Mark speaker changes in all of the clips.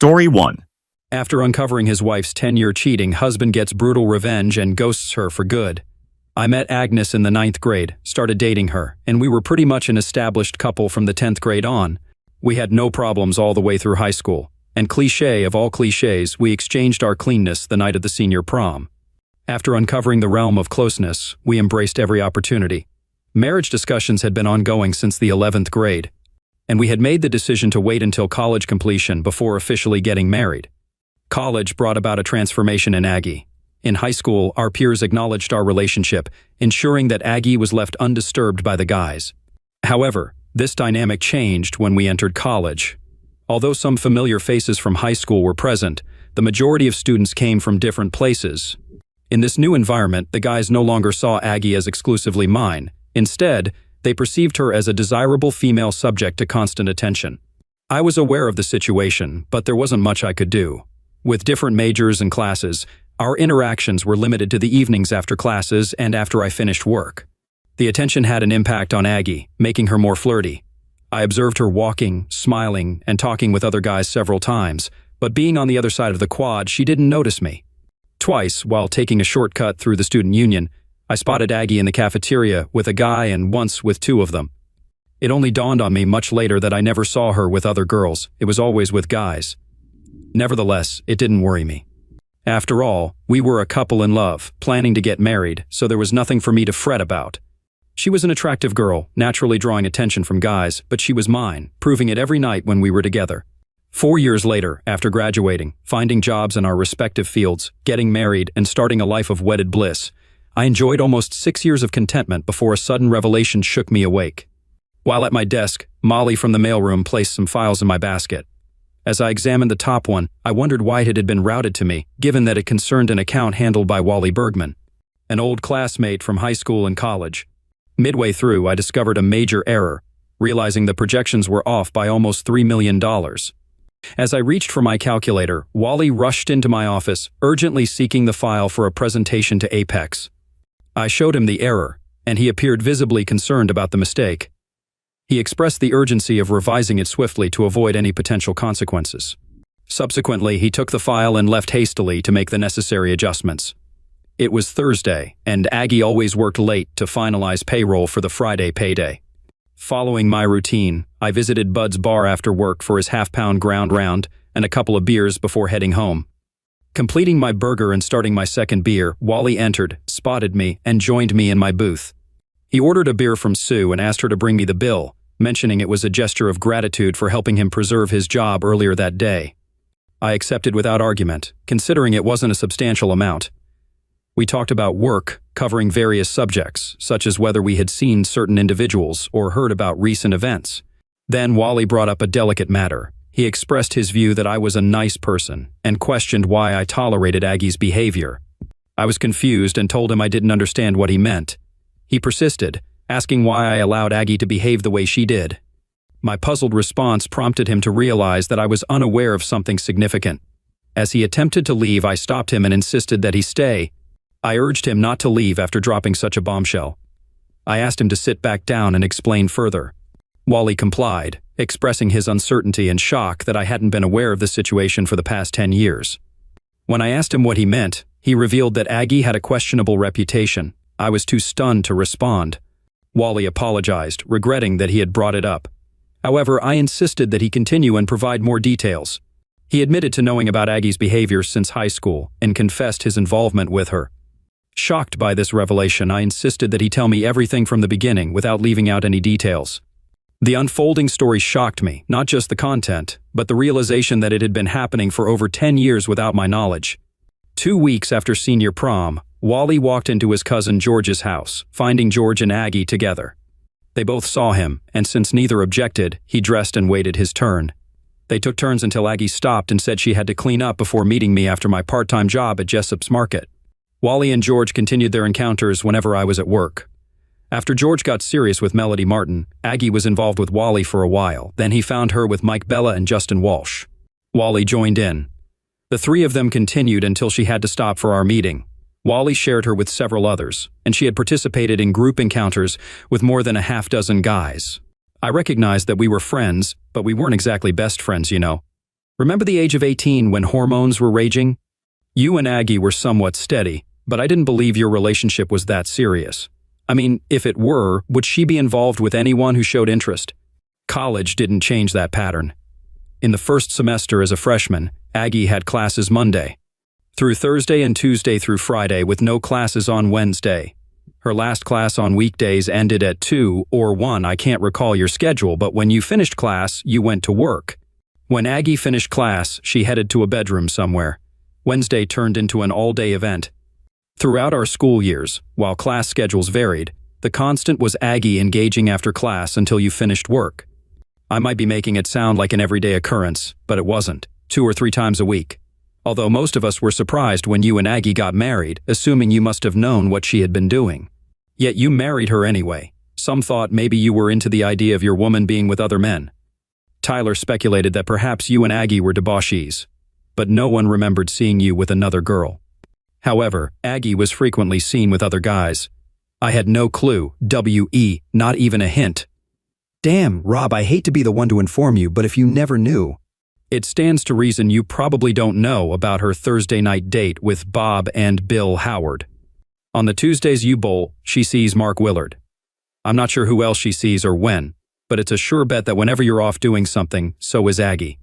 Speaker 1: Story 1.
Speaker 2: After uncovering his wife's 10-year cheating, husband gets brutal revenge and ghosts her for good. I met Agnes in the 9th grade, started dating her, and we were pretty much an established couple from the 10th grade on. We had no problems all the way through high school. And cliché of all clichés, we exchanged our cleanness the night of the senior prom. After uncovering the realm of closeness, we embraced every opportunity. Marriage discussions had been ongoing since the 11th grade, and we had made the decision to wait until college completion before officially getting married. College brought about a transformation in Aggie. In high school, our peers acknowledged our relationship, ensuring that Aggie was left undisturbed by the guys. However, this dynamic changed when we entered college. Although some familiar faces from high school were present, the majority of students came from different places. In this new environment, the guys no longer saw Aggie as exclusively mine. Instead, they perceived her as a desirable female subject to constant attention. I was aware of the situation, but there wasn't much I could do. With different majors and classes, our interactions were limited to the evenings after classes and after I finished work. The attention had an impact on Aggie, making her more flirty. I observed her walking, smiling, and talking with other guys several times, but being on the other side of the quad, she didn't notice me. Twice, while taking a shortcut through the student union, I spotted Aggie in the cafeteria with a guy and once with two of them. It only dawned on me much later that I never saw her with other girls. It was always with guys. Nevertheless, it didn't worry me. After all, we were a couple in love, planning to get married, so there was nothing for me to fret about. She was an attractive girl, naturally drawing attention from guys, but she was mine, proving it every night when we were together. 4 years later, after graduating, finding jobs in our respective fields, getting married, and starting a life of wedded bliss, I enjoyed almost 6 years of contentment before a sudden revelation shook me awake. While at my desk, Molly from the mailroom placed some files in my basket. As I examined the top one, I wondered why it had been routed to me, given that it concerned an account handled by Wally Bergman, an old classmate from high school and college. Midway through, I discovered a major error, realizing the projections were off by almost $3 million. As I reached for my calculator, Wally rushed into my office, urgently seeking the file for a presentation to Apex. I showed him the error, and he appeared visibly concerned about the mistake. He expressed the urgency of revising it swiftly to avoid any potential consequences. Subsequently, he took the file and left hastily to make the necessary adjustments. It was Thursday, and Aggie always worked late to finalize payroll for the Friday payday. Following my routine, I visited Bud's bar after work for his half-pound ground round and a couple of beers before heading home. Completing my burger and starting my second beer, Wally entered, spotted me, and joined me in my booth. He ordered a beer from Sue and asked her to bring me the bill, mentioning it was a gesture of gratitude for helping him preserve his job earlier that day. I accepted without argument, considering it wasn't a substantial amount. We talked about work, covering various subjects, such as whether we had seen certain individuals or heard about recent events. Then Wally brought up a delicate matter. He expressed his view that I was a nice person and questioned why I tolerated Aggie's behavior. I was confused and told him I didn't understand what he meant. He persisted, asking why I allowed Aggie to behave the way she did. My puzzled response prompted him to realize that I was unaware of something significant. As he attempted to leave, I stopped him and insisted that he stay. I urged him not to leave after dropping such a bombshell. I asked him to sit back down and explain further. Wally complied, expressing his uncertainty and shock that I hadn't been aware of the situation for the past 10 years. When I asked him what he meant, he revealed that Aggie had a questionable reputation. I was too stunned to respond. Wally apologized, regretting that he had brought it up. However, I insisted that he continue and provide more details. He admitted to knowing about Aggie's behavior since high school and confessed his involvement with her. Shocked by this revelation, I insisted that he tell me everything from the beginning without leaving out any details. The unfolding story shocked me, not just the content, but the realization that it had been happening for over 10 years without my knowledge. 2 weeks after senior prom, Wally walked into his cousin George's house, finding George and Aggie together. They both saw him, and since neither objected, he dressed and waited his turn. They took turns until Aggie stopped and said she had to clean up before meeting me after my part-time job at Jessup's Market. Wally and George continued their encounters whenever I was at work. After George got serious with Melody Martin, Aggie was involved with Wally for a while. Then he found her with Mike Bella and Justin Walsh. Wally joined in. The three of them continued until she had to stop for our meeting. Wally shared her with several others, and she had participated in group encounters with more than a half-dozen guys. I recognized that we were friends, but we weren't exactly best friends, you know. Remember the age of 18 when hormones were raging? You and Aggie were somewhat steady, but I didn't believe your relationship was that serious. I mean, if it were, would she be involved with anyone who showed interest? College didn't change that pattern. In the first semester as a freshman, Aggie had classes Monday through Thursday and Tuesday through Friday with no classes on Wednesday. Her last class on weekdays ended at 2 or 1. I can't recall your schedule, but when you finished class, you went to work. When Aggie finished class, she headed to a bedroom somewhere. Wednesday turned into an all-day event. Throughout our school years, while class schedules varied, the constant was Aggie engaging after class until you finished work. I might be making it sound like an everyday occurrence, but it wasn't, 2 or 3 times a week. Although most of us were surprised when you and Aggie got married, assuming you must have known what she had been doing. Yet you married her anyway. Some thought maybe you were into the idea of your woman being with other men. Tyler speculated that perhaps you and Aggie were debauchees, but no one remembered seeing you with another girl. However, Aggie was frequently seen with other guys. I had no clue, not even a hint.
Speaker 1: Damn, Rob, I hate to be the one to inform you, but if you never knew.
Speaker 2: It stands to reason you probably don't know about her Thursday night date with Bob and Bill Howard. On the Tuesdays you bowl, she sees Mark Willard. I'm not sure who else she sees or when, but it's a sure bet that whenever you're off doing something, so is Aggie.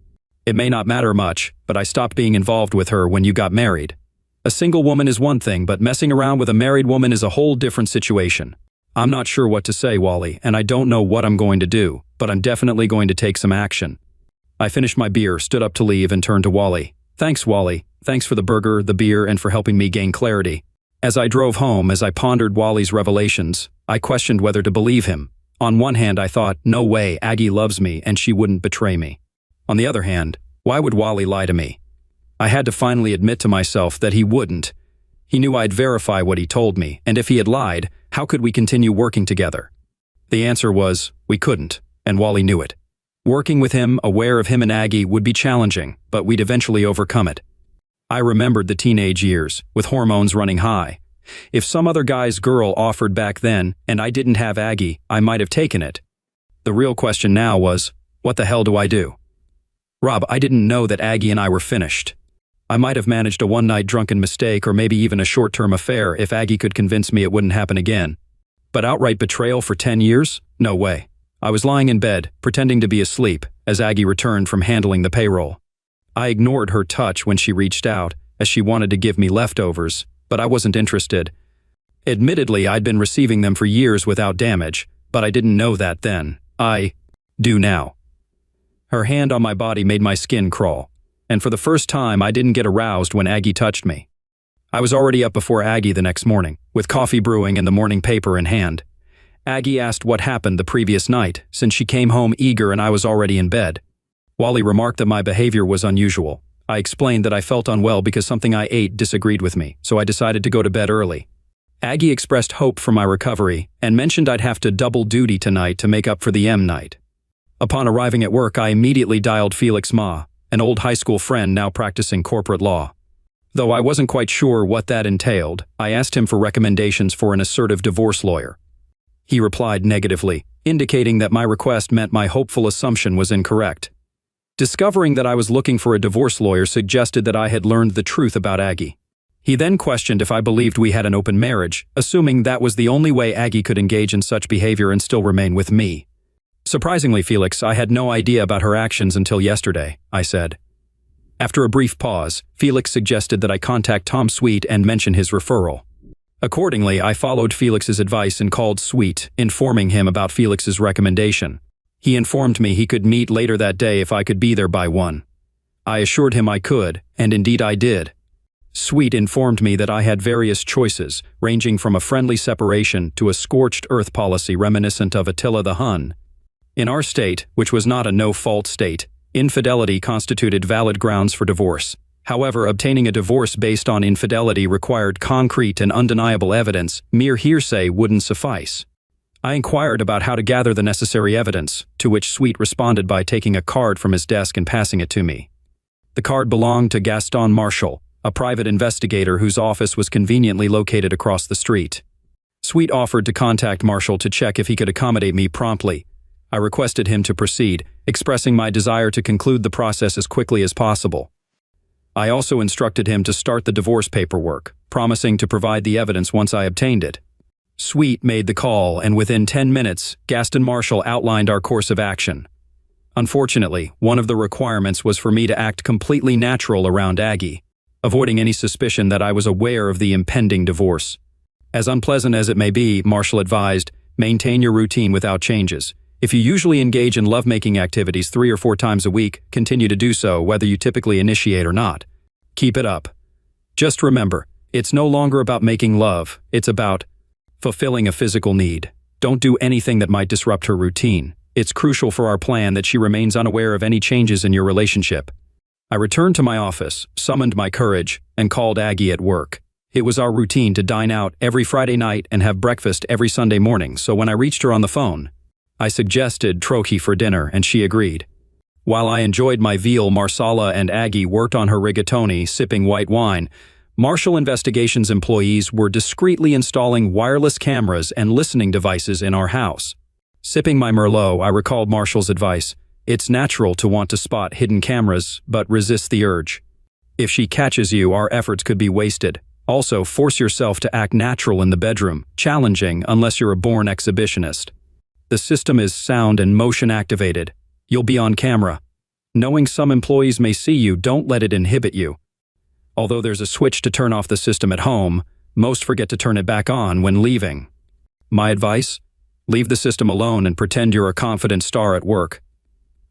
Speaker 2: It may not matter much, but I stopped being involved with her when you got married. A single woman is one thing, but messing around with a married woman is a whole different situation. I'm not sure what to say, Wally, and I don't know what I'm going to do, but I'm definitely going to take some action. I finished my beer, stood up to leave, and turned to Wally. Thanks, Wally. Thanks for the burger, the beer, and for helping me gain clarity. As I drove home, as I pondered Wally's revelations, I questioned whether to believe him. On one hand, I thought, no way, Aggie loves me and she wouldn't betray me. On the other hand, why would Wally lie to me? I had to finally admit to myself that he wouldn't. He knew I'd verify what he told me, and if he had lied, how could we continue working together? The answer was, we couldn't, and Wally knew it. Working with him, aware of him and Aggie, would be challenging, but we'd eventually overcome it. I remembered the teenage years, with hormones running high. If some other guy's girl offered back then, and I didn't have Aggie, I might have taken it. The real question now was, what the hell do I do? Rob, I didn't know that Aggie and I were finished. I might have managed a one-night drunken mistake or maybe even a short-term affair if Aggie could convince me it wouldn't happen again. But outright betrayal for 10 years? No way. I was lying in bed, pretending to be asleep, as Aggie returned from handling the payroll. I ignored her touch when she reached out, as she wanted to give me leftovers, but I wasn't interested. Admittedly, I'd been receiving them for years without damage, but I didn't know that then. I do now. Her hand on my body made my skin crawl, and for the first time I didn't get aroused when Aggie touched me. I was already up before Aggie the next morning, with coffee brewing and the morning paper in hand. Aggie asked what happened the previous night, since she came home eager and I was already in bed. Wally remarked that my behavior was unusual. I explained that I felt unwell because something I ate disagreed with me, so I decided to go to bed early. Aggie expressed hope for my recovery and mentioned I'd have to double duty tonight to make up for the M night. Upon arriving at work, I immediately dialed Felix Ma, an old high school friend now practicing corporate law. Though I wasn't quite sure what that entailed, I asked him for recommendations for an assertive divorce lawyer. He replied negatively, indicating that my request meant my hopeful assumption was incorrect. Discovering that I was looking for a divorce lawyer suggested that I had learned the truth about Aggie. He then questioned if I believed we had an open marriage, assuming that was the only way Aggie could engage in such behavior and still remain with me. Surprisingly, Felix, I had no idea about her actions until yesterday, I said. After a brief pause, Felix suggested that I contact Tom Sweet and mention his referral. Accordingly, I followed Felix's advice and called Sweet, informing him about Felix's recommendation. He informed me he could meet later that day if I could be there by 1. I assured him I could, and indeed I did. Sweet informed me that I had various choices, ranging from a friendly separation to a scorched earth policy reminiscent of Attila the Hun. In our state, which was not a no-fault state, infidelity constituted valid grounds for divorce. However, obtaining a divorce based on infidelity required concrete and undeniable evidence. Mere hearsay wouldn't suffice. I inquired about how to gather the necessary evidence, to which Sweet responded by taking a card from his desk and passing it to me. The card belonged to Gaston Marshall, a private investigator whose office was conveniently located across the street. Sweet offered to contact Marshall to check if he could accommodate me promptly. I requested him to proceed, expressing my desire to conclude the process as quickly as possible. I also instructed him to start the divorce paperwork, promising to provide the evidence once I obtained it. Sweet made the call, and within 10 minutes, Gaston Marshall outlined our course of action. Unfortunately, one of the requirements was for me to act completely natural around Aggie, avoiding any suspicion that I was aware of the impending divorce. As unpleasant as it may be, Marshall advised, maintain your routine without changes. If you usually engage in lovemaking activities 3 or 4 times a week, continue to do so whether you typically initiate or not. Keep it up. Just remember, it's no longer about making love, it's about fulfilling a physical need. Don't do anything that might disrupt her routine. It's crucial for our plan that she remains unaware of any changes in your relationship. I returned to my office, summoned my courage, and called Aggie at work. It was our routine to dine out every Friday night and have breakfast every Sunday morning, so when I reached her on the phone, I suggested trochee for dinner, and she agreed. While I enjoyed my veal marsala and Aggie worked on her rigatoni, sipping white wine, Marshall Investigations employees were discreetly installing wireless cameras and listening devices in our house. Sipping my Merlot, I recalled Marshall's advice. It's natural to want to spot hidden cameras, but resist the urge. If she catches you, our efforts could be wasted. Also, force yourself to act natural in the bedroom, challenging unless you're a born exhibitionist. The system is sound and motion activated. You'll be on camera. Knowing some employees may see you, don't let it inhibit you. Although there's a switch to turn off the system at home, most forget to turn it back on when leaving. My advice? Leave the system alone and pretend you're a confident star at work.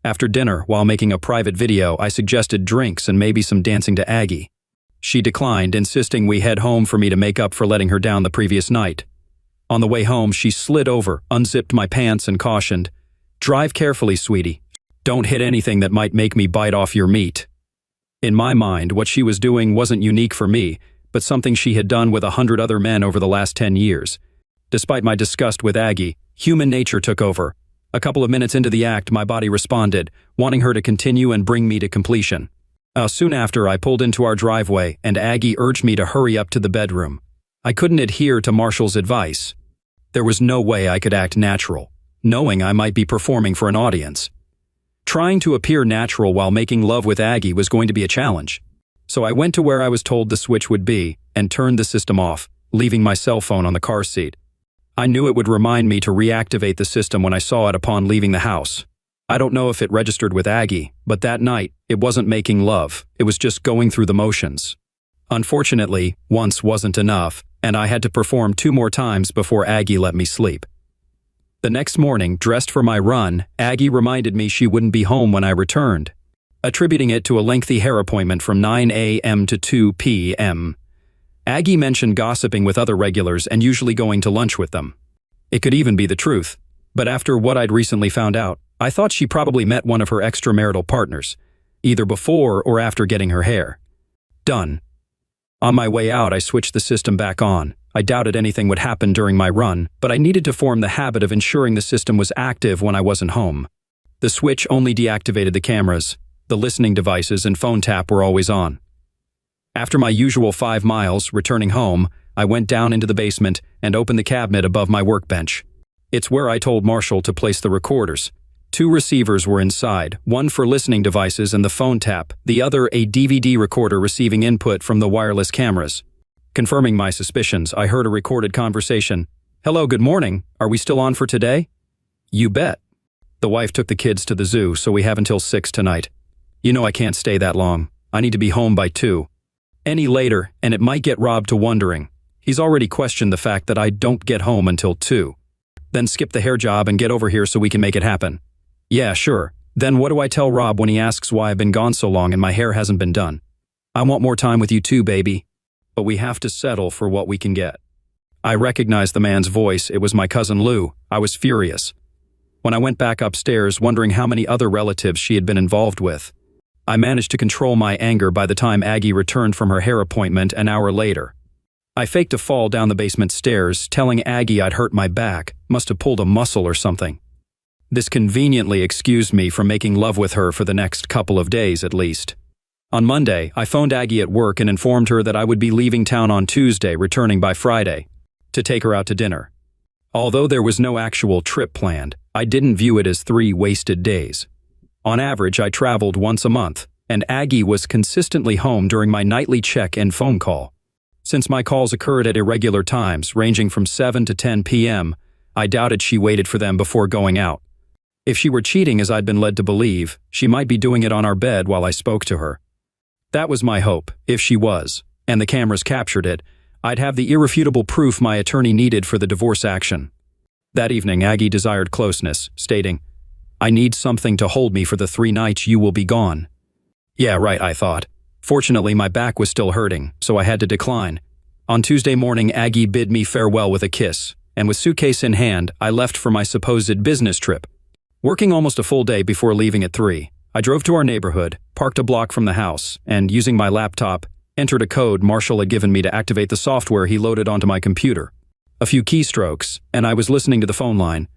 Speaker 2: After dinner, while making a private video, I suggested drinks and maybe some dancing to Aggie. She declined, insisting we head home for me to make up for letting her down the previous night. On the way home, she slid over, unzipped my pants, and cautioned, "Drive carefully, sweetie. Don't hit anything that might make me bite off your meat." In my mind, what she was doing wasn't unique for me, but something she had done with 100 other men over the last 10 years. Despite my disgust with Aggie, human nature took over. A couple of minutes into the act, my body responded, wanting her to continue and bring me to completion. Soon after, I pulled into our driveway, and Aggie urged me to hurry up to the bedroom. I couldn't adhere to Marshall's advice. There was no way I could act natural, knowing I might be performing for an audience. Trying to appear natural while making love with Aggie was going to be a challenge. So I went to where I was told the switch would be and turned the system off, leaving my cell phone on the car seat. I knew it would remind me to reactivate the system when I saw it upon leaving the house. I don't know if it registered with Aggie, but that night, it wasn't making love, it was just going through the motions. Unfortunately, once wasn't enough, and I had to perform 2 more times before Aggie let me sleep. The next morning, dressed for my run, Aggie reminded me she wouldn't be home when I returned, attributing it to a lengthy hair appointment from 9 a.m. to 2 p.m. Aggie mentioned gossiping with other regulars and usually going to lunch with them. It could even be the truth, but after what I'd recently found out, I thought she probably met one of her extramarital partners, either before or after getting her hair done. On my way out, I switched the system back on. I doubted anything would happen during my run, but I needed to form the habit of ensuring the system was active when I wasn't home. The switch only deactivated the cameras. The listening devices and phone tap were always on. After my usual 5 miles, returning home, I went down into the basement and opened the cabinet above my workbench. It's where I told Marshall to place the recorders. 2 receivers were inside, one for listening devices and the phone tap, the other a DVD recorder receiving input from the wireless cameras. Confirming my suspicions, I heard a recorded conversation. "Hello, good morning. Are we still on for today?" "You bet. The wife took the kids to the zoo, so we have until 6 tonight. You know I can't stay that long. I need to be home by 2. Any later, and it might get Rob to wondering. He's already questioned the fact that I don't get home until 2. Then skip the hair job and get over here so we can make it happen." "Yeah, sure. Then what do I tell Rob when he asks why I've been gone so long and my hair hasn't been done? I want more time with you too, baby. But we have to settle for what we can get." I recognized the man's voice. It was my cousin Lou. I was furious. When I went back upstairs, wondering how many other relatives she had been involved with, I managed to control my anger by the time Aggie returned from her hair appointment an hour later. I faked a fall down the basement stairs, telling Aggie I'd hurt my back, must have pulled a muscle or something. This conveniently excused me from making love with her for the next couple of days at least. On Monday, I phoned Aggie at work and informed her that I would be leaving town on Tuesday, returning by Friday, to take her out to dinner. Although there was no actual trip planned, I didn't view it as 3 wasted days. On average, I traveled once a month, and Aggie was consistently home during my nightly check and phone call. Since my calls occurred at irregular times, ranging from 7 to 10 p.m., I doubted she waited for them before going out. If she were cheating as I'd been led to believe, she might be doing it on our bed while I spoke to her. That was my hope, if she was, and the cameras captured it, I'd have the irrefutable proof my attorney needed for the divorce action. That evening, Aggie desired closeness, stating, "I need something to hold me for the 3 nights you will be gone." Yeah, right, I thought. Fortunately, my back was still hurting, so I had to decline. On Tuesday morning, Aggie bid me farewell with a kiss, and with suitcase in hand, I left for my supposed business trip. Working almost a full day before leaving at 3, I drove to our neighborhood, parked a block from the house, and using my laptop, entered a code Marshall had given me to activate the software he loaded onto my computer. A few keystrokes, and I was listening to the phone line.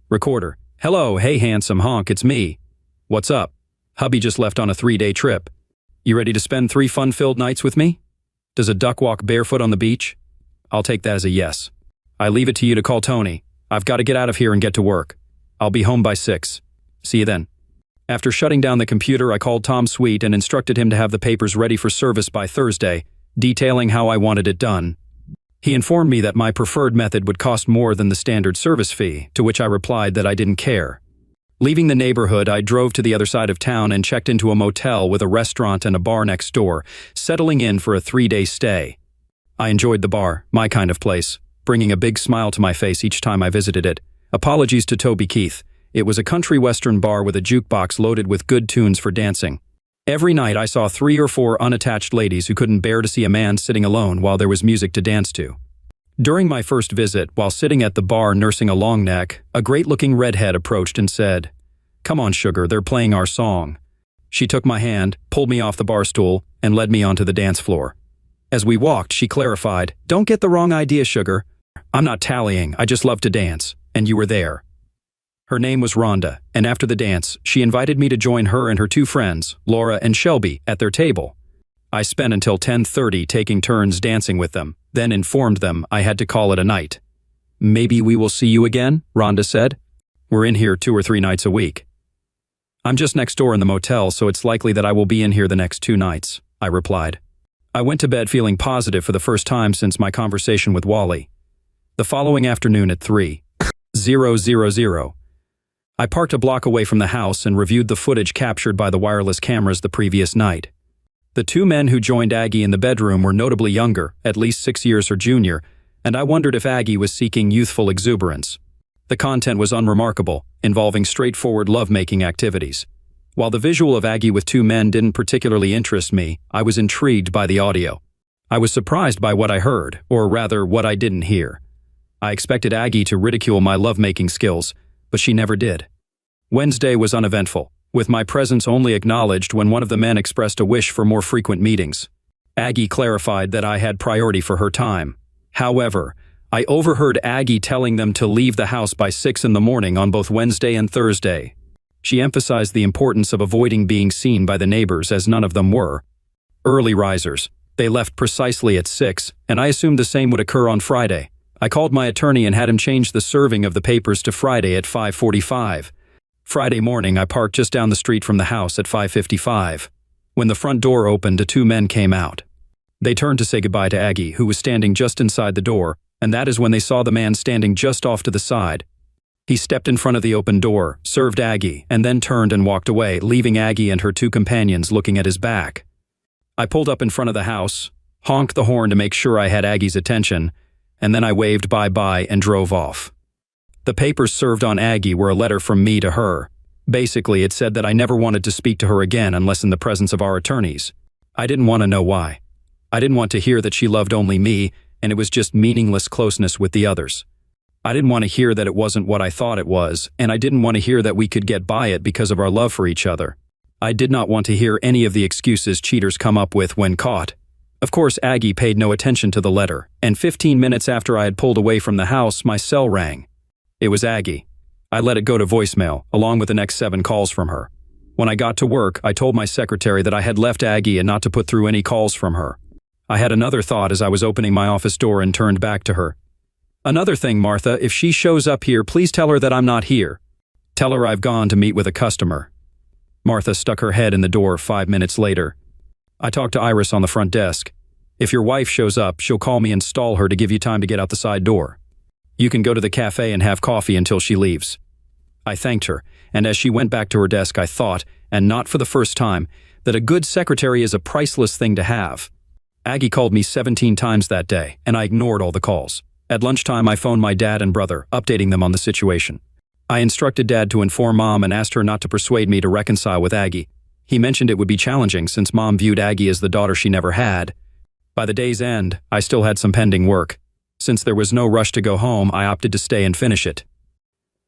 Speaker 2: Recorder. "Hello, hey handsome honk, it's me. What's up? Hubby just left on a 3-day trip. You ready to spend 3 fun-filled nights with me? Does a duck walk barefoot on the beach? I'll take that as a yes. I leave it to you to call Tony. I've got to get out of here and get to work. I'll be home by 6. See you then." After shutting down the computer, I called Tom Sweet and instructed him to have the papers ready for service by Thursday, detailing how I wanted it done. He informed me that my preferred method would cost more than the standard service fee, to which I replied that I didn't care. Leaving the neighborhood, I drove to the other side of town and checked into a motel with a restaurant and a bar next door, settling in for a 3-day stay. I enjoyed the bar, my kind of place, bringing a big smile to my face each time I visited it. Apologies to Toby Keith. It was a country western bar with a jukebox loaded with good tunes for dancing. Every night I saw 3 or 4 unattached ladies who couldn't bear to see a man sitting alone while there was music to dance to. During my first visit, while sitting at the bar nursing a long neck, a great-looking redhead approached and said, "Come on, sugar, they're playing our song." She took my hand, pulled me off the bar stool, and led me onto the dance floor. As we walked, she clarified, "Don't get the wrong idea, sugar. I'm not tallying, I just love to dance, and you were there." Her name was Rhonda, and after the dance, she invited me to join her and her 2 friends, Laura and Shelby, at their table. I spent until 10:30 taking turns dancing with them, then informed them I had to call it a night. "Maybe we will see you again," Rhonda said. "We're in here 2 or 3 nights a week." "I'm just next door in the motel, so it's likely that I will be in here the next 2 nights," I replied. I went to bed feeling positive for the first time since my conversation with Wally. The following afternoon at 3:00, I parked a block away from the house and reviewed the footage captured by the wireless cameras the previous night. The 2 men who joined Aggie in the bedroom were notably younger, at least 6 years her junior, and I wondered if Aggie was seeking youthful exuberance. The content was unremarkable, involving straightforward lovemaking activities. While the visual of Aggie with 2 men didn't particularly interest me, I was intrigued by the audio. I was surprised by what I heard, or rather, what I didn't hear. I expected Aggie to ridicule my lovemaking skills, but she never did. Wednesday was uneventful, with my presence only acknowledged when one of the men expressed a wish for more frequent meetings. Aggie clarified that I had priority for her time. However, I overheard Aggie telling them to leave the house by 6 in the morning on both Wednesday and Thursday. She emphasized the importance of avoiding being seen by the neighbors, as none of them were early risers. They left precisely at 6, and I assumed the same would occur on Friday. I called my attorney and had him change the serving of the papers to Friday at 5:45. Friday morning, I parked just down the street from the house at 5:55. When the front door opened, the 2 men came out. They turned to say goodbye to Aggie, who was standing just inside the door, and that is when they saw the man standing just off to the side. He stepped in front of the open door, served Aggie, and then turned and walked away, leaving Aggie and her 2 companions looking at his back. I pulled up in front of the house, honked the horn to make sure I had Aggie's attention, and then I waved bye-bye and drove off. The papers served on Aggie were a letter from me to her. Basically, it said that I never wanted to speak to her again unless in the presence of our attorneys. I didn't want to know why. I didn't want to hear that she loved only me, and it was just meaningless closeness with the others. I didn't want to hear that it wasn't what I thought it was, and I didn't want to hear that we could get by it because of our love for each other. I did not want to hear any of the excuses cheaters come up with when caught. Of course, Aggie paid no attention to the letter, and 15 minutes after I had pulled away from the house, my cell rang. It was Aggie. I let it go to voicemail, along with the next 7 calls from her. When I got to work, I told my secretary that I had left Aggie and not to put through any calls from her. I had another thought as I was opening my office door and turned back to her. Another thing, Martha, if she shows up here, please tell her that I'm not here. Tell her I've gone to meet with a customer. Martha stuck her head in the door 5 minutes later. I talked to Iris on the front desk. If your wife shows up, she'll call me and stall her to give you time to get out the side door. You can go to the cafe and have coffee until she leaves. I thanked her, and as she went back to her desk, I thought, and not for the first time, that a good secretary is a priceless thing to have. Aggie called me 17 times that day, and I ignored all the calls. At lunchtime, I phoned my dad and brother, updating them on the situation. I instructed Dad to inform Mom and asked her not to persuade me to reconcile with Aggie. He mentioned it would be challenging since Mom viewed Aggie as the daughter she never had. By the day's end, I still had some pending work. Since there was no rush to go home, I opted to stay and finish it.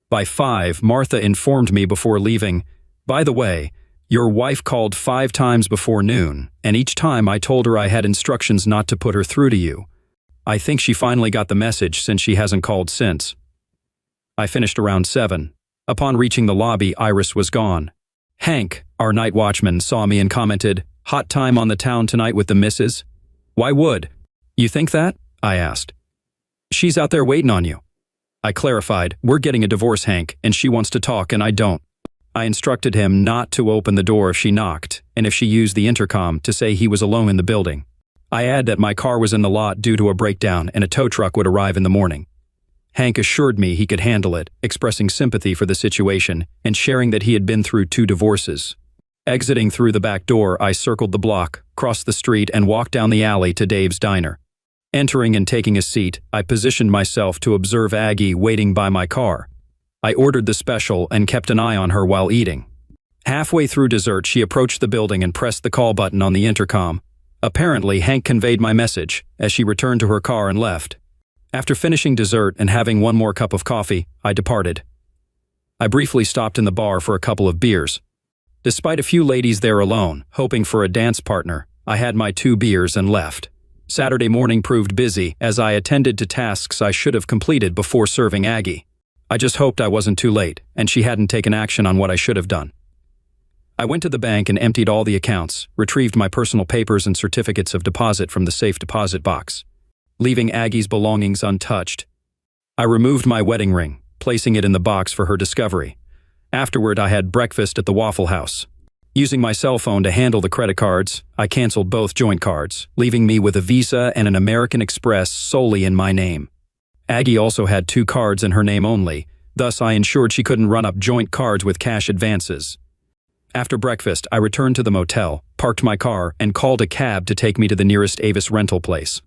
Speaker 2: By 5, Martha informed me before leaving, "By the way, your wife called 5 times before noon, and each time I told her I had instructions not to put her through to you. I think she finally got the message since she hasn't called since." I finished around 7. Upon reaching the lobby, Iris was gone. Hank, our night watchman, saw me and commented, "Hot time on the town tonight with the missus?" "Why would?" "You think that?" I asked. "She's out there waiting on you." I clarified, "We're getting a divorce, Hank, and she wants to talk and I don't." I instructed him not to open the door if she knocked, and if she used the intercom, to say he was alone in the building. I add that my car was in the lot due to a breakdown and a tow truck would arrive in the morning. Hank assured me he could handle it, expressing sympathy for the situation and sharing that he had been through 2 divorces. Exiting through the back door, I circled the block, crossed the street, and walked down the alley to Dave's diner. Entering and taking a seat, I positioned myself to observe Aggie waiting by my car. I ordered the special and kept an eye on her while eating. Halfway through dessert, she approached the building and pressed the call button on the intercom. Apparently, Hank conveyed my message as she returned to her car and left. After finishing dessert and having one more cup of coffee, I departed. I briefly stopped in the bar for a couple of beers. Despite a few ladies there alone, hoping for a dance partner, I had my 2 beers and left. Saturday morning proved busy as I attended to tasks I should have completed before serving Aggie. I just hoped I wasn't too late and she hadn't taken action on what I should have done. I went to the bank and emptied all the accounts, retrieved my personal papers and certificates of deposit from the safe deposit box, leaving Aggie's belongings untouched. I removed my wedding ring, placing it in the box for her discovery. Afterward, I had breakfast at the Waffle House. Using my cell phone to handle the credit cards, I canceled both joint cards, leaving me with a Visa and an American Express solely in my name. Aggie also had 2 cards in her name only, thus I ensured she couldn't run up joint cards with cash advances. After breakfast, I returned to the motel, parked my car, and called a cab to take me to the nearest Avis rental place.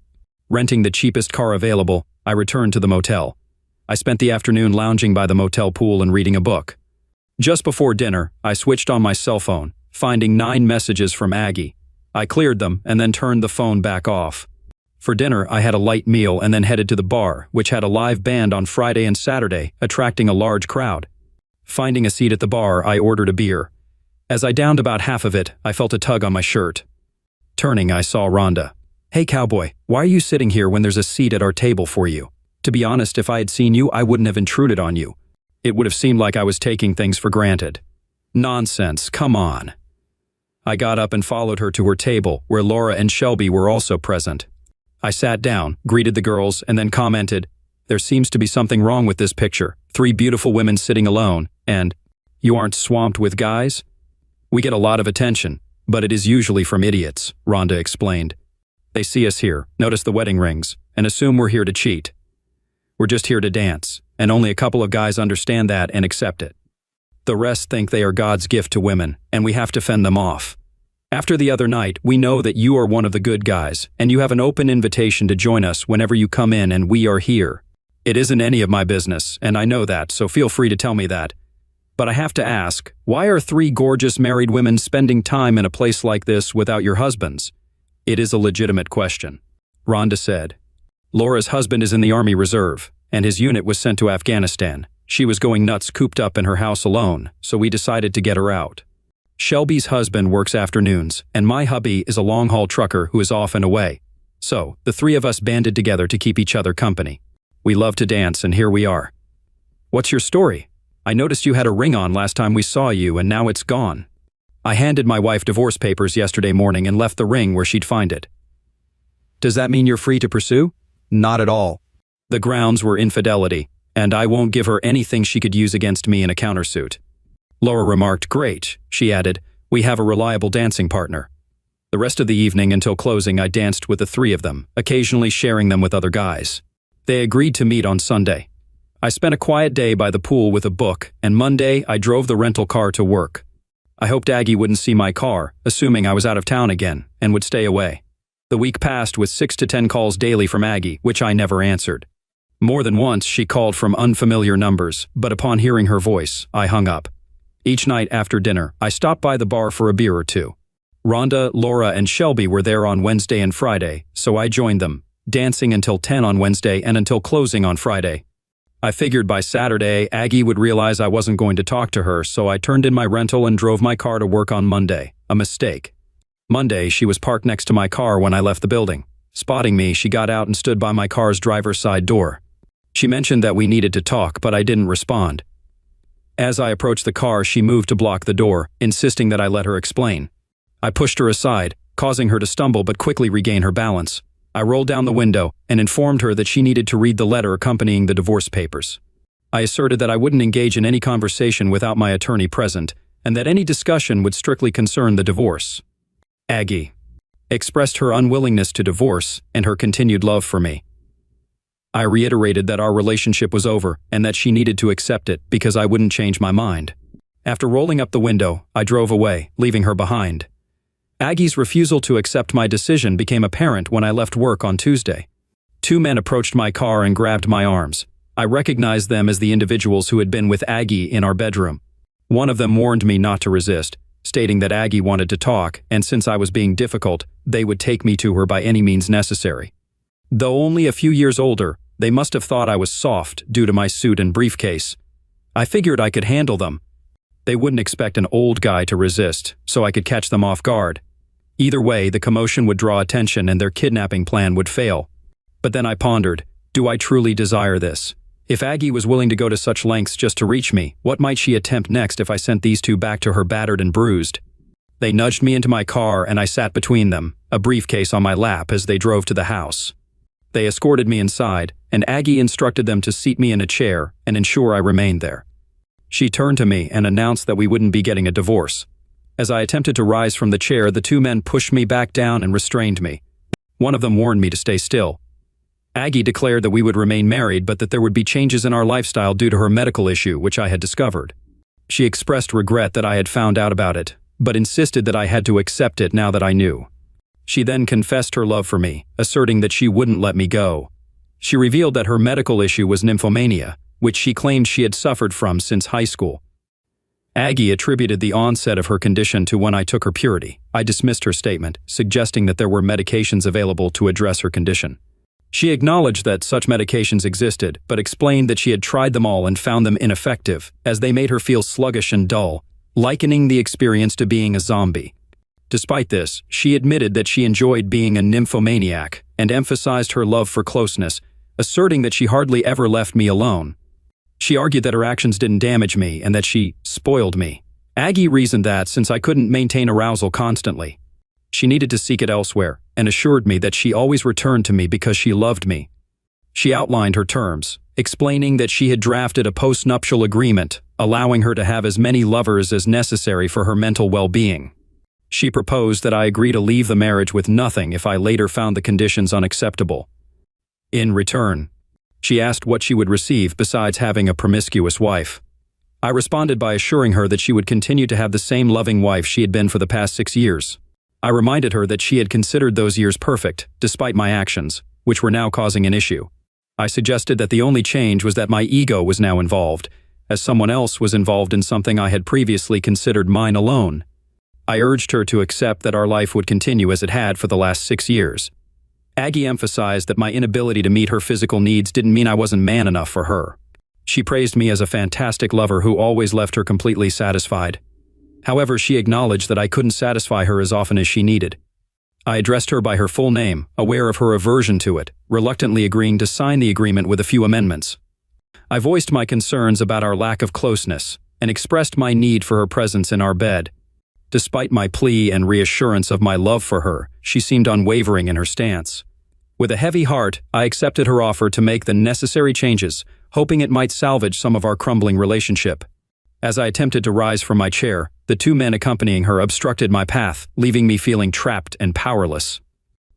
Speaker 2: Renting the cheapest car available, I returned to the motel. I spent the afternoon lounging by the motel pool and reading a book. Just before dinner, I switched on my cell phone, finding 9 messages from Aggie. I cleared them and then turned the phone back off. For dinner, I had a light meal and then headed to the bar, which had a live band on Friday and Saturday, attracting a large crowd. Finding a seat at the bar, I ordered a beer. As I downed about half of it, I felt a tug on my shirt. Turning, I saw Rhonda. "Hey, cowboy, why are you sitting here when there's a seat at our table for you? To be honest, if I had seen you, I wouldn't have intruded on you. It would have seemed like I was taking things for granted." "Nonsense, come on." I got up and followed her to her table, where Laura and Shelby were also present. I sat down, greeted the girls, and then commented, "There seems to be something wrong with this picture. 3 beautiful women sitting alone, and you aren't swamped with guys?" "We get a lot of attention, but it is usually from idiots," Rhonda explained. "They see us here, notice the wedding rings, and assume we're here to cheat. We're just here to dance, and only a couple of guys understand that and accept it. The rest think they are God's gift to women, and we have to fend them off. After the other night, we know that you are one of the good guys, and you have an open invitation to join us whenever you come in, and we are here. It isn't any of my business, and I know that, so feel free to tell me that. But I have to ask, why are 3 gorgeous married women spending time in a place like this without your husbands? It is a legitimate question," Rhonda said. "Laura's husband is in the Army Reserve, and his unit was sent to Afghanistan. She was going nuts cooped up in her house alone, so we decided to get her out. Shelby's husband works afternoons, and my hubby is a long-haul trucker who is off and away. So, the 3 of us banded together to keep each other company. We love to dance, and here we are." "What's your story? I noticed you had a ring on last time we saw you, and now it's gone." "I handed my wife divorce papers yesterday morning and left the ring where she'd find it." "Does that mean you're free to pursue?"
Speaker 1: Not at all.
Speaker 2: The grounds were infidelity, and I won't give her anything she could use against me in a countersuit. Laura remarked, "Great," she added, "we have a reliable dancing partner." The rest of the evening until closing I danced with the three of them, occasionally sharing them with other guys. They agreed to meet on Sunday. I spent a quiet day by the pool with a book, and Monday I drove the rental car to work. I hoped Aggie wouldn't see my car, assuming I was out of town again, and would stay away. The week passed with 6 to 10 calls daily from Aggie, which I never answered. More than once she called from unfamiliar numbers, but upon hearing her voice, I hung up. Each night after dinner, I stopped by the bar for a beer or two. Rhonda, Laura, and Shelby were there on Wednesday and Friday, so I joined them, dancing until 10 on Wednesday and until closing on Friday. I figured by Saturday, Aggie would realize I wasn't going to talk to her, so I turned in my rental and drove my car to work on Monday. A mistake. Monday, she was parked next to my car when I left the building. Spotting me, she got out and stood by my car's driver's side door. She mentioned that we needed to talk, but I didn't respond. As I approached the car, she moved to block the door, insisting that I let her explain. I pushed her aside, causing her to stumble but quickly regain her balance. I rolled down the window and informed her that she needed to read the letter accompanying the divorce papers. I asserted that I wouldn't engage in any conversation without my attorney present, and that any discussion would strictly concern the divorce. Aggie expressed her unwillingness to divorce and her continued love for me. I reiterated that our relationship was over and that she needed to accept it because I wouldn't change my mind. After rolling up the window, I drove away, leaving her behind. Aggie's refusal to accept my decision became apparent when I left work on Tuesday. 2 men approached my car and grabbed my arms. I recognized them as the individuals who had been with Aggie in our bedroom. One of them warned me not to resist, stating that Aggie wanted to talk, and since I was being difficult, they would take me to her by any means necessary. Though only a few years older, they must have thought I was soft due to my suit and briefcase. I figured I could handle them. They wouldn't expect an old guy to resist, so I could catch them off guard. Either way, the commotion would draw attention and their kidnapping plan would fail. But then I pondered, do I truly desire this? If Aggie was willing to go to such lengths just to reach me, what might she attempt next if I sent these two back to her battered and bruised? They nudged me into my car and I sat between them, a briefcase on my lap as they drove to the house. They escorted me inside, and Aggie instructed them to seat me in a chair and ensure I remained there. She turned to me and announced that we wouldn't be getting a divorce. As I attempted to rise from the chair, the 2 men pushed me back down and restrained me. One of them warned me to stay still. Aggie declared that we would remain married, but that there would be changes in our lifestyle due to her medical issue, which I had discovered. She expressed regret that I had found out about it, but insisted that I had to accept it now that I knew. She then confessed her love for me, asserting that she wouldn't let me go. She revealed that her medical issue was nymphomania, which she claimed she had suffered from since high school. Aggie attributed the onset of her condition to when I took her purity. I dismissed her statement, suggesting that there were medications available to address her condition. She acknowledged that such medications existed, but explained that she had tried them all and found them ineffective, as they made her feel sluggish and dull, likening the experience to being a zombie. Despite this, she admitted that she enjoyed being a nymphomaniac and emphasized her love for closeness, asserting that she hardly ever left me alone. She argued that her actions didn't damage me and that she spoiled me. Aggie reasoned that since I couldn't maintain arousal constantly, she needed to seek it elsewhere and assured me that she always returned to me because she loved me. She outlined her terms, explaining that she had drafted a postnuptial agreement, allowing her to have as many lovers as necessary for her mental well-being. She proposed that I agree to leave the marriage with nothing if I later found the conditions unacceptable. In return, she asked what she would receive besides having a promiscuous wife. I responded by assuring her that she would continue to have the same loving wife she had been for the past 6 years. I reminded her that she had considered those years perfect, despite my actions, which were now causing an issue. I suggested that the only change was that my ego was now involved, as someone else was involved in something I had previously considered mine alone. I urged her to accept that our life would continue as it had for the last 6 years. Aggie emphasized that my inability to meet her physical needs didn't mean I wasn't man enough for her. She praised me as a fantastic lover who always left her completely satisfied. However, she acknowledged that I couldn't satisfy her as often as she needed. I addressed her by her full name, aware of her aversion to it, reluctantly agreeing to sign the agreement with a few amendments. I voiced my concerns about our lack of closeness and expressed my need for her presence in our bed. Despite my plea and reassurance of my love for her, she seemed unwavering in her stance. With a heavy heart, I accepted her offer to make the necessary changes, hoping it might salvage some of our crumbling relationship. As I attempted to rise from my chair, the two men accompanying her obstructed my path, leaving me feeling trapped and powerless.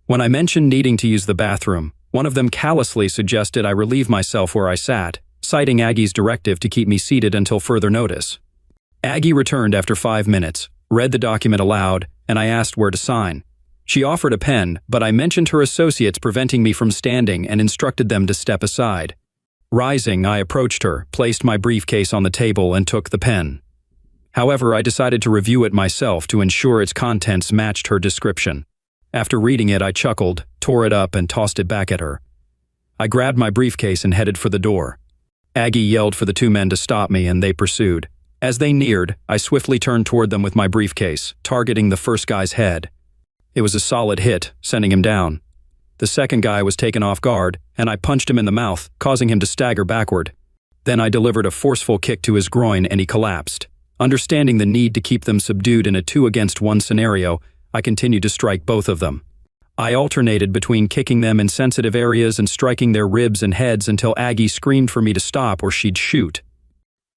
Speaker 2: When I mentioned needing to use the bathroom, one of them callously suggested I relieve myself where I sat, citing Aggie's directive to keep me seated until further notice. Aggie returned after 5 minutes, read the document aloud, and I asked where to sign. She offered a pen, but I mentioned her associates preventing me from standing and instructed them to step aside. Rising, I approached her, placed my briefcase on the table, and took the pen. However, I decided to review it myself to ensure its contents matched her description. After reading it, I chuckled, tore it up, and tossed it back at her. I grabbed my briefcase and headed for the door. Aggie yelled for the two men to stop me, and they pursued. As they neared, I swiftly turned toward them with my briefcase, targeting the first guy's head. It was a solid hit, sending him down. The second guy was taken off guard, and I punched him in the mouth, causing him to stagger backward. Then I delivered a forceful kick to his groin and he collapsed. Understanding the need to keep them subdued in a 2-against-1 scenario, I continued to strike both of them. I alternated between kicking them in sensitive areas and striking their ribs and heads until Aggie screamed for me to stop or she'd shoot.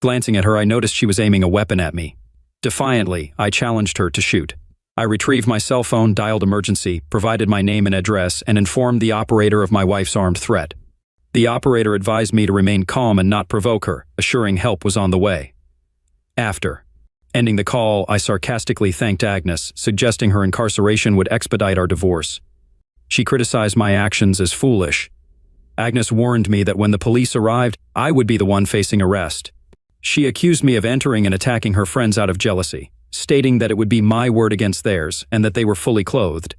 Speaker 2: Glancing at her, I noticed she was aiming a weapon at me. Defiantly, I challenged her to shoot. I retrieved my cell phone, dialed emergency, provided my name and address, and informed the operator of my wife's armed threat. The operator advised me to remain calm and not provoke her, assuring help was on the way. After ending the call, I sarcastically thanked Agnes, suggesting her incarceration would expedite our divorce. She criticized my actions as foolish. Agnes warned me that when the police arrived, I would be the one facing arrest. She accused me of entering and attacking her friends out of jealousy, stating that it would be my word against theirs and that they were fully clothed.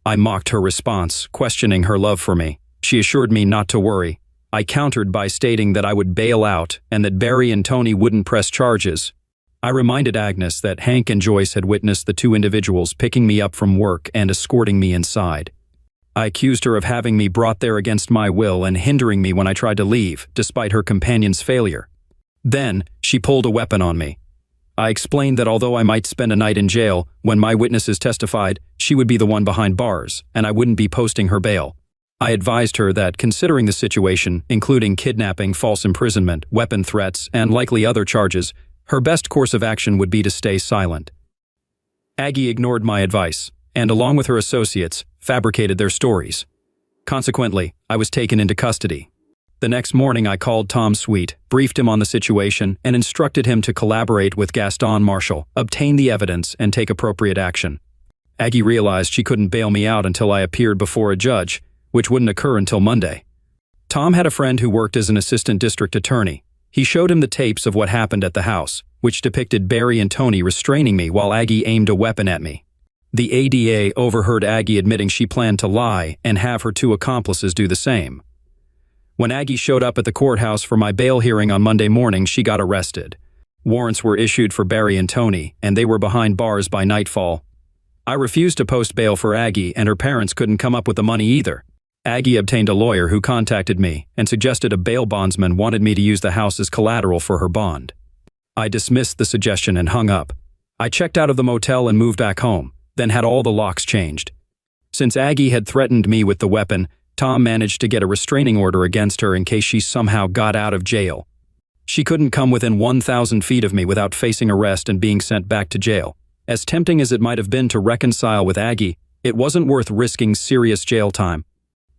Speaker 2: I mocked her response, questioning her love for me. She assured me not to worry. I countered by stating that I would bail out and that Barry and Tony wouldn't press charges. I reminded Agnes that Hank and Joyce had witnessed the two individuals picking me up from work and escorting me inside. I accused her of having me brought there against my will and hindering me when I tried to leave, despite her companion's failure. Then, she pulled a weapon on me. I explained that although I might spend a night in jail, when my witnesses testified, she would be the one behind bars, and I wouldn't be posting her bail. I advised her that, considering the situation, including kidnapping, false imprisonment, weapon threats, and likely other charges, her best course of action would be to stay silent. Aggie ignored my advice, and along with her associates, fabricated their stories. Consequently, I was taken into custody. The next morning, I called Tom Sweet, briefed him on the situation, and instructed him to collaborate with Gaston Marshall, obtain the evidence, and take appropriate action. Aggie realized she couldn't bail me out until I appeared before a judge, which wouldn't occur until Monday. Tom had a friend who worked as an assistant district attorney. He showed him the tapes of what happened at the house, which depicted Barry and Tony restraining me while Aggie aimed a weapon at me. The ADA overheard Aggie admitting she planned to lie and have her two accomplices do the same. When Aggie showed up at the courthouse for my bail hearing on Monday morning, she got arrested. Warrants were issued for Barry and Tony, and they were behind bars by nightfall. I refused to post bail for Aggie, and her parents couldn't come up with the money either. Aggie obtained a lawyer who contacted me and suggested a bail bondsman wanted me to use the house as collateral for her bond. I dismissed the suggestion and hung up. I checked out of the motel and moved back home, then had all the locks changed. Since Aggie had threatened me with the weapon, Tom managed to get a restraining order against her in case she somehow got out of jail. She couldn't come within 1,000 feet of me without facing arrest and being sent back to jail. As tempting as it might have been to reconcile with Aggie, it wasn't worth risking serious jail time.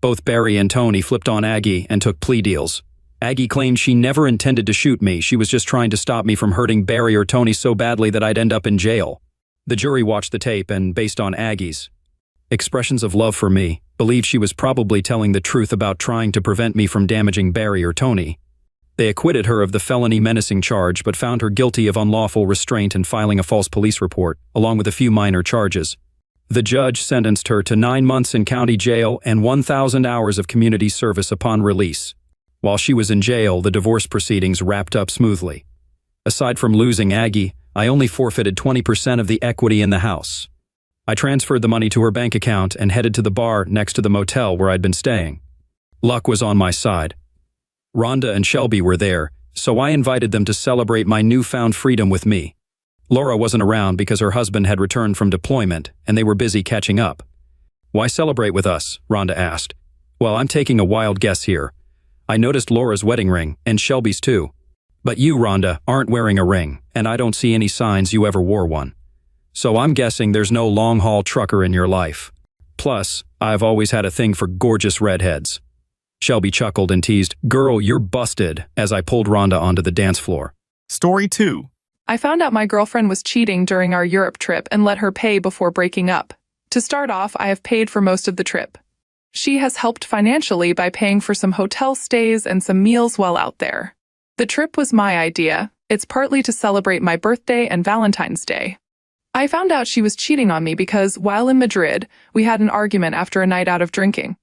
Speaker 2: Both Barry and Tony flipped on Aggie and took plea deals. Aggie claimed she never intended to shoot me, she was just trying to stop me from hurting Barry or Tony so badly that I'd end up in jail. The jury watched the tape and, based on Aggie's expressions of love for me, believed she was probably telling the truth about trying to prevent me from damaging Barry or Tony. They acquitted her of the felony menacing charge but found her guilty of unlawful restraint and filing a false police report, along with a few minor charges. The judge sentenced her to 9 months in county jail and 1,000 hours of community service upon release. While she was in jail, the divorce proceedings wrapped up smoothly. Aside from losing Aggie, I only forfeited 20% of the equity in the house. I transferred the money to her bank account and headed to the bar next to the motel where I'd been staying. Luck was on my side. Rhonda and Shelby were there, so I invited them to celebrate my newfound freedom with me. Laura wasn't around because her husband had returned from deployment and they were busy catching up. "Why celebrate with us?" Rhonda asked. Well, I'm taking a wild guess here. I noticed Laura's wedding ring, and Shelby's too. But you, Rhonda, aren't wearing a ring, and I don't see any signs you ever wore one. So I'm guessing there's no long-haul trucker in your life. Plus, I've always had a thing for gorgeous redheads. Shelby chuckled and teased, "Girl, you're busted," as I pulled Rhonda onto the dance floor.
Speaker 3: Story 2.
Speaker 4: I found out my girlfriend was cheating during our Europe trip and let her pay before breaking up. To start off, I have paid for most of the trip. She has helped financially by paying for some hotel stays and some meals while out there. The trip was my idea. It's partly to celebrate my birthday and Valentine's Day. I found out she was cheating on me because, while in Madrid, we had an argument after a night out of drinking.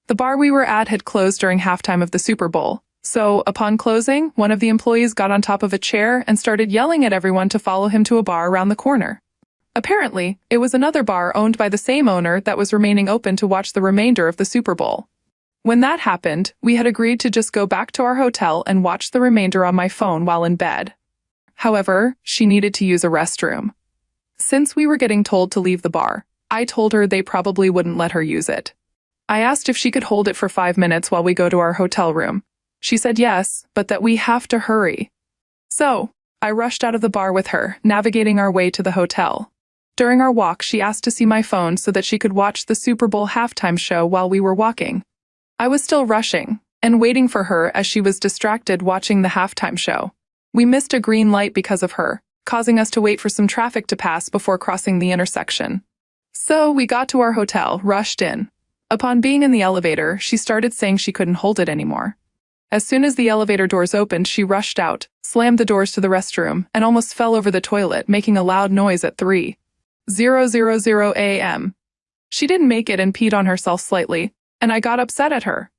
Speaker 4: The bar we were at had closed during halftime of the Super Bowl, so upon closing, one of the employees got on top of a chair and started yelling at everyone to follow him to a bar around the corner. Apparently, it was another bar owned by the same owner that was remaining open to watch the remainder of the Super Bowl. When that happened, we had agreed to just go back to our hotel and watch the remainder on my phone while in bed. However, she needed to use a restroom. Since we were getting told to leave the bar, I told her they probably wouldn't let her use it. I asked if she could hold it for 5 minutes while we go to our hotel room. She said yes, but that we have to hurry. So, I rushed out of the bar with her, navigating our way to the hotel. During our walk, she asked to see my phone so that she could watch the Super Bowl halftime show while we were walking. I was still rushing and waiting for her as she was distracted watching the halftime show. We missed a green light because of her, causing us to wait for some traffic to pass before crossing the intersection. So we got to our hotel, rushed in. Upon being in the elevator, she started saying she couldn't hold it anymore. As soon as the elevator doors opened, she rushed out, slammed the doors to the restroom, and almost fell over the toilet, making a loud noise at 3:00 a.m. She didn't make it and peed on herself slightly, and I got upset at her.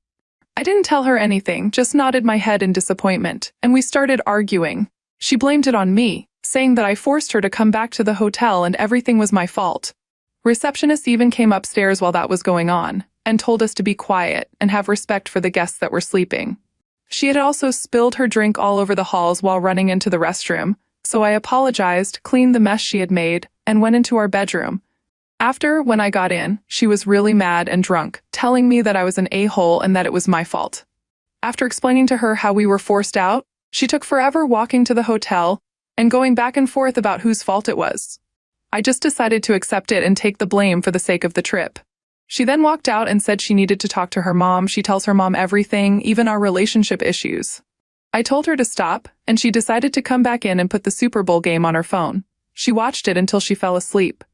Speaker 4: I didn't tell her anything, just nodded my head in disappointment, and we started arguing. She blamed it on me, saying that I forced her to come back to the hotel and everything was my fault. Receptionists even came upstairs while that was going on, and told us to be quiet and have respect for the guests that were sleeping. She had also spilled her drink all over the halls while running into the restroom, so I apologized, cleaned the mess she had made, and went into our bedroom. After, when I got in, she was really mad and drunk, telling me that I was an a-hole and that it was my fault. After explaining to her how we were forced out, she took forever walking to the hotel and going back and forth about whose fault it was. I just decided to accept it and take the blame for the sake of the trip. She then walked out and said she needed to talk to her mom. She tells her mom everything, even our relationship issues. I told her to stop, and she decided to come back in and put the Super Bowl game on her phone. She watched it until she fell asleep.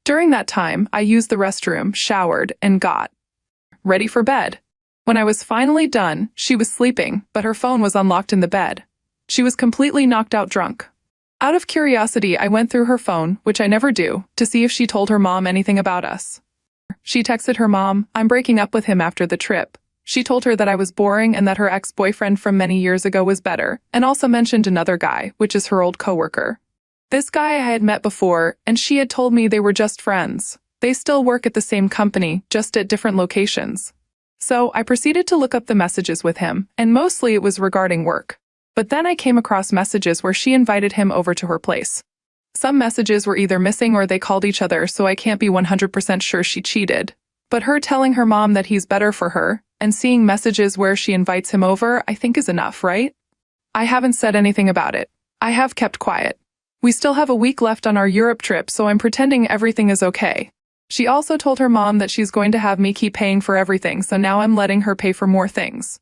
Speaker 4: During that time, I used the restroom, showered, and got ready for bed. When I was finally done, she was sleeping, but her phone was unlocked in the bed. She was completely knocked out drunk. Out of curiosity, I went through her phone, which I never do, to see if she told her mom anything about us. She texted her mom, "I'm breaking up with him after the trip." She told her that I was boring and that her ex-boyfriend from many years ago was better, and also mentioned another guy, which is her old coworker. This guy I had met before, and she had told me they were just friends. They still work at the same company, just at different locations. So I proceeded to look up the messages with him, and mostly it was regarding work. But then I came across messages where she invited him over to her place. Some messages were either missing or they called each other, so I can't be 100% sure she cheated. But her telling her mom that he's better for her, and seeing messages where she invites him over, I think is enough, right? I haven't said anything about it. I have kept quiet. We still have a week left on our Europe trip, so I'm pretending everything is okay. She also told her mom that she's going to have me keep paying for everything, so now I'm letting her pay for more things.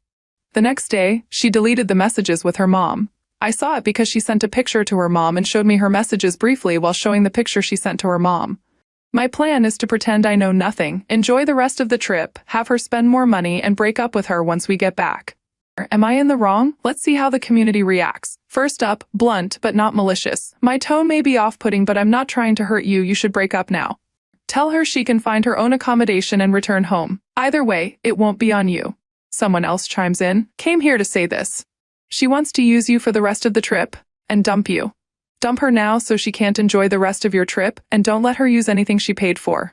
Speaker 4: The next day, she deleted the messages with her mom. I saw it because she sent a picture to her mom and showed me her messages briefly while showing the picture she sent to her mom. My plan is to pretend I know nothing, enjoy the rest of the trip, have her spend more money, and break up with her once we get back. Am I in the wrong? Let's see how the community reacts. First up, blunt but not malicious. My tone may be off-putting, but I'm not trying to hurt you. You should break up now. Tell her she can find her own accommodation and return home. Either way, it won't be on you. Someone else chimes in. Came here to say this. She wants to use you for the rest of the trip and dump you. Dump her now so she can't enjoy the rest of your trip, and don't let her use anything she paid for.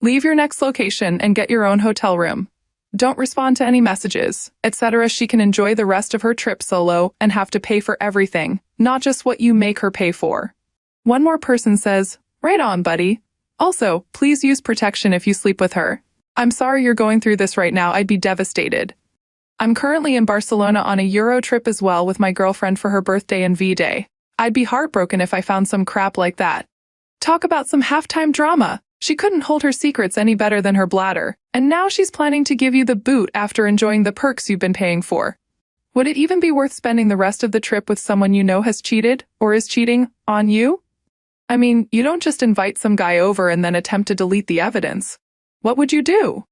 Speaker 4: Leave your next location and get your own hotel room. Don't respond to any messages, etc. She can enjoy the rest of her trip solo and have to pay for everything, not just what you make her pay for. One more person says, right on, buddy. Also, please use protection if you sleep with her. I'm sorry you're going through this right now. I'd be devastated. I'm currently in Barcelona on a Euro trip as well with my girlfriend for her birthday and V-Day. I'd be heartbroken if I found some crap like that. Talk about some halftime drama. She couldn't hold her secrets any better than her bladder, and now she's planning to give you the boot after enjoying the perks you've been paying for. Would it even be worth spending the rest of the trip with someone you know has cheated, or is cheating, on you? I mean, you don't just invite some guy over and then attempt to delete the evidence. What would you do?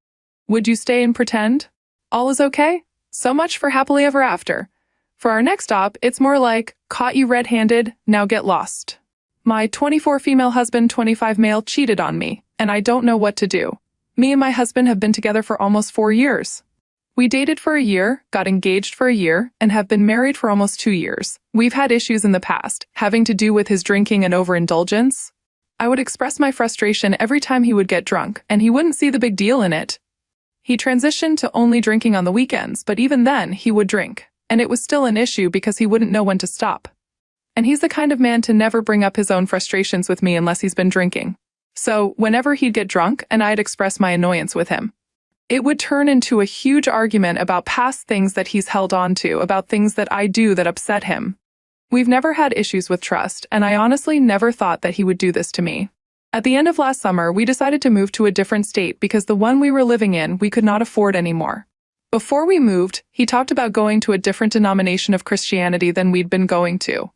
Speaker 4: Would you stay and pretend all is okay? So much for happily ever after. For our next stop, it's more like, caught you red-handed, now get lost. My 24 female husband, 25 male cheated on me, and I don't know what to do. Me and my husband have been together for almost 4 years. We dated for a year, got engaged for a year, and have been married for almost 2 years. We've had issues in the past, having to do with his drinking and overindulgence. I would express my frustration every time he would get drunk, and he wouldn't see the big deal in it. He transitioned to only drinking on the weekends, but even then, he would drink, and it was still an issue because he wouldn't know when to stop. And he's the kind of man to never bring up his own frustrations with me unless he's been drinking. So, whenever he'd get drunk and I'd express my annoyance with him, it would turn into a huge argument about past things that he's held on to, about things that I do that upset him. We've never had issues with trust, and I honestly never thought that he would do this to me. At the end of last summer, we decided to move to a different state because the one we were living in we could not afford anymore. Before we moved, he talked about going to a different denomination of Christianity than we'd been going to.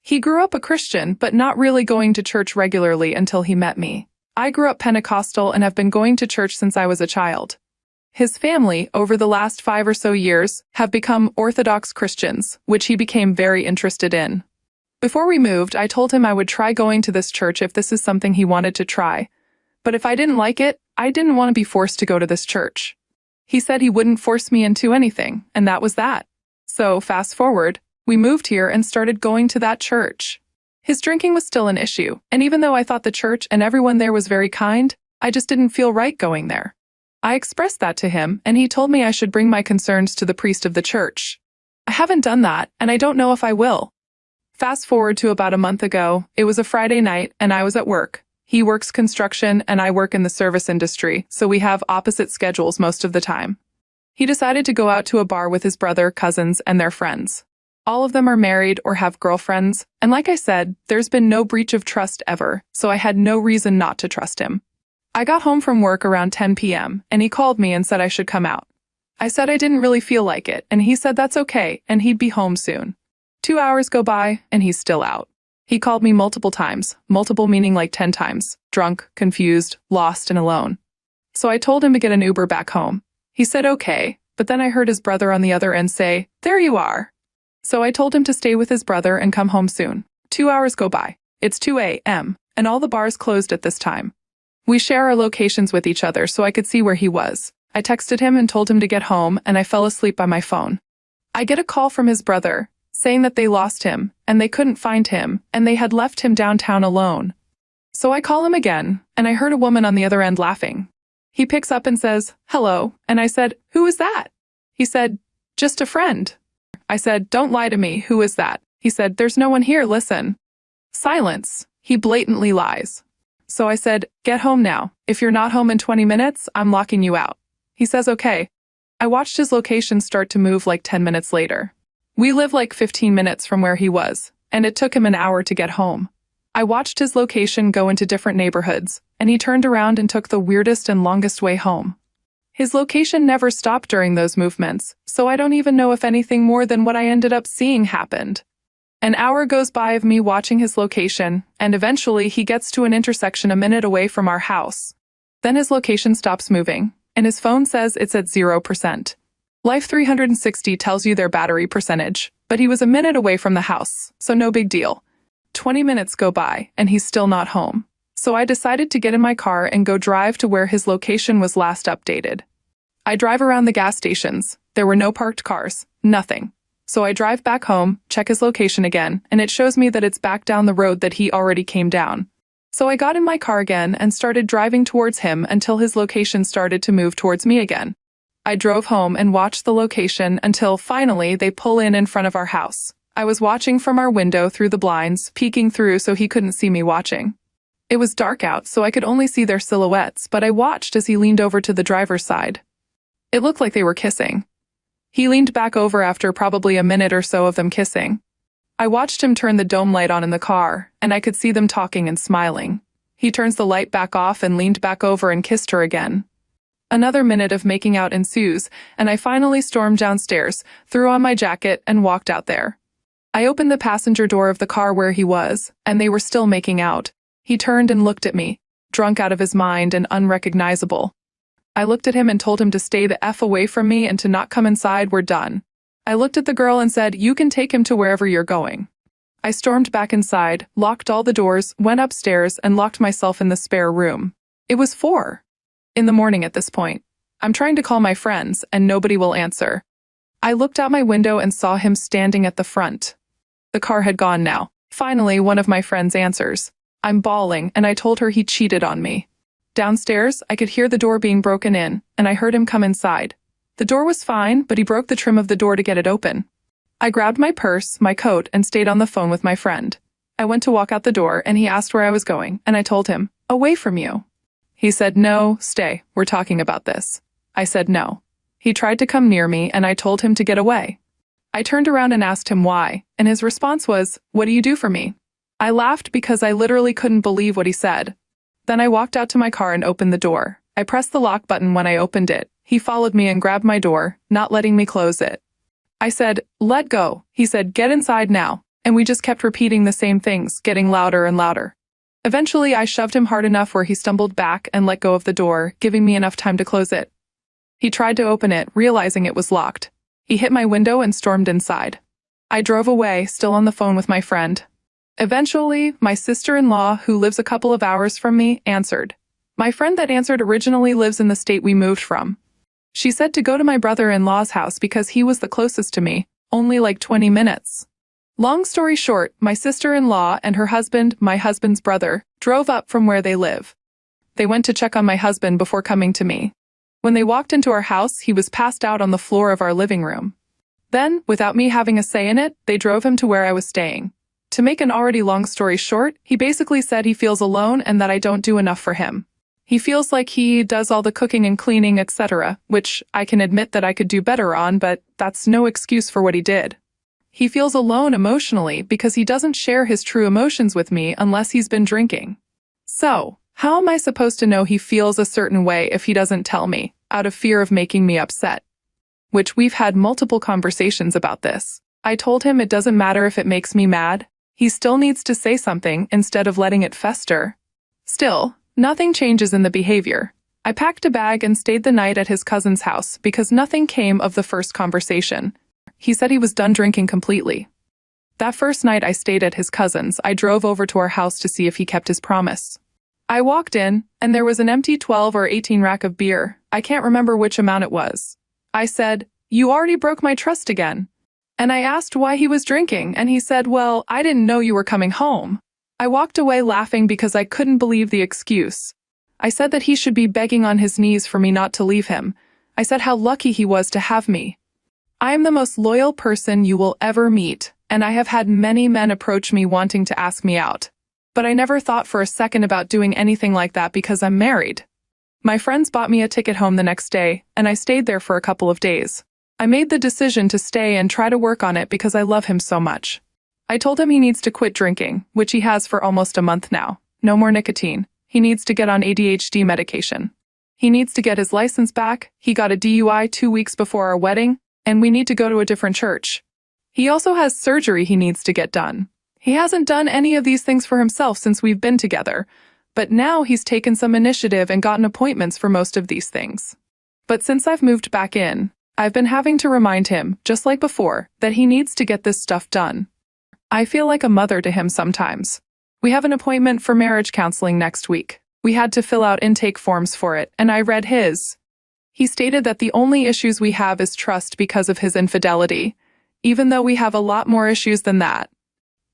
Speaker 4: He grew up a Christian, but not really going to church regularly until he met me. I grew up Pentecostal and have been going to church since I was a child. His family, over the last 5 or so years, have become Orthodox Christians, which he became very interested in. Before we moved, I told him I would try going to this church if this is something he wanted to try. But if I didn't like it, I didn't want to be forced to go to this church. He said he wouldn't force me into anything, and that was that. So, fast forward, we moved here and started going to that church. His drinking was still an issue, and even though I thought the church and everyone there was very kind, I just didn't feel right going there. I expressed that to him, and he told me I should bring my concerns to the priest of the church. I haven't done that, and I don't know if I will. Fast forward to about a month ago, it was a Friday night, and I was at work. He works construction, and I work in the service industry, so we have opposite schedules most of the time. He decided to go out to a bar with his brother, cousins, and their friends. All of them are married or have girlfriends, and like I said, there's been no breach of trust ever, so I had no reason not to trust him. I got home from work around 10 p.m., and he called me and said I should come out. I said I didn't really feel like it, and he said that's okay, and he'd be home soon. 2 hours go by, and he's still out. He called me multiple times, multiple meaning like 10 times, drunk, confused, lost, and alone. So I told him to get an Uber back home. He said okay, but then I heard his brother on the other end say, "There you are." So I told him to stay with his brother and come home soon. 2 hours go by. It's 2 a.m., and all the bars closed at this time. We share our locations with each other so I could see where he was. I texted him and told him to get home, and I fell asleep by my phone. I get a call from his brother, saying that they lost him, and they couldn't find him, and they had left him downtown alone. So I call him again, and I heard a woman on the other end laughing. He picks up and says, "Hello," and I said, "Who is that?" He said, "Just a friend." I said, "Don't lie to me, who is that?" He said, "There's no one here, listen." Silence. He blatantly lies. So I said, "Get home now. If you're not home in 20 minutes, I'm locking you out." He says, "Okay." I watched his location start to move like 10 minutes later. We live like 15 minutes from where he was, and it took him an hour to get home. I watched his location go into different neighborhoods, and he turned around and took the weirdest and longest way home. His location never stopped during those movements, so I don't even know if anything more than what I ended up seeing happened. An hour goes by of me watching his location, and eventually he gets to an intersection a minute away from our house. Then his location stops moving, and his phone says it's at 0%. Life 360 tells you their battery percentage, but he was a minute away from the house, so no big deal. 20 minutes go by, and he's still not home. So I decided to get in my car and go drive to where his location was last updated. I drive around the gas stations. There were no parked cars, nothing. So I drive back home, check his location again, and it shows me that it's back down the road that he already came down. So I got in my car again and started driving towards him until his location started to move towards me again. I drove home and watched the location until finally they pull in front of our house. I was watching from our window through the blinds, peeking through so he couldn't see me watching. It was dark out, so I could only see their silhouettes, but I watched as he leaned over to the driver's side. It looked like they were kissing. He leaned back over after probably a minute or so of them kissing. I watched him turn the dome light on in the car, and I could see them talking and smiling. He turns the light back off and leaned back over and kissed her again. Another minute of making out ensues, and I finally stormed downstairs, threw on my jacket, and walked out there. I opened the passenger door of the car where he was, and they were still making out. He turned and looked at me, drunk out of his mind and unrecognizable. I looked at him and told him to stay the F away from me and to not come inside, we're done. I looked at the girl and said, you can take him to wherever you're going. I stormed back inside, locked all the doors, went upstairs, and locked myself in the spare room. It was 4 in the morning at this point. I'm trying to call my friends, and nobody will answer. I looked out my window and saw him standing at the front. The car had gone now. Finally, one of my friends answers. I'm bawling, and I told her he cheated on me. Downstairs, I could hear the door being broken in, and I heard him come inside. The door was fine, but he broke the trim of the door to get it open. I grabbed my purse, my coat, and stayed on the phone with my friend. I went to walk out the door, and he asked where I was going, and I told him, away from you. He said, no, stay, we're talking about this. I said no. He tried to come near me, and I told him to get away. I turned around and asked him why, and his response was, what do you do for me? I laughed because I literally couldn't believe what he said. Then I walked out to my car and opened the door. I pressed the lock button when I opened it. He followed me and grabbed my door, not letting me close it. I said, let go. He said, get inside now. And we just kept repeating the same things, getting louder and louder. Eventually, I shoved him hard enough where he stumbled back and let go of the door, giving me enough time to close it. He tried to open it, realizing it was locked. He hit my window and stormed inside. I drove away, still on the phone with my friend. Eventually, my sister-in-law, who lives a couple of hours from me, answered. My friend that answered originally lives in the state we moved from. She said to go to my brother-in-law's house because he was the closest to me, only like 20 minutes. Long story short, my sister-in-law and her husband, my husband's brother, drove up from where they live. They went to check on my husband before coming to me. When they walked into our house, he was passed out on the floor of our living room. Then, without me having a say in it, they drove him to where I was staying. To make an already long story short, he basically said he feels alone and that I don't do enough for him. He feels like he does all the cooking and cleaning, etc., which I can admit that I could do better on, but that's no excuse for what he did. He feels alone emotionally because he doesn't share his true emotions with me unless he's been drinking. So, how am I supposed to know he feels a certain way if he doesn't tell me, out of fear of making me upset? Which we've had multiple conversations about this. I told him it doesn't matter if it makes me mad. He still needs to say something instead of letting it fester. Still, nothing changes in the behavior. I packed a bag and stayed the night at his cousin's house because nothing came of the first conversation. He said he was done drinking completely. That first night I stayed at his cousin's, I drove over to our house to see if he kept his promise. I walked in, and there was an empty 12 or 18 rack of beer. I can't remember which amount it was. I said, you already broke my trust again. And I asked why he was drinking, and he said, well, I didn't know you were coming home. I walked away laughing because I couldn't believe the excuse. I said that he should be begging on his knees for me not to leave him. I said how lucky he was to have me. I am the most loyal person you will ever meet, and I have had many men approach me wanting to ask me out. But I never thought for a second about doing anything like that because I'm married. My friends bought me a ticket home the next day, and I stayed there for a couple of days. I made the decision to stay and try to work on it because I love him so much. I told him he needs to quit drinking, which he has for almost a month now. No more nicotine. He needs to get on ADHD medication. He needs to get his license back. He got a DUI 2 weeks before our wedding, and we need to go to a different church. He also has surgery he needs to get done. He hasn't done any of these things for himself since we've been together, but now he's taken some initiative and gotten appointments for most of these things. But since I've moved back in, I've been having to remind him, just like before, that he needs to get this stuff done. I feel like a mother to him sometimes. We have an appointment for marriage counseling next week. We had to fill out intake forms for it, and I read his. He stated that the only issues we have is trust because of his infidelity, even though we have a lot more issues than that.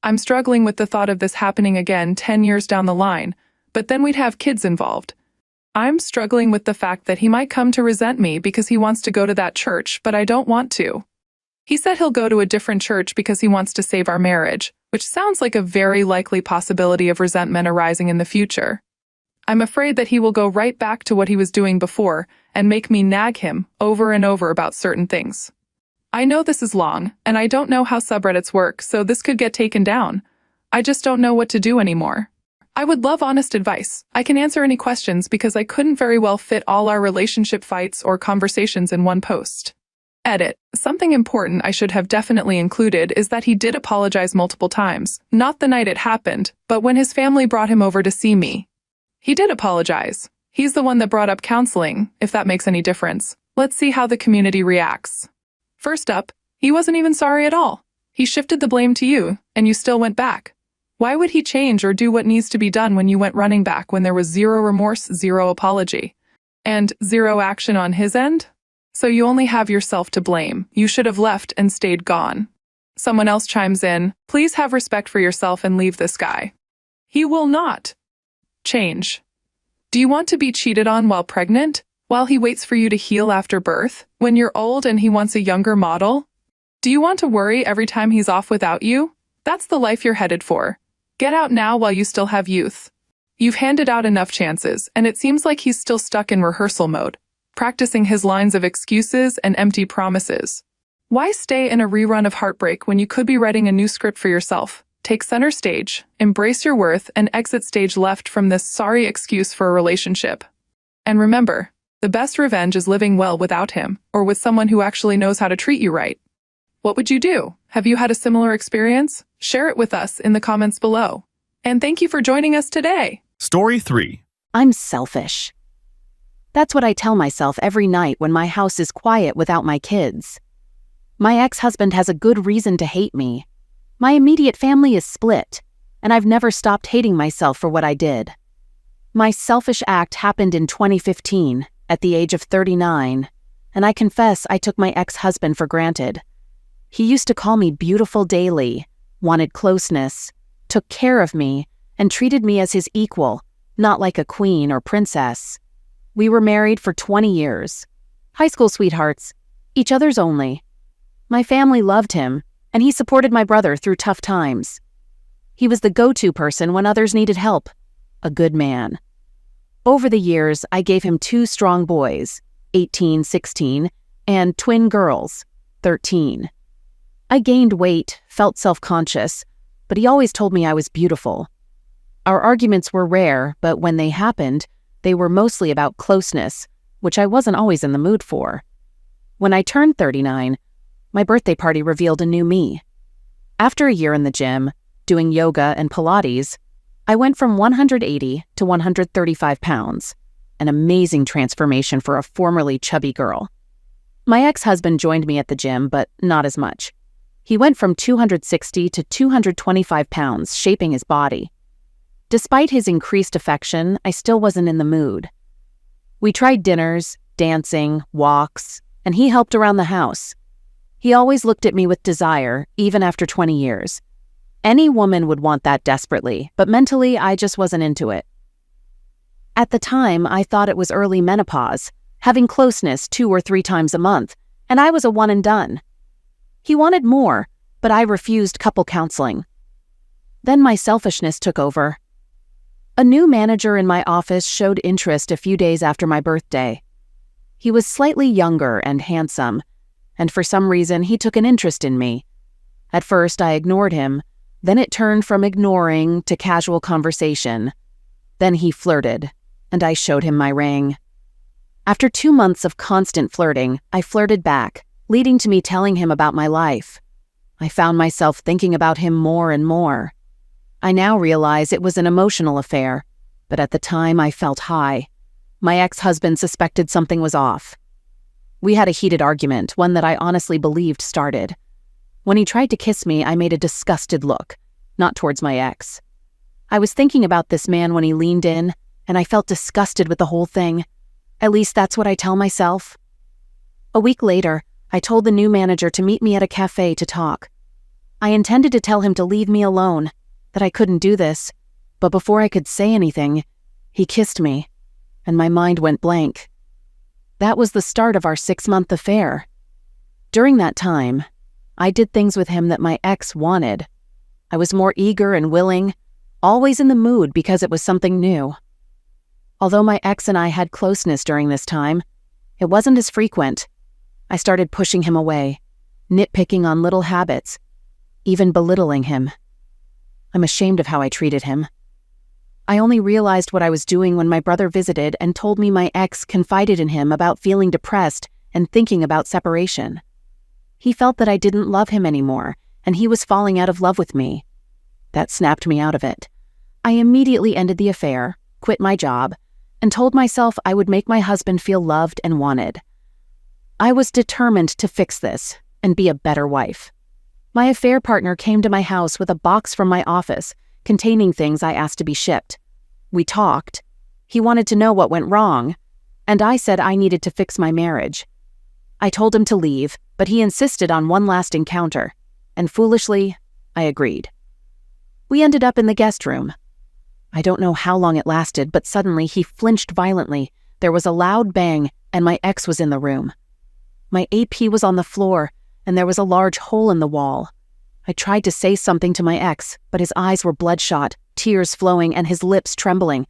Speaker 4: I'm struggling with the thought of this happening again 10 years down the line, but then we'd have kids involved. I'm struggling with the fact that he might come to resent me because he wants to go to that church, but I don't want to. He said he'll go to a different church because he wants to save our marriage, which sounds like a very likely possibility of resentment arising in the future. I'm afraid that he will go right back to what he was doing before and make me nag him over and over about certain things. I know this is long, and I don't know how subreddits work, so this could get taken down. I just don't know what to do anymore. I would love honest advice. I can answer any questions because I couldn't very well fit all our relationship fights or conversations in one post. Edit. Something important I should have definitely included is that he did apologize multiple times, not the night it happened, but when his family brought him over to see me. He did apologize. He's the one that brought up counseling, if that makes any difference. Let's see how the community reacts. First up, he wasn't even sorry at all. He shifted the blame to you, and you still went back. Why would he change or do what needs to be done when you went running back when there was zero remorse, zero apology, and zero action on his end? So you only have yourself to blame. You should have left and stayed gone. Someone else chimes in, please have respect for yourself and leave this guy. He will not change. Do you want to be cheated on while pregnant? While he waits for you to heal after birth? When you're old and he wants a younger model? Do you want to worry every time he's off without you? That's the life you're headed for. Get out now while you still have youth. You've handed out enough chances, and it seems like he's still stuck in rehearsal mode, practicing his lines of excuses and empty promises. Why stay in a rerun of heartbreak when you could be writing a new script for yourself? Take center stage, embrace your worth, and exit stage left from this sorry excuse for a relationship. And remember, the best revenge is living well without him, or with someone who actually knows how to treat you right. What would you do? Have you had a similar experience? Share it with us in the comments below. And thank you for joining us today.
Speaker 3: Story 3.
Speaker 5: I'm selfish. That's what I tell myself every night when my house is quiet without my kids. My ex-husband has a good reason to hate me. My immediate family is split, and I've never stopped hating myself for what I did. My selfish act happened in 2015, at the age of 39, and I confess I took my ex-husband for granted. He used to call me beautiful daily, wanted closeness, took care of me, and treated me as his equal, not like a queen or princess. We were married for 20 years. High school sweethearts, each other's only. My family loved him, and he supported my brother through tough times. He was the go-to person when others needed help. A good man. Over the years, I gave him 2 strong boys, 18, 16, and twin girls, 13. I gained weight, felt self-conscious, but he always told me I was beautiful. Our arguments were rare, but when they happened, they were mostly about closeness, which I wasn't always in the mood for. When I turned 39, my birthday party revealed a new me. After a year in the gym, doing yoga and Pilates, I went from 180 to 135 pounds, an amazing transformation for a formerly chubby girl. My ex-husband joined me at the gym, but not as much. He went from 260 to 225 pounds, shaping his body. Despite his increased affection, I still wasn't in the mood. We tried dinners, dancing, walks, and he helped around the house. He always looked at me with desire, even after 20 years. Any woman would want that desperately, but mentally I just wasn't into it. At the time, I thought it was early menopause, having closeness 2 or 3 times a month, and I was a one and done. He wanted more, but I refused couple counseling. Then my selfishness took over. A new manager in my office showed interest a few days after my birthday. He was slightly younger and handsome, and for some reason he took an interest in me. At first I ignored him, then it turned from ignoring to casual conversation. Then he flirted, and I showed him my ring. After 2 months of constant flirting, I flirted back, leading to me telling him about my life. I found myself thinking about him more and more. I now realize it was an emotional affair, but at the time I felt high. My ex-husband suspected something was off. We had a heated argument, one that I honestly believed started. When he tried to kiss me, I made a disgusted look, not towards my ex. I was thinking about this man when he leaned in, and I felt disgusted with the whole thing. At least that's what I tell myself. A week later, I told the new manager to meet me at a cafe to talk. I intended to tell him to leave me alone, that I couldn't do this, but before I could say anything, he kissed me, and my mind went blank. That was the start of our 6-month affair. During that time, I did things with him that my ex wanted. I was more eager and willing, always in the mood because it was something new. Although my ex and I had closeness during this time, it wasn't as frequent. I started pushing him away, nitpicking on little habits, even belittling him. I'm ashamed of how I treated him. I only realized what I was doing when my brother visited and told me my ex confided in him about feeling depressed and thinking about separation. He felt that I didn't love him anymore, and he was falling out of love with me. That snapped me out of it. I immediately ended the affair, quit my job, and told myself I would make my husband feel loved and wanted. I was determined to fix this and be a better wife. My affair partner came to my house with a box from my office containing things I asked to be shipped. We talked. He wanted to know what went wrong, and I said I needed to fix my marriage. I told him to leave, but he insisted on one last encounter, and foolishly, I agreed. We ended up in the guest room. I don't know how long it lasted, but suddenly he flinched violently. There was a loud bang, and my ex was in the room. My AP was on the floor, and there was a large hole in the wall. I tried to say something to my ex, but his eyes were bloodshot, tears flowing, and his lips trembling.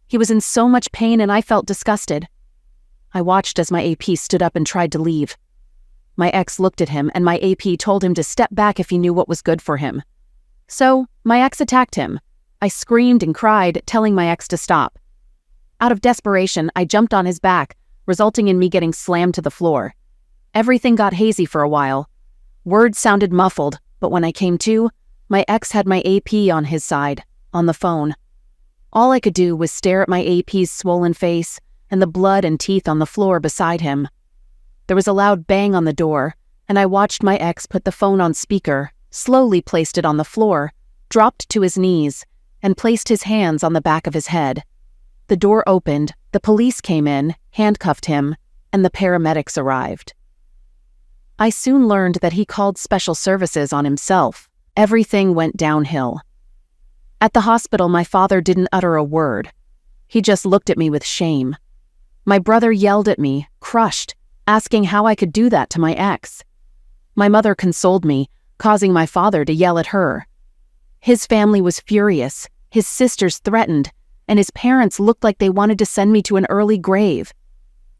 Speaker 5: He was in so much pain, and I felt disgusted. I watched as my AP stood up and tried to leave. My ex looked at him, and my AP told him to step back if he knew what was good for him. So, my ex attacked him. I screamed and cried, telling my ex to stop. Out of desperation, I jumped on his back, resulting in me getting slammed to the floor. Everything got hazy for a while. Words sounded muffled, but when I came to, my ex had my AP on his side, on the phone. All I could do was stare at my AP's swollen face and the blood and teeth on the floor beside him. There was a loud bang on the door, and I watched my ex put the phone on speaker, slowly placed it on the floor, dropped to his knees, and placed his hands on the back of his head. The door opened, the police came in, handcuffed him, and the paramedics arrived. I soon learned that he called special services on himself. Everything went downhill. At the hospital, my father didn't utter a word. He just looked at me with shame. My brother yelled at me, crushed, asking how I could do that to my ex. My mother consoled me, causing my father to yell at her. His family was furious, his sisters threatened, and his parents looked like they wanted to send me to an early grave.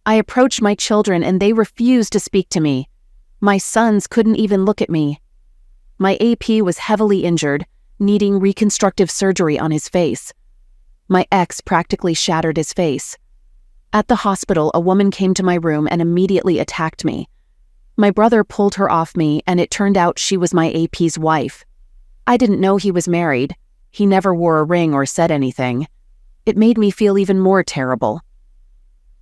Speaker 5: I approached my children and they refused to speak to me. My sons couldn't even look at me. My AP was heavily injured, needing reconstructive surgery on his face. My ex practically shattered his face. At the hospital, a woman came to my room and immediately attacked me. My brother pulled her off me, and it turned out she was my AP's wife. I didn't know he was married. He never wore a ring or said anything. It made me feel even more terrible.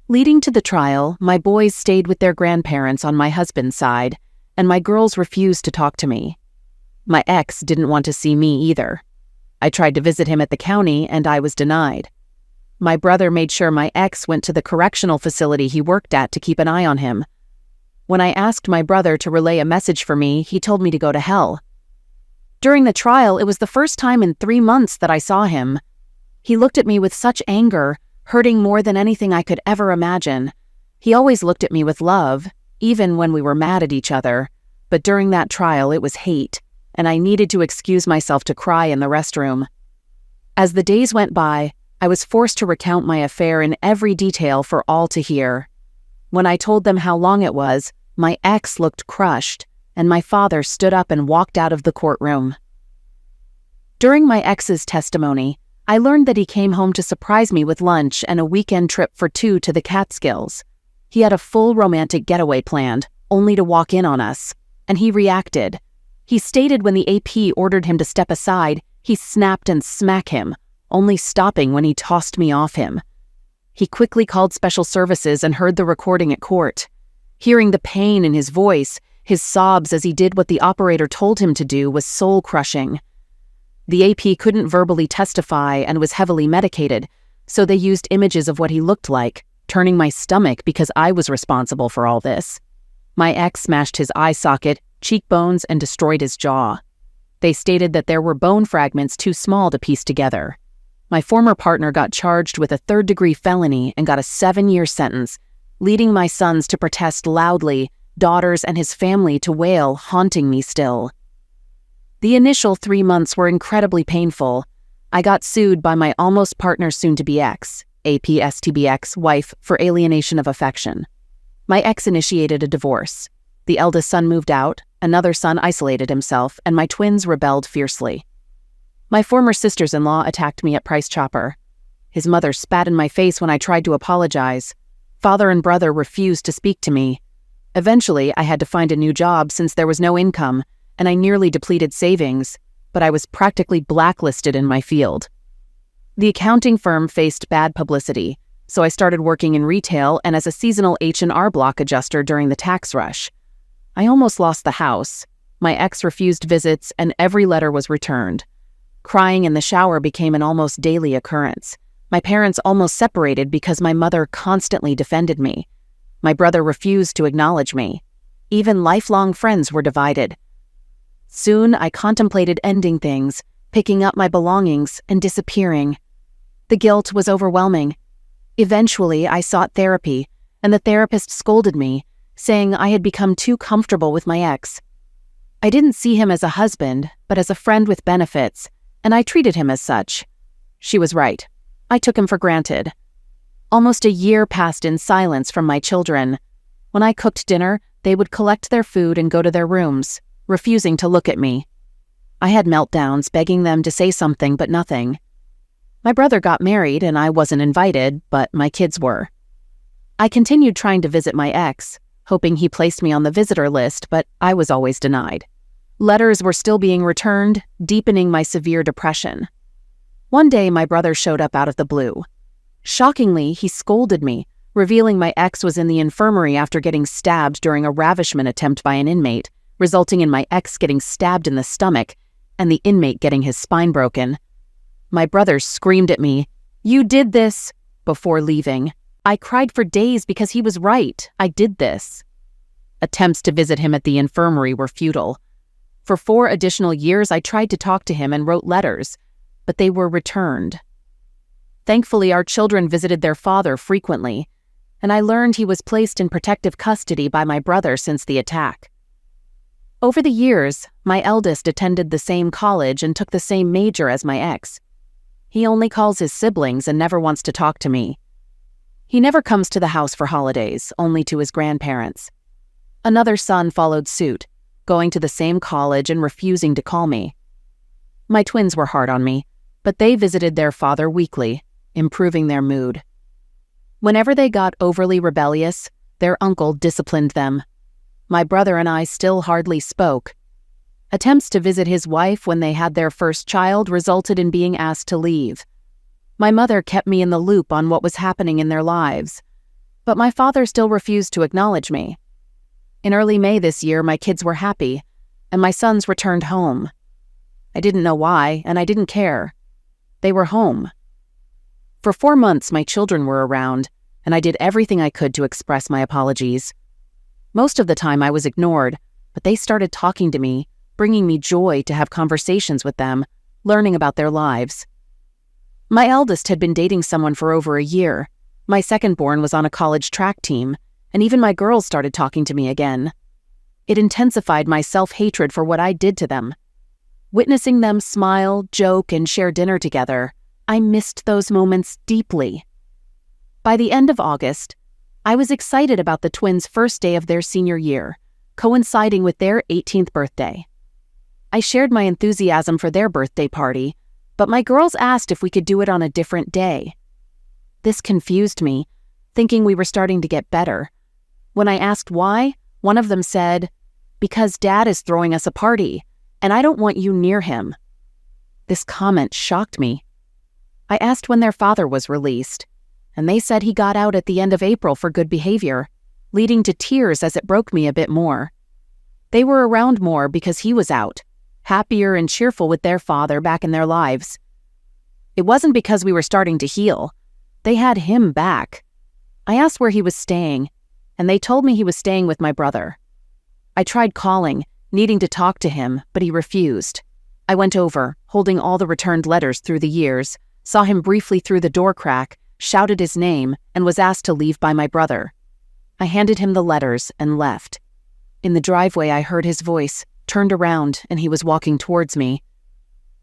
Speaker 5: Leading to the trial, my boys stayed with their grandparents on my husband's side, and my girls refused to talk to me. My ex didn't want to see me either. I tried to visit him at the county, and I was denied. My brother made sure my ex went to the correctional facility he worked at to keep an eye on him. When I asked my brother to relay a message for me, he told me to go to hell. During the trial, it was the first time in 3 months that I saw him. He looked at me with such anger, hurting more than anything I could ever imagine. He always looked at me with love, even when we were mad at each other, but during that trial it was hate, and I needed to excuse myself to cry in the restroom. As the days went by, I was forced to recount my affair in every detail for all to hear. When I told them how long it was, my ex looked crushed, and my father stood up and walked out of the courtroom. During my ex's testimony, I learned that he came home to surprise me with lunch and a weekend trip for 2 to the Catskills. He had a full romantic getaway planned, only to walk in on us, and he reacted. He stated when the AP ordered him to step aside, he snapped and smacked him, only stopping when he tossed me off him. He quickly called special services and heard the recording at court. Hearing the pain in his voice, his sobs as he did what the operator told him to do was soul-crushing. The AP couldn't verbally testify and was heavily medicated, so they used images of what he looked like, turning my stomach because I was responsible for all this. My ex smashed his eye socket, cheekbones, and destroyed his jaw. They stated that there were bone fragments too small to piece together. My former partner got charged with a 3rd-degree felony and got a 7-year sentence, leading my sons to protest loudly, daughters and his family to wail, haunting me still. The initial 3 months were incredibly painful. I got sued by my almost partner's soon-to-be ex, APSTBX, wife, for alienation of affection. My ex initiated a divorce. The eldest son moved out, another son isolated himself, and my twins rebelled fiercely. My former sisters-in-law attacked me at Price Chopper. His mother spat in my face when I tried to apologize. Father and brother refused to speak to me. Eventually, I had to find a new job since there was no income, and I nearly depleted savings, but I was practically blacklisted in my field. The accounting firm faced bad publicity, so I started working in retail and as a seasonal H&R Block adjuster during the tax rush. I almost lost the house. My ex refused visits, and every letter was returned. Crying in the shower became an almost daily occurrence. My parents almost separated because my mother constantly defended me. My brother refused to acknowledge me. Even lifelong friends were divided. Soon, I contemplated ending things, picking up my belongings, and disappearing. The guilt was overwhelming. Eventually, I sought therapy, and the therapist scolded me, saying I had become too comfortable with my ex. I didn't see him as a husband, but as a friend with benefits, and I treated him as such. She was right. I took him for granted. Almost a year passed in silence from my children. When I cooked dinner, they would collect their food and go to their rooms, refusing to look at me. I had meltdowns, begging them to say something, but nothing. My brother got married, and I wasn't invited, but my kids were. I continued trying to visit my ex, hoping he placed me on the visitor list, but I was always denied. Letters were still being returned, deepening my severe depression. One day, my brother showed up out of the blue. Shockingly, he scolded me, revealing my ex was in the infirmary after getting stabbed during a ravishment attempt by an inmate, resulting in my ex getting stabbed in the stomach and the inmate getting his spine broken. My brother screamed at me, "You did this!" before leaving. I cried for days because he was right. I did this. Attempts to visit him at the infirmary were futile. For 4 additional years, I tried to talk to him and wrote letters, but they were returned. Thankfully, our children visited their father frequently, and I learned he was placed in protective custody by my brother since the attack. Over the years, my eldest attended the same college and took the same major as my ex. He only calls his siblings and never wants to talk to me. He never comes to the house for holidays, only to his grandparents. Another son followed suit, going to the same college and refusing to call me. My twins were hard on me, but they visited their father weekly, improving their mood. Whenever they got overly rebellious, their uncle disciplined them. My brother and I still hardly spoke. Attempts to visit his wife when they had their first child resulted in being asked to leave. My mother kept me in the loop on what was happening in their lives, but my father still refused to acknowledge me. In early May this year, my kids were happy, and my sons returned home. I didn't know why, and I didn't care. They were home. For 4 months, my children were around, and I did everything I could to express my apologies. Most of the time I was ignored, but they started talking to me, bringing me joy to have conversations with them, learning about their lives. My eldest had been dating someone for over a year. My second-born was on a college track team, and even my girls started talking to me again. It intensified my self-hatred for what I did to them. Witnessing them smile, joke, and share dinner together, I missed those moments deeply. By the end of August, I was excited about the twins' first day of their senior year, coinciding with their 18th birthday. I shared my enthusiasm for their birthday party, but my girls asked if we could do it on a different day. This confused me, thinking we were starting to get better. When I asked why, one of them said, "Because Dad is throwing us a party, and I don't want you near him." This comment shocked me. I asked when their father was released, and they said he got out at the end of April for good behavior, leading to tears as it broke me a bit more. They were around more because he was out, happier and cheerful with their father back in their lives. It wasn't because we were starting to heal. They had him back. I asked where he was staying, and they told me he was staying with my brother. I tried calling, needing to talk to him, but he refused. I went over, holding all the returned letters through the years, saw him briefly through the door crack, shouted his name, and was asked to leave by my brother. I handed him the letters and left. In the driveway, I heard his voice, turned around, and he was walking towards me.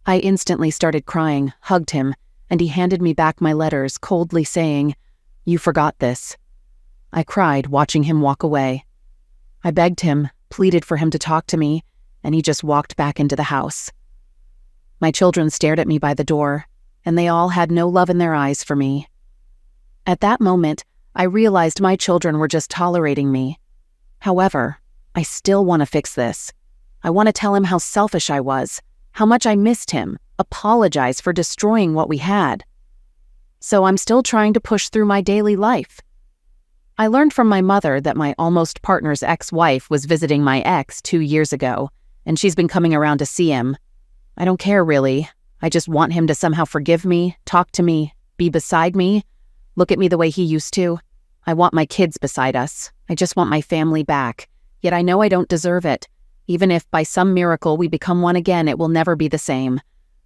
Speaker 5: I instantly started crying, hugged him, and he handed me back my letters, coldly saying, "You forgot this." I cried, watching him walk away. I begged him, pleaded for him to talk to me, and he just walked back into the house. My children stared at me by the door, and they all had no love in their eyes for me. At that moment, I realized my children were just tolerating me. However, I still want to fix this. I want to tell him how selfish I was, how much I missed him, apologize for destroying what we had. So I'm still trying to push through my daily life. I learned from my mother that my almost partner's ex-wife was visiting my ex 2 years ago, and she's been coming around to see him. I don't care really. I just want him to somehow forgive me, talk to me, be beside me, look at me the way he used to. I want my kids beside us. I just want my family back. Yet I know I don't deserve it. Even if by some miracle we become one again, it will never be the same.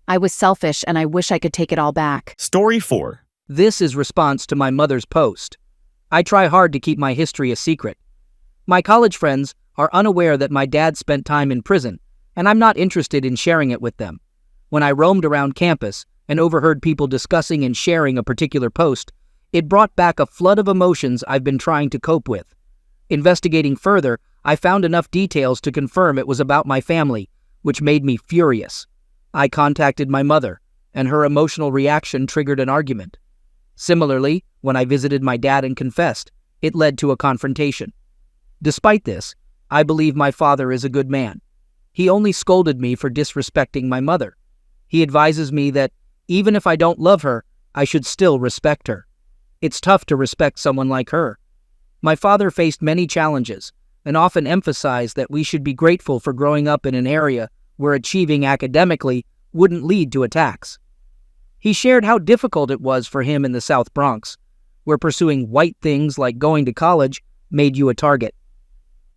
Speaker 5: I was selfish and I wish I could take it all back.
Speaker 3: Story 4.
Speaker 6: This is response to my mother's post. I try hard to keep my history a secret. My college friends are unaware that my dad spent time in prison, and I'm not interested in sharing it with them. When I roamed around campus and overheard people discussing and sharing a particular post, it brought back a flood of emotions I've been trying to cope with. Investigating further, I found enough details to confirm it was about my family, which made me furious. I contacted my mother, and her emotional reaction triggered an argument. Similarly, when I visited my dad and confessed, it led to a confrontation. Despite this, I believe my father is a good man. He only scolded me for disrespecting my mother. He advises me that even if I don't love her, I should still respect her. It's tough to respect someone like her. My father faced many challenges and often emphasized that we should be grateful for growing up in an area where achieving academically wouldn't lead to attacks. He shared how difficult it was for him in the South Bronx, where pursuing white things like going to college made you a target.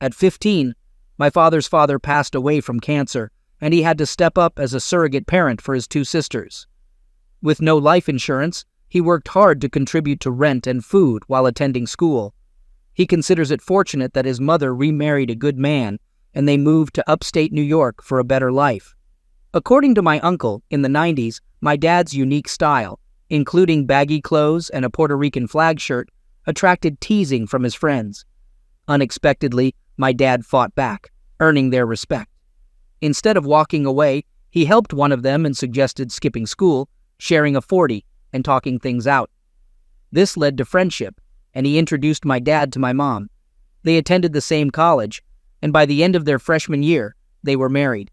Speaker 6: At 15, my father's father passed away from cancer, and he had to step up as a surrogate parent for his 2 sisters. With no life insurance, he worked hard to contribute to rent and food while attending school. He considers it fortunate that his mother remarried a good man, and they moved to upstate New York for a better life. According to my uncle, in the 90s, my dad's unique style, including baggy clothes and a Puerto Rican flag shirt, attracted teasing from his friends. Unexpectedly, my dad fought back, earning their respect. Instead of walking away, he helped one of them and suggested skipping school, sharing a 40, and talking things out. This led to friendship, and he introduced my dad to my mom. They attended the same college, and by the end of their freshman year, they were married.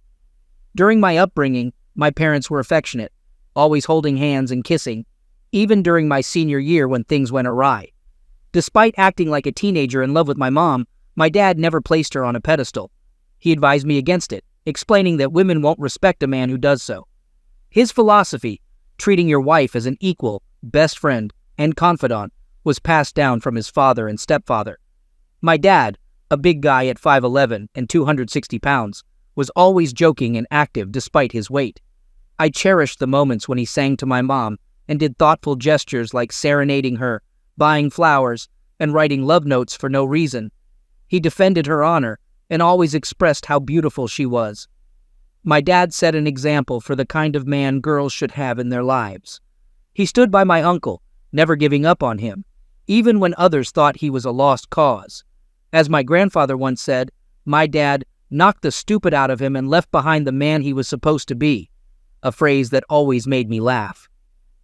Speaker 6: During my upbringing, my parents were affectionate, always holding hands and kissing, even during my senior year when things went awry. Despite acting like a teenager in love with my mom, my dad never placed her on a pedestal. He advised me against it, explaining that women won't respect a man who does so. His philosophy, treating your wife as an equal, best friend, and confidant, was passed down from his father and stepfather. My dad, a big guy at 5'11" and 260 pounds, was always joking and active despite his weight. I cherished the moments when he sang to my mom and did thoughtful gestures like serenading her, buying flowers, and writing love notes for no reason. He defended her honor and always expressed how beautiful she was. My dad set an example for the kind of man girls should have in their lives. He stood by my uncle, never giving up on him, even when others thought he was a lost cause. As my grandfather once said, my dad knocked the stupid out of him and left behind the man he was supposed to be, a phrase that always made me laugh.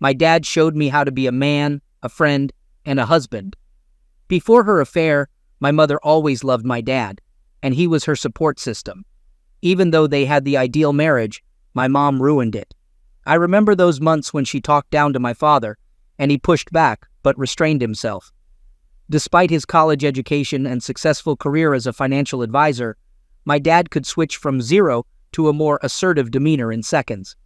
Speaker 6: My dad showed me how to be a man, a friend, and a husband. Before her affair, my mother always loved my dad, and he was her support system. Even though they had the ideal marriage, my mom ruined it. I remember those months when she talked down to my father, and he pushed back but restrained himself. Despite his college education and successful career as a financial advisor, my dad could switch from zero to a more assertive demeanor in seconds.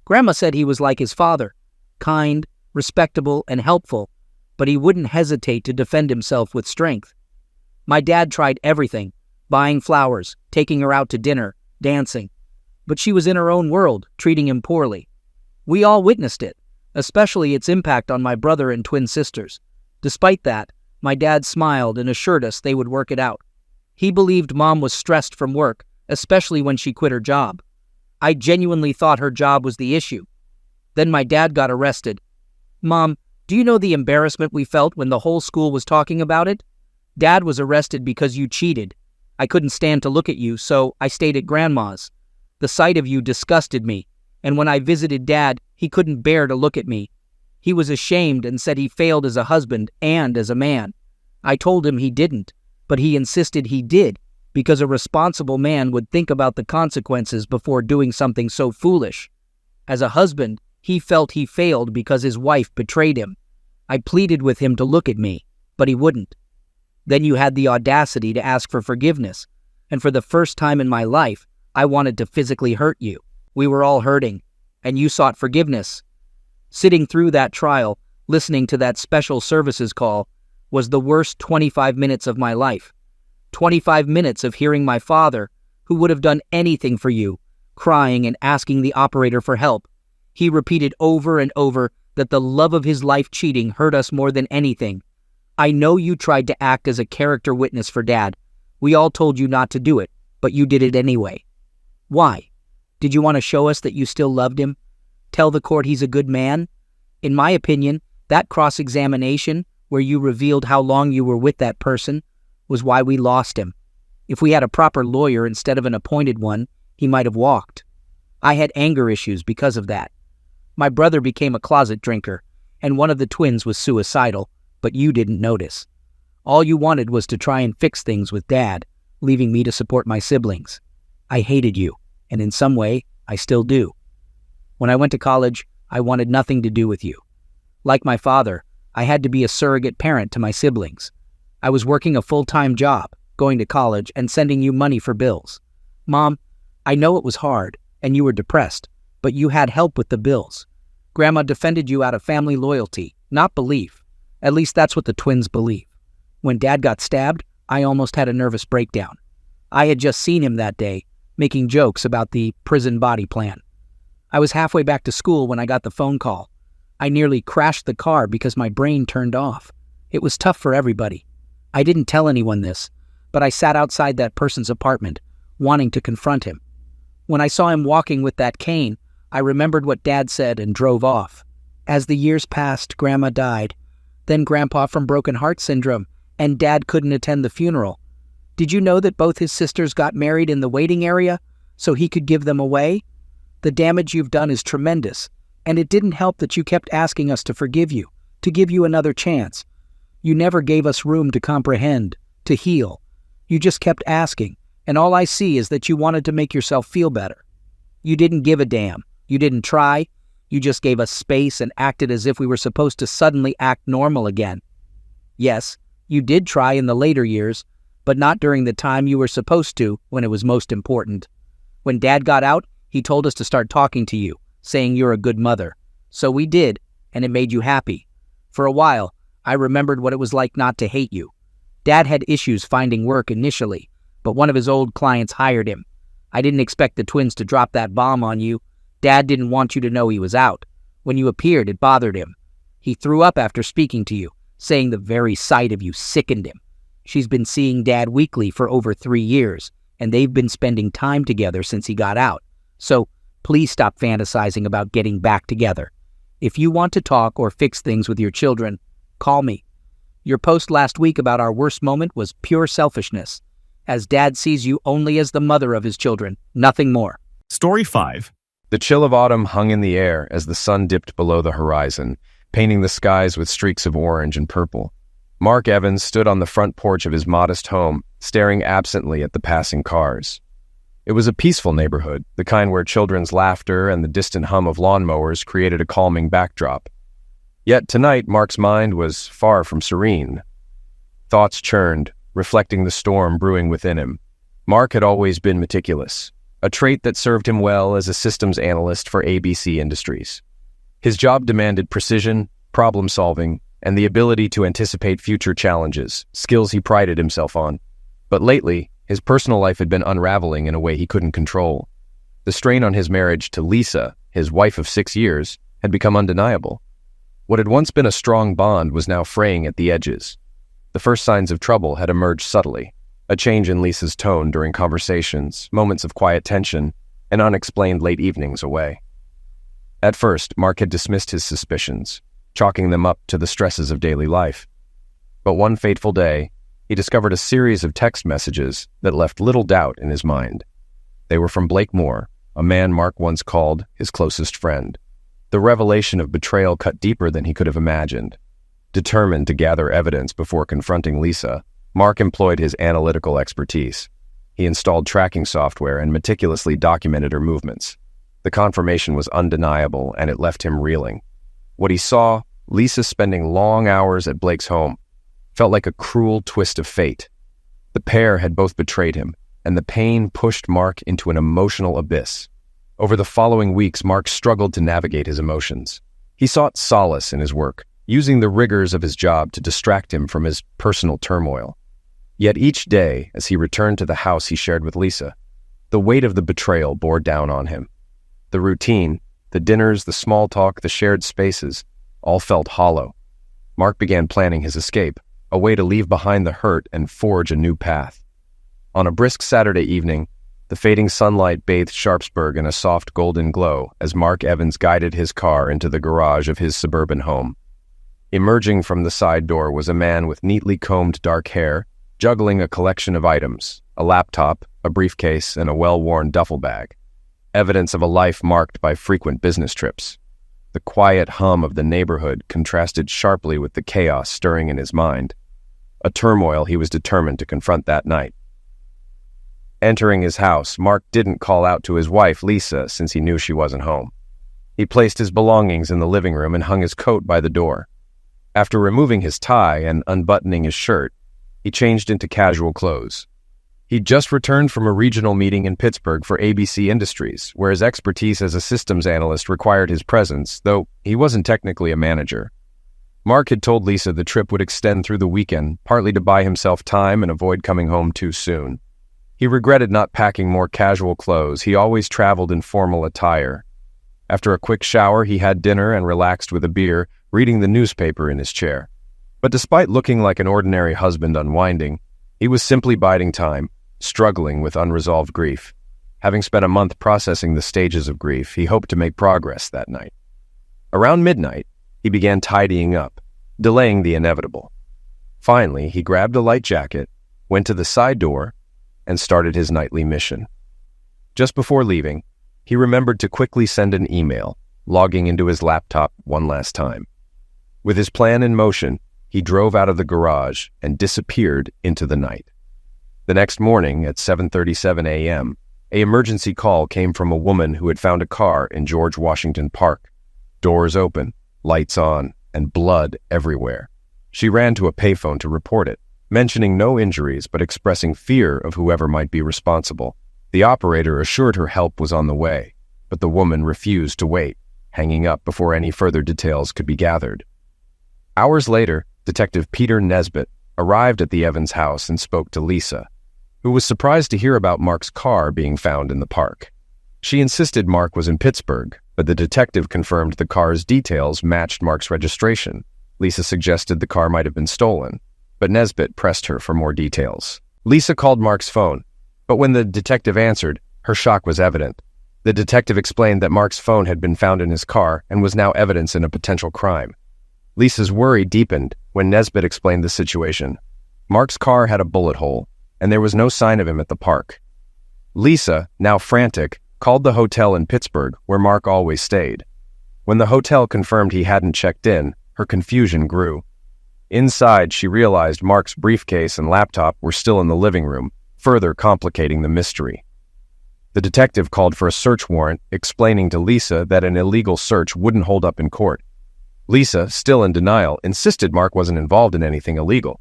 Speaker 6: Grandma said he was like his father, kind, respectable, and helpful, but he wouldn't hesitate to defend himself with strength. My dad tried everything, buying flowers, taking her out to dinner, dancing, but she was in her own world, treating him poorly. We all witnessed it, especially its impact on my brother and twin sisters. Despite that, my dad smiled and assured us they would work it out. He believed Mom was stressed from work especially when she quit her job. I genuinely thought her job was the issue. Then my dad got arrested. Mom, do you know the embarrassment we felt when the whole school was talking about it? Dad was arrested because you cheated. I couldn't stand to look at you, so I stayed at Grandma's. The sight of you disgusted me, and when I visited Dad, he couldn't bear to look at me. He was ashamed and said he failed as a husband and as a man. I told him he didn't, but he insisted he did, because a responsible man would think about the consequences before doing something so foolish. As a husband, he felt he failed because his wife betrayed him. I pleaded with him to look at me, but he wouldn't. Then you had the audacity to ask for forgiveness, and for the first time in my life, I wanted to physically hurt you. We were all hurting, and you sought forgiveness. Sitting through that trial, listening to that special services call, was the worst 25 minutes of my life. 25 minutes of hearing my father, who would have done anything for you, crying and asking the operator for help. He repeated over and over that the love of his life cheating hurt us more than anything. I know you tried to act as a character witness for Dad. We all told you not to do it, but you did it anyway. Why? Did you want to show us that you still loved him? Tell the court he's a good man? In my opinion, that cross-examination, where you revealed how long you were with that person, was why we lost him. If we had a proper lawyer instead of an appointed one, he might have walked. I had anger issues because of that. My brother became a closet drinker, and one of the twins was suicidal, but you didn't notice. All you wanted was to try and fix things with Dad, leaving me to support my siblings. I hated you, and in some way, I still do. When I went to college, I wanted nothing to do with you. Like my father, I had to be a surrogate parent to my siblings. I was working a full-time job, going to college, and sending you money for bills. Mom, I know it was hard, and you were depressed, but you had help with the bills. Grandma defended you out of family loyalty, not belief. At least that's what the twins believe. When Dad got stabbed, I almost had a nervous breakdown. I had just seen him that day, making jokes about the prison body plan. I was halfway back to school when I got the phone call. I nearly crashed the car because my brain turned off. It was tough for everybody. I didn't tell anyone this, but I sat outside that person's apartment, wanting to confront him. When I saw him walking with that cane, I remembered what Dad said and drove off. As the years passed, Grandma died, then Grandpa from broken heart syndrome, and Dad couldn't attend the funeral. Did you know that both his sisters got married in the waiting area so he could give them away? The damage you've done is tremendous, and it didn't help that you kept asking us to forgive you, to give you another chance. You never gave us room to comprehend, to heal. You just kept asking, and all I see is that you wanted to make yourself feel better. You didn't give a damn. You didn't try. You just gave us space and acted as if we were supposed to suddenly act normal again. Yes, you did try in the later years, but not during the time you were supposed to when it was most important. When Dad got out, he told us to start talking to you, saying you're a good mother. So we did, and it made you happy. For a while, I remembered what it was like not to hate you. Dad had issues finding work initially, but one of his old clients hired him. I didn't expect the twins to drop that bomb on you. Dad didn't want you to know he was out. When you appeared, it bothered him. He threw up after speaking to you, saying the very sight of you sickened him. She's been seeing Dad weekly for over 3 years, and they've been spending time together since he got out. So please stop fantasizing about getting back together. If you want to talk or fix things with your children, call me. Your post last week about our worst moment was pure selfishness, as Dad sees you only as the mother of his children, nothing more.
Speaker 3: Story 5.
Speaker 7: The chill of autumn hung in the air as the sun dipped below the horizon, painting the skies with streaks of orange and purple. Mark Evans stood on the front porch of his modest home, staring absently at the passing cars. It was a peaceful neighborhood, the kind where children's laughter and the distant hum of lawnmowers created a calming backdrop. Yet tonight, Mark's mind was far from serene. Thoughts churned, reflecting the storm brewing within him. Mark had always been meticulous, a trait that served him well as a systems analyst for ABC Industries. His job demanded precision, problem-solving, and the ability to anticipate future challenges, skills he prided himself on. But lately, his personal life had been unraveling in a way he couldn't control. The strain on his marriage to Lisa, his wife of 6 years, had become undeniable. What had once been a strong bond was now fraying at the edges. The first signs of trouble had emerged subtly, A change in Lisa's tone during conversations, moments of quiet tension, and unexplained late evenings away. At first, Mark had dismissed his suspicions, chalking them up to the stresses of daily life. But one fateful day, he discovered a series of text messages that left little doubt in his mind. They were from Blake Moore, a man Mark once called his closest friend. The revelation of betrayal cut deeper than he could have imagined. Determined to gather evidence before confronting Lisa, Mark employed his analytical expertise. He installed tracking software and meticulously documented her movements. The confirmation was undeniable, and it left him reeling. What he saw, Lisa spending long hours at Blake's home, felt like a cruel twist of fate. The pair had both betrayed him, and the pain pushed Mark into an emotional abyss. Over the following weeks, Mark struggled to navigate his emotions. He sought solace in his work, using the rigors of his job to distract him from his personal turmoil. Yet each day, as he returned to the house he shared with Lisa, the weight of the betrayal bore down on him. The routine, the dinners, the small talk, the shared spaces, all felt hollow. Mark began planning his escape, a way to leave behind the hurt and forge a new path. On a brisk Saturday evening, the fading sunlight bathed Sharpsburg in a soft golden glow as Mark Evans guided his car into the garage of his suburban home. Emerging from the side door was a man with neatly combed dark hair, juggling a collection of items, a laptop, a briefcase, and a well-worn duffel bag, evidence of a life marked by frequent business trips. The quiet hum of the neighborhood contrasted sharply with the chaos stirring in his mind, a turmoil he was determined to confront that night. Entering his house, Mark didn't call out to his wife, Lisa, since he knew she wasn't home. He placed his belongings in the living room and hung his coat by the door. After removing his tie and unbuttoning his shirt, he changed into casual clothes. He'd just returned from a regional meeting in Pittsburgh for ABC Industries, where his expertise as a systems analyst required his presence, though he wasn't technically a manager. Mark had told Lisa the trip would extend through the weekend, partly to buy himself time and avoid coming home too soon. He regretted not packing more casual clothes. He always traveled in formal attire. After a quick shower, he had dinner and relaxed with a beer, reading the newspaper in his chair. But despite looking like an ordinary husband unwinding, he was simply biding time, struggling with unresolved grief. Having spent a month processing the stages of grief, he hoped to make progress that night. Around midnight, he began tidying up, delaying the inevitable. Finally, he grabbed a light jacket, went to the side door, and started his nightly mission. Just before leaving, he remembered to quickly send an email, logging into his laptop one last time. With his plan in motion, he drove out of the garage and disappeared into the night. The next morning at 7:37 a.m., an emergency call came from a woman who had found a car in George Washington Park. Doors open, lights on, and blood everywhere. She ran to a payphone to report it, mentioning no injuries but expressing fear of whoever might be responsible. The operator assured her help was on the way, but the woman refused to wait, hanging up before any further details could be gathered. Hours later, Detective Peter Nesbitt arrived at the Evans house and spoke to Lisa, who was surprised to hear about Mark's car being found in the park. She insisted Mark was in Pittsburgh, but the detective confirmed the car's details matched Mark's registration. Lisa suggested the car might have been stolen, but Nesbitt pressed her for more details. Lisa called Mark's phone, but when the detective answered, her shock was evident. The detective explained that Mark's phone had been found in his car and was now evidence in a potential crime. Lisa's worry deepened when Nesbitt explained the situation. Mark's car had a bullet hole, and there was no sign of him at the park. Lisa, now frantic, called the hotel in Pittsburgh where Mark always stayed. When the hotel confirmed he hadn't checked in, her confusion grew. Inside, she realized Mark's briefcase and laptop were still in the living room, further complicating the mystery. The detective called for a search warrant, explaining to Lisa that an illegal search wouldn't hold up in court. Lisa, still in denial, insisted Mark wasn't involved in anything illegal.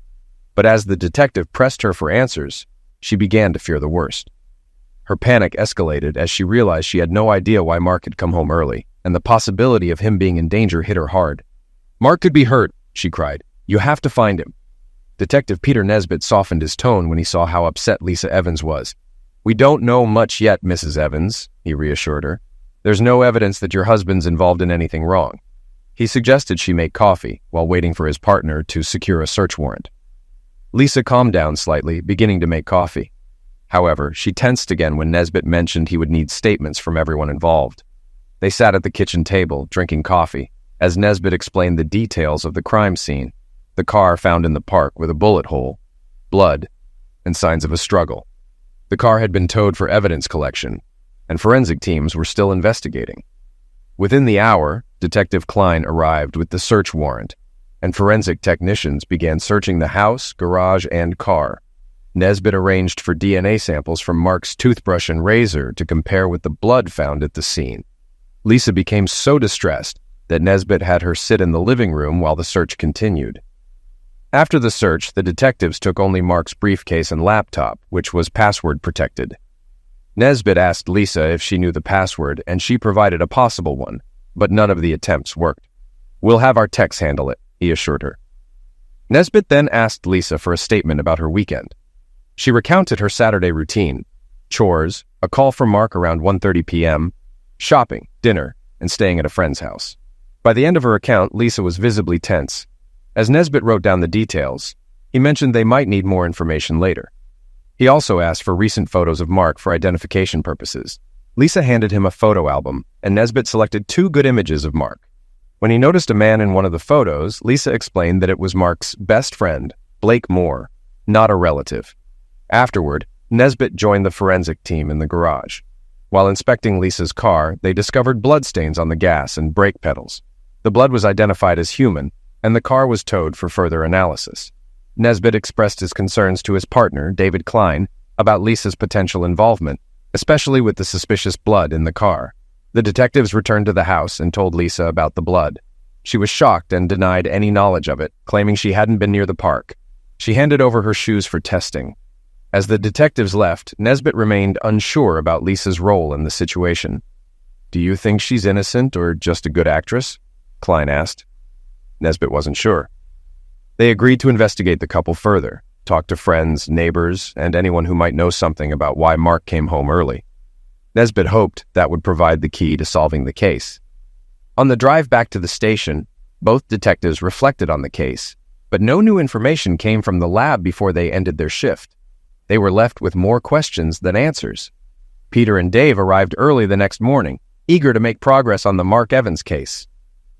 Speaker 7: But as the detective pressed her for answers, she began to fear the worst. Her panic escalated as she realized she had no idea why Mark had come home early, and the possibility of him being in danger hit her hard. "Mark could be hurt," she cried. "You have to find him." Detective Peter Nesbitt softened his tone when he saw how upset Lisa Evans was. "We don't know much yet, Mrs. Evans," he reassured her. "There's no evidence that your husband's involved in anything wrong." He suggested she make coffee while waiting for his partner to secure a search warrant. Lisa calmed down slightly, beginning to make coffee. However, she tensed again when Nesbitt mentioned he would need statements from everyone involved. They sat at the kitchen table, drinking coffee, as Nesbitt explained the details of the crime scene, the car found in the park with a bullet hole, blood, and signs of a struggle. The car had been towed for evidence collection, and forensic teams were still investigating. Within the hour, Detective Klein arrived with the search warrant, and forensic technicians began searching the house, garage, and car. Nesbitt arranged for DNA samples from Mark's toothbrush and razor to compare with the blood found at the scene. Lisa became so distressed that Nesbitt had her sit in the living room while the search continued. After the search, the detectives took only Mark's briefcase and laptop, which was password protected. Nesbitt asked Lisa if she knew the password, and she provided a possible one, but none of the attempts worked. "We'll have our techs handle it," he assured her. Nesbitt then asked Lisa for a statement about her weekend. She recounted her Saturday routine: chores, a call from Mark around 1:30 p.m., shopping, dinner, and staying at a friend's house. By the end of her account, Lisa was visibly tense. As Nesbitt wrote down the details, he mentioned they might need more information later. He also asked for recent photos of Mark for identification purposes. Lisa handed him a photo album, and Nesbitt selected 2 good images of Mark. When he noticed a man in one of the photos, Lisa explained that it was Mark's best friend, Blake Moore, not a relative. Afterward, Nesbitt joined the forensic team in the garage. While inspecting Lisa's car, they discovered bloodstains on the gas and brake pedals. The blood was identified as human, and the car was towed for further analysis. Nesbitt expressed his concerns to his partner, David Klein, about Lisa's potential involvement, especially with the suspicious blood in the car. The detectives returned to the house and told Lisa about the blood. She was shocked and denied any knowledge of it, claiming she hadn't been near the park. She handed over her shoes for testing. As the detectives left, Nesbitt remained unsure about Lisa's role in the situation. "Do you think she's innocent or just a good actress?" Klein asked. Nesbitt wasn't sure. They agreed to investigate the couple further, talk to friends, neighbors, and anyone who might know something about why Mark came home early. Nesbitt hoped that would provide the key to solving the case. On the drive back to the station, both detectives reflected on the case, but no new information came from the lab before they ended their shift. They were left with more questions than answers. Peter and Dave arrived early the next morning, eager to make progress on the Mark Evans case.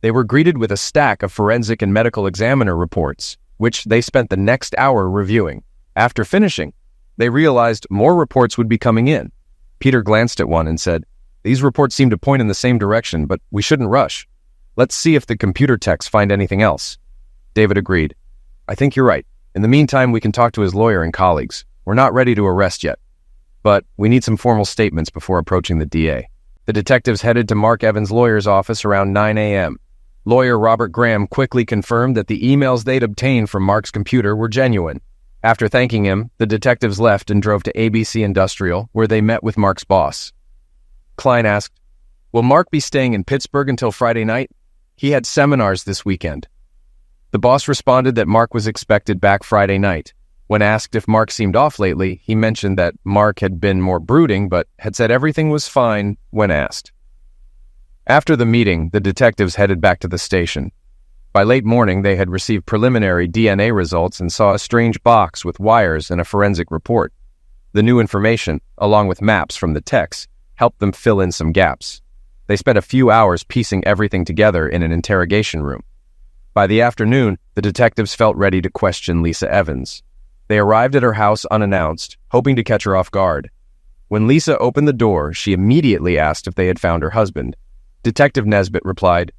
Speaker 7: They were greeted with a stack of forensic and medical examiner reports, which they spent the next hour reviewing. After finishing, they realized more reports would be coming in. Peter glanced at one and said, "These reports seem to point in the same direction, but we shouldn't rush. Let's see if the computer techs find anything else." David agreed. "I think you're right. In the meantime, we can talk to his lawyer and colleagues. We're not ready to arrest yet, but we need some formal statements before approaching the DA." The detectives headed to Mark Evans' lawyer's office around 9 a.m. Lawyer Robert Graham quickly confirmed that the emails they'd obtained from Mark's computer were genuine. After thanking him, the detectives left and drove to ABC Industrial, where they met with Mark's boss. Klein asked, "Will Mark be staying in Pittsburgh until Friday night? He had seminars this weekend." The boss responded that Mark was expected back Friday night. When asked if Mark seemed off lately, he mentioned that Mark had been more brooding, but had said everything was fine when asked. After the meeting, the detectives headed back to the station. By late morning, they had received preliminary DNA results and saw a strange box with wires and a forensic report. The new information, along with maps from the techs, helped them fill in some gaps. They spent a few hours piecing everything together in an interrogation room. By the afternoon, the detectives felt ready to question Lisa Evans. They arrived at her house unannounced, hoping to catch her off guard. When Lisa opened the door, she immediately asked if they had found her husband. Detective Nesbitt replied,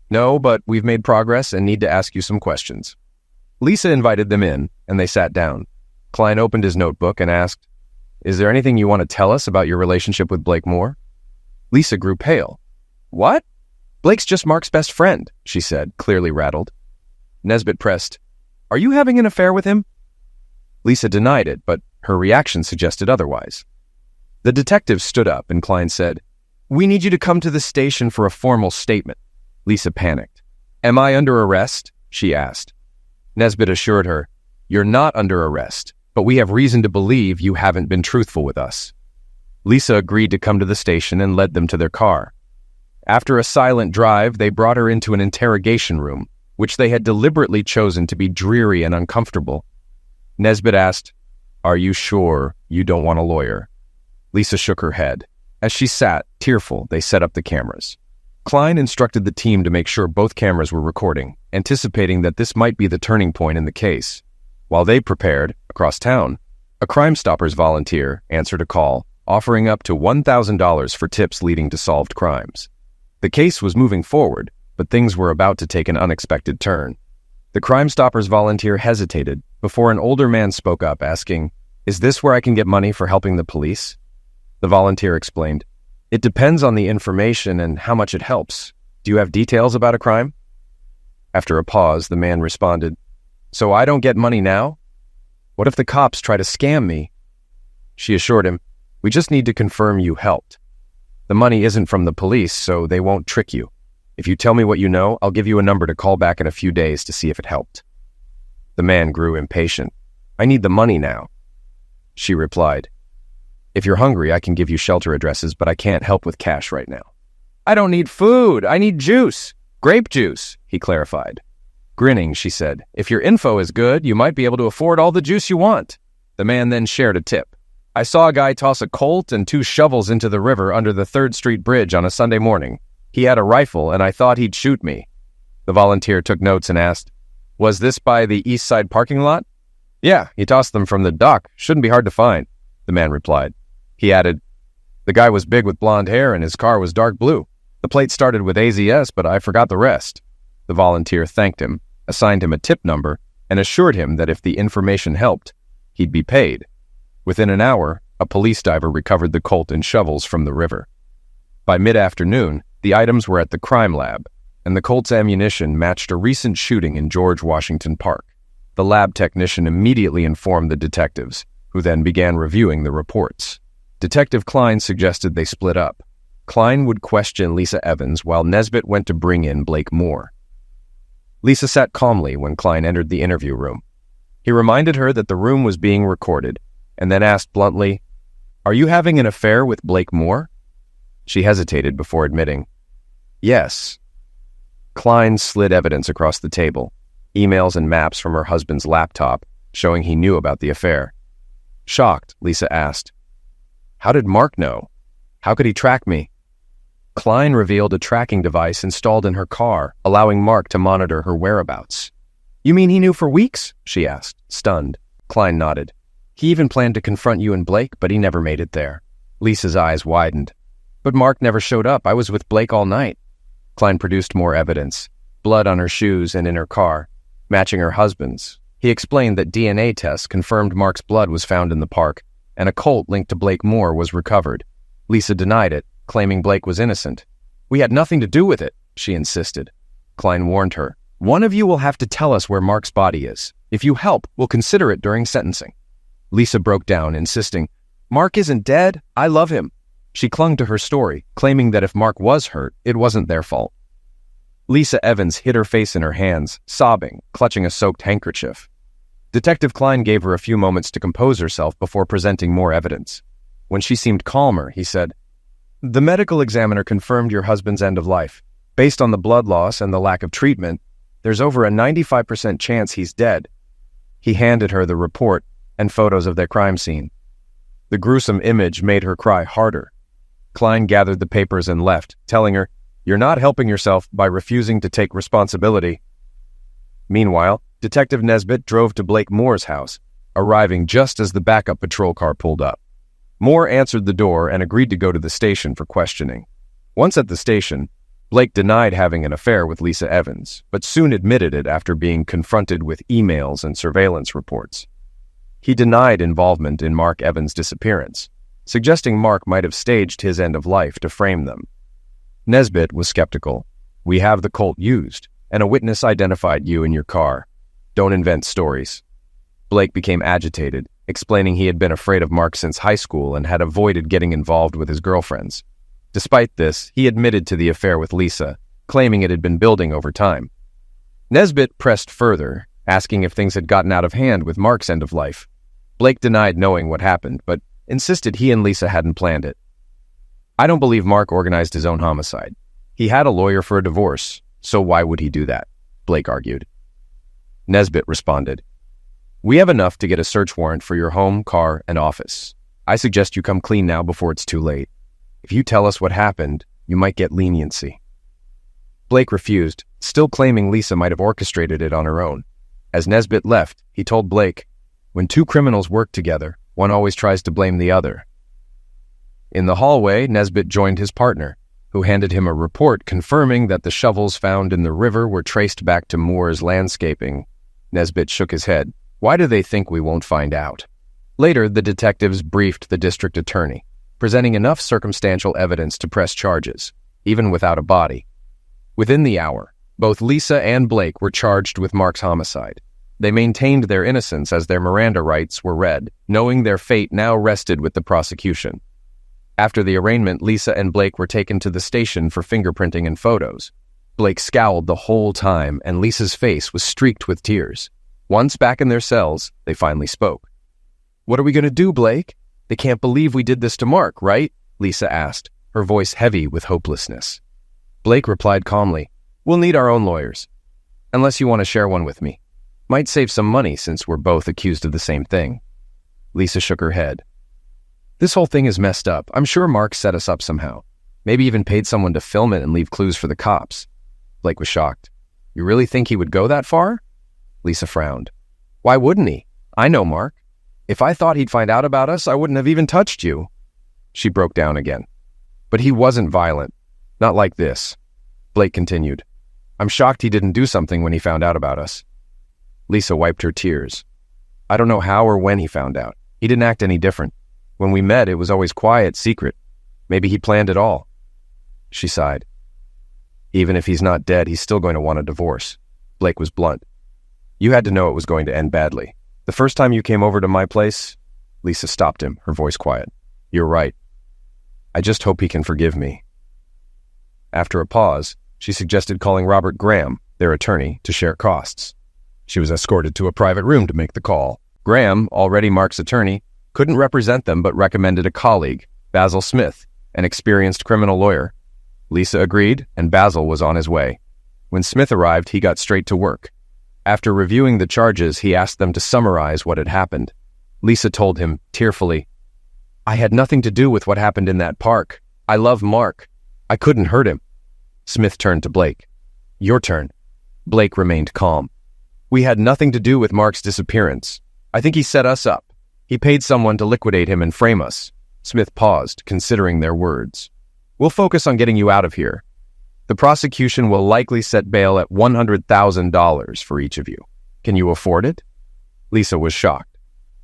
Speaker 7: "No, but we've made progress and need to ask you some questions." Lisa invited them in, and they sat down. Klein opened his notebook and asked, "Is there anything you want to tell us about your relationship with Blake Moore?" Lisa grew pale. "What? Blake's just Mark's best friend," she said, clearly rattled. Nesbitt pressed, "Are you having an affair with him?" Lisa denied it, but her reaction suggested otherwise. The detective stood up, and Klein said, "We need you to come to the station for a formal statement." Lisa panicked. "Am I under arrest?" she asked. Nesbitt assured her, "You're not under arrest, but we have reason to believe you haven't been truthful with us." Lisa agreed to come to the station and led them to their car. After a silent drive, they brought her into an interrogation room, which they had deliberately chosen to be dreary and uncomfortable. Nesbitt asked, "Are you sure you don't want a lawyer?" Lisa shook her head. As she sat, tearful, they set up the cameras. Klein instructed the team to make sure both cameras were recording, anticipating that this might be the turning point in the case. While they prepared, across town, a Crime Stoppers volunteer answered a call, offering up to $1,000 for tips leading to solved crimes. The case was moving forward, but things were about to take an unexpected turn. The Crime Stoppers volunteer hesitated before an older man spoke up, asking, "Is this where I can get money for helping the police?" The volunteer explained, "It depends on the information and how much it helps. Do you have details about a crime?" After a pause, the man responded, "So I don't get money now? What if the cops try to scam me?" She assured him, "We just need to confirm you helped. The money isn't from the police, so they won't trick you. If you tell me what you know, I'll give you a number to call back in a few days to see if it helped." The man grew impatient. "I need the money now." She replied, "If you're hungry, I can give you shelter addresses, but I can't help with cash right now." "I don't need food. I need juice. Grape juice," he clarified. Grinning, she said, "If your info is good, you might be able to afford all the juice you want." The man then shared a tip. "I saw a guy toss a Colt and 2 shovels into the river under the 3rd Street Bridge on a Sunday morning. He had a rifle, and I thought he'd shoot me." The volunteer took notes and asked, "Was this by the East Side parking lot?" "Yeah, he tossed them from the dock. Shouldn't be hard to find," the man replied. He added, "The guy was big with blonde hair and his car was dark blue. The plate started with AZS, but I forgot the rest." The volunteer thanked him, assigned him a tip number, and assured him that if the information helped, he'd be paid. Within an hour, a police diver recovered the Colt and shovels from the river. By mid-afternoon, the items were at the crime lab, and the Colt's ammunition matched a recent shooting in George Washington Park. The lab technician immediately informed the detectives, who then began reviewing the reports. Detective Klein suggested they split up. Klein would question Lisa Evans while Nesbitt went to bring in Blake Moore. Lisa sat calmly when Klein entered the interview room. He reminded her that the room was being recorded, and then asked bluntly, "Are you having an affair with Blake Moore?" She hesitated before admitting, "Yes." Klein slid evidence across the table, emails and maps from her husband's laptop, showing he knew about the affair. Shocked, Lisa asked, "How did Mark know? How could he track me?" Klein revealed a tracking device installed in her car, allowing Mark to monitor her whereabouts. "You mean he knew for weeks?" she asked, stunned. Klein nodded. "He even planned to confront you and Blake, but he never made it there." Lisa's eyes widened. "But Mark never showed up. I was with Blake all night." Klein produced more evidence, blood on her shoes and in her car, matching her husband's. He explained that DNA tests confirmed Mark's blood was found in the park, and a Colt linked to Blake Moore was recovered. Lisa denied it, claiming Blake was innocent. "We had nothing to do with it," she insisted. Klein warned her, "One of you will have to tell us where Mark's body is. If you help, we'll consider it during sentencing." Lisa broke down, insisting, "Mark isn't dead. I love him." She clung to her story, claiming that if Mark was hurt, it wasn't their fault. Lisa Evans hid her face in her hands, sobbing, clutching a soaked handkerchief. Detective Klein gave her a few moments to compose herself before presenting more evidence. When she seemed calmer, he said, "The medical examiner confirmed your husband's end of life. Based on the blood loss and the lack of treatment, there's over a 95% chance he's dead." He handed her the report and photos of their crime scene. The gruesome image made her cry harder. Klein gathered the papers and left, telling her, "You're not helping yourself by refusing to take responsibility." Meanwhile, Detective Nesbitt drove to Blake Moore's house, arriving just as the backup patrol car pulled up. Moore answered the door and agreed to go to the station for questioning. Once at the station, Blake denied having an affair with Lisa Evans, but soon admitted it after being confronted with emails and surveillance reports. He denied involvement in Mark Evans' disappearance, suggesting Mark might have staged his end of life to frame them. Nesbitt was skeptical. "We have the Colt used, and a witness identified you in your car. Don't invent stories." Blake became agitated, explaining he had been afraid of Mark since high school and had avoided getting involved with his girlfriends. Despite this, he admitted to the affair with Lisa, claiming it had been building over time. Nesbitt pressed further, asking if things had gotten out of hand with Mark's end of life. Blake denied knowing what happened, but insisted he and Lisa hadn't planned it. "I don't believe Mark organized his own homicide. He had a lawyer for a divorce, so why would he do that?" Blake argued. Nesbitt responded, We have enough to get a search warrant for your home, car, and office. I suggest you come clean now before it's too late. If you tell us what happened, you might get leniency." Blake refused, still claiming Lisa might have orchestrated it on her own. As Nesbitt left, he told Blake, "When two criminals work together, one always tries to blame the other." In the hallway, Nesbitt joined his partner, who handed him a report confirming that the shovels found in the river were traced back to Moore's landscaping. Nesbitt shook his head. "Why do they think we won't find out?" Later, the detectives briefed the district attorney, presenting enough circumstantial evidence to press charges, even without a body. Within the hour, both Lisa and Blake were charged with Mark's homicide. They maintained their innocence as their Miranda rights were read, knowing their fate now rested with the prosecution. After the arraignment, Lisa and Blake were taken to the station for fingerprinting and photos. Blake scowled the whole time, and Lisa's face was streaked with tears. Once back in their cells, they finally spoke. "What are we going to do, Blake? They can't believe we did this to Mark, right?" Lisa asked, her voice heavy with hopelessness. Blake replied calmly, "We'll need our own lawyers. Unless you want to share one with me. Might save some money since we're both accused of the same thing." Lisa shook her head. "This whole thing is messed up. I'm sure Mark set us up somehow. Maybe even paid someone to film it and leave clues for the cops." Blake was shocked. "You really think he would go that far?" Lisa frowned. "Why wouldn't he? I know Mark. If I thought he'd find out about us, I wouldn't have even touched you." She broke down again. "But he wasn't violent. Not like this." Blake continued. "I'm shocked he didn't do something when he found out about us." Lisa wiped her tears. "I don't know how or when he found out. He didn't act any different. When we met, it was always quiet, secret. Maybe he planned it all." She sighed. "Even if he's not dead, he's still going to want a divorce." Blake was blunt. "You had to know it was going to end badly. The first time you came over to my place..." Lisa stopped him, her voice quiet. "You're right. I just hope he can forgive me." After a pause, she suggested calling Robert Graham, their attorney, to share costs. She was escorted to a private room to make the call. Graham, already Mark's attorney, couldn't represent them but recommended a colleague, Basil Smith, an experienced criminal lawyer. Lisa agreed, and Basil was on his way. When Smith arrived, he got straight to work. After reviewing the charges, he asked them to summarize what had happened. Lisa told him, tearfully, "I had nothing to do with what happened in that park. I love Mark. I couldn't hurt him." Smith turned to Blake. "Your turn." Blake remained calm. "We had nothing to do with Mark's disappearance. I think he set us up. He paid someone to liquidate him and frame us." Smith paused, considering their words. "We'll focus on getting you out of here. The prosecution will likely set bail at $100,000 for each of you. Can you afford it?" Lisa was shocked.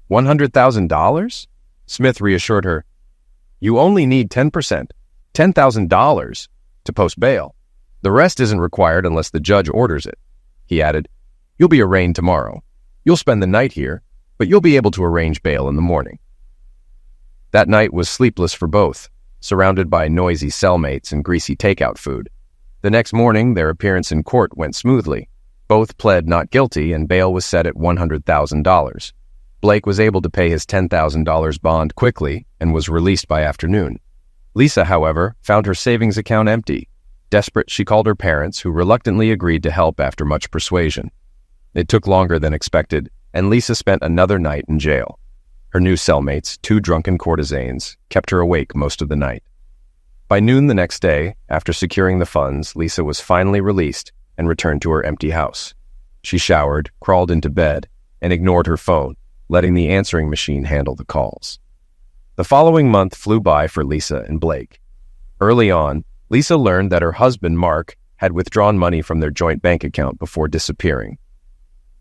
Speaker 7: $100,000? Smith reassured her. "You only need 10%, $10,000, to post bail. The rest isn't required unless the judge orders it." He added, "You'll be arraigned tomorrow. You'll spend the night here, but you'll be able to arrange bail in the morning." That night was sleepless for both, surrounded by noisy cellmates and greasy takeout food. The next morning, their appearance in court went smoothly. Both pled not guilty, and bail was set at $100,000. Blake was able to pay his $10,000 bond quickly and was released by afternoon. Lisa, however, found her savings account empty. Desperate, she called her parents, who reluctantly agreed to help after much persuasion. It took longer than expected, and Lisa spent another night in jail. Her new cellmates, two drunken courtesans, kept her awake most of the night. By noon the next day, after securing the funds, Lisa was finally released and returned to her empty house. She showered, crawled into bed, and ignored her phone, letting the answering machine handle the calls. The following month flew by for Lisa and Blake. Early on, Lisa learned that her husband, Mark, had withdrawn money from their joint bank account before disappearing.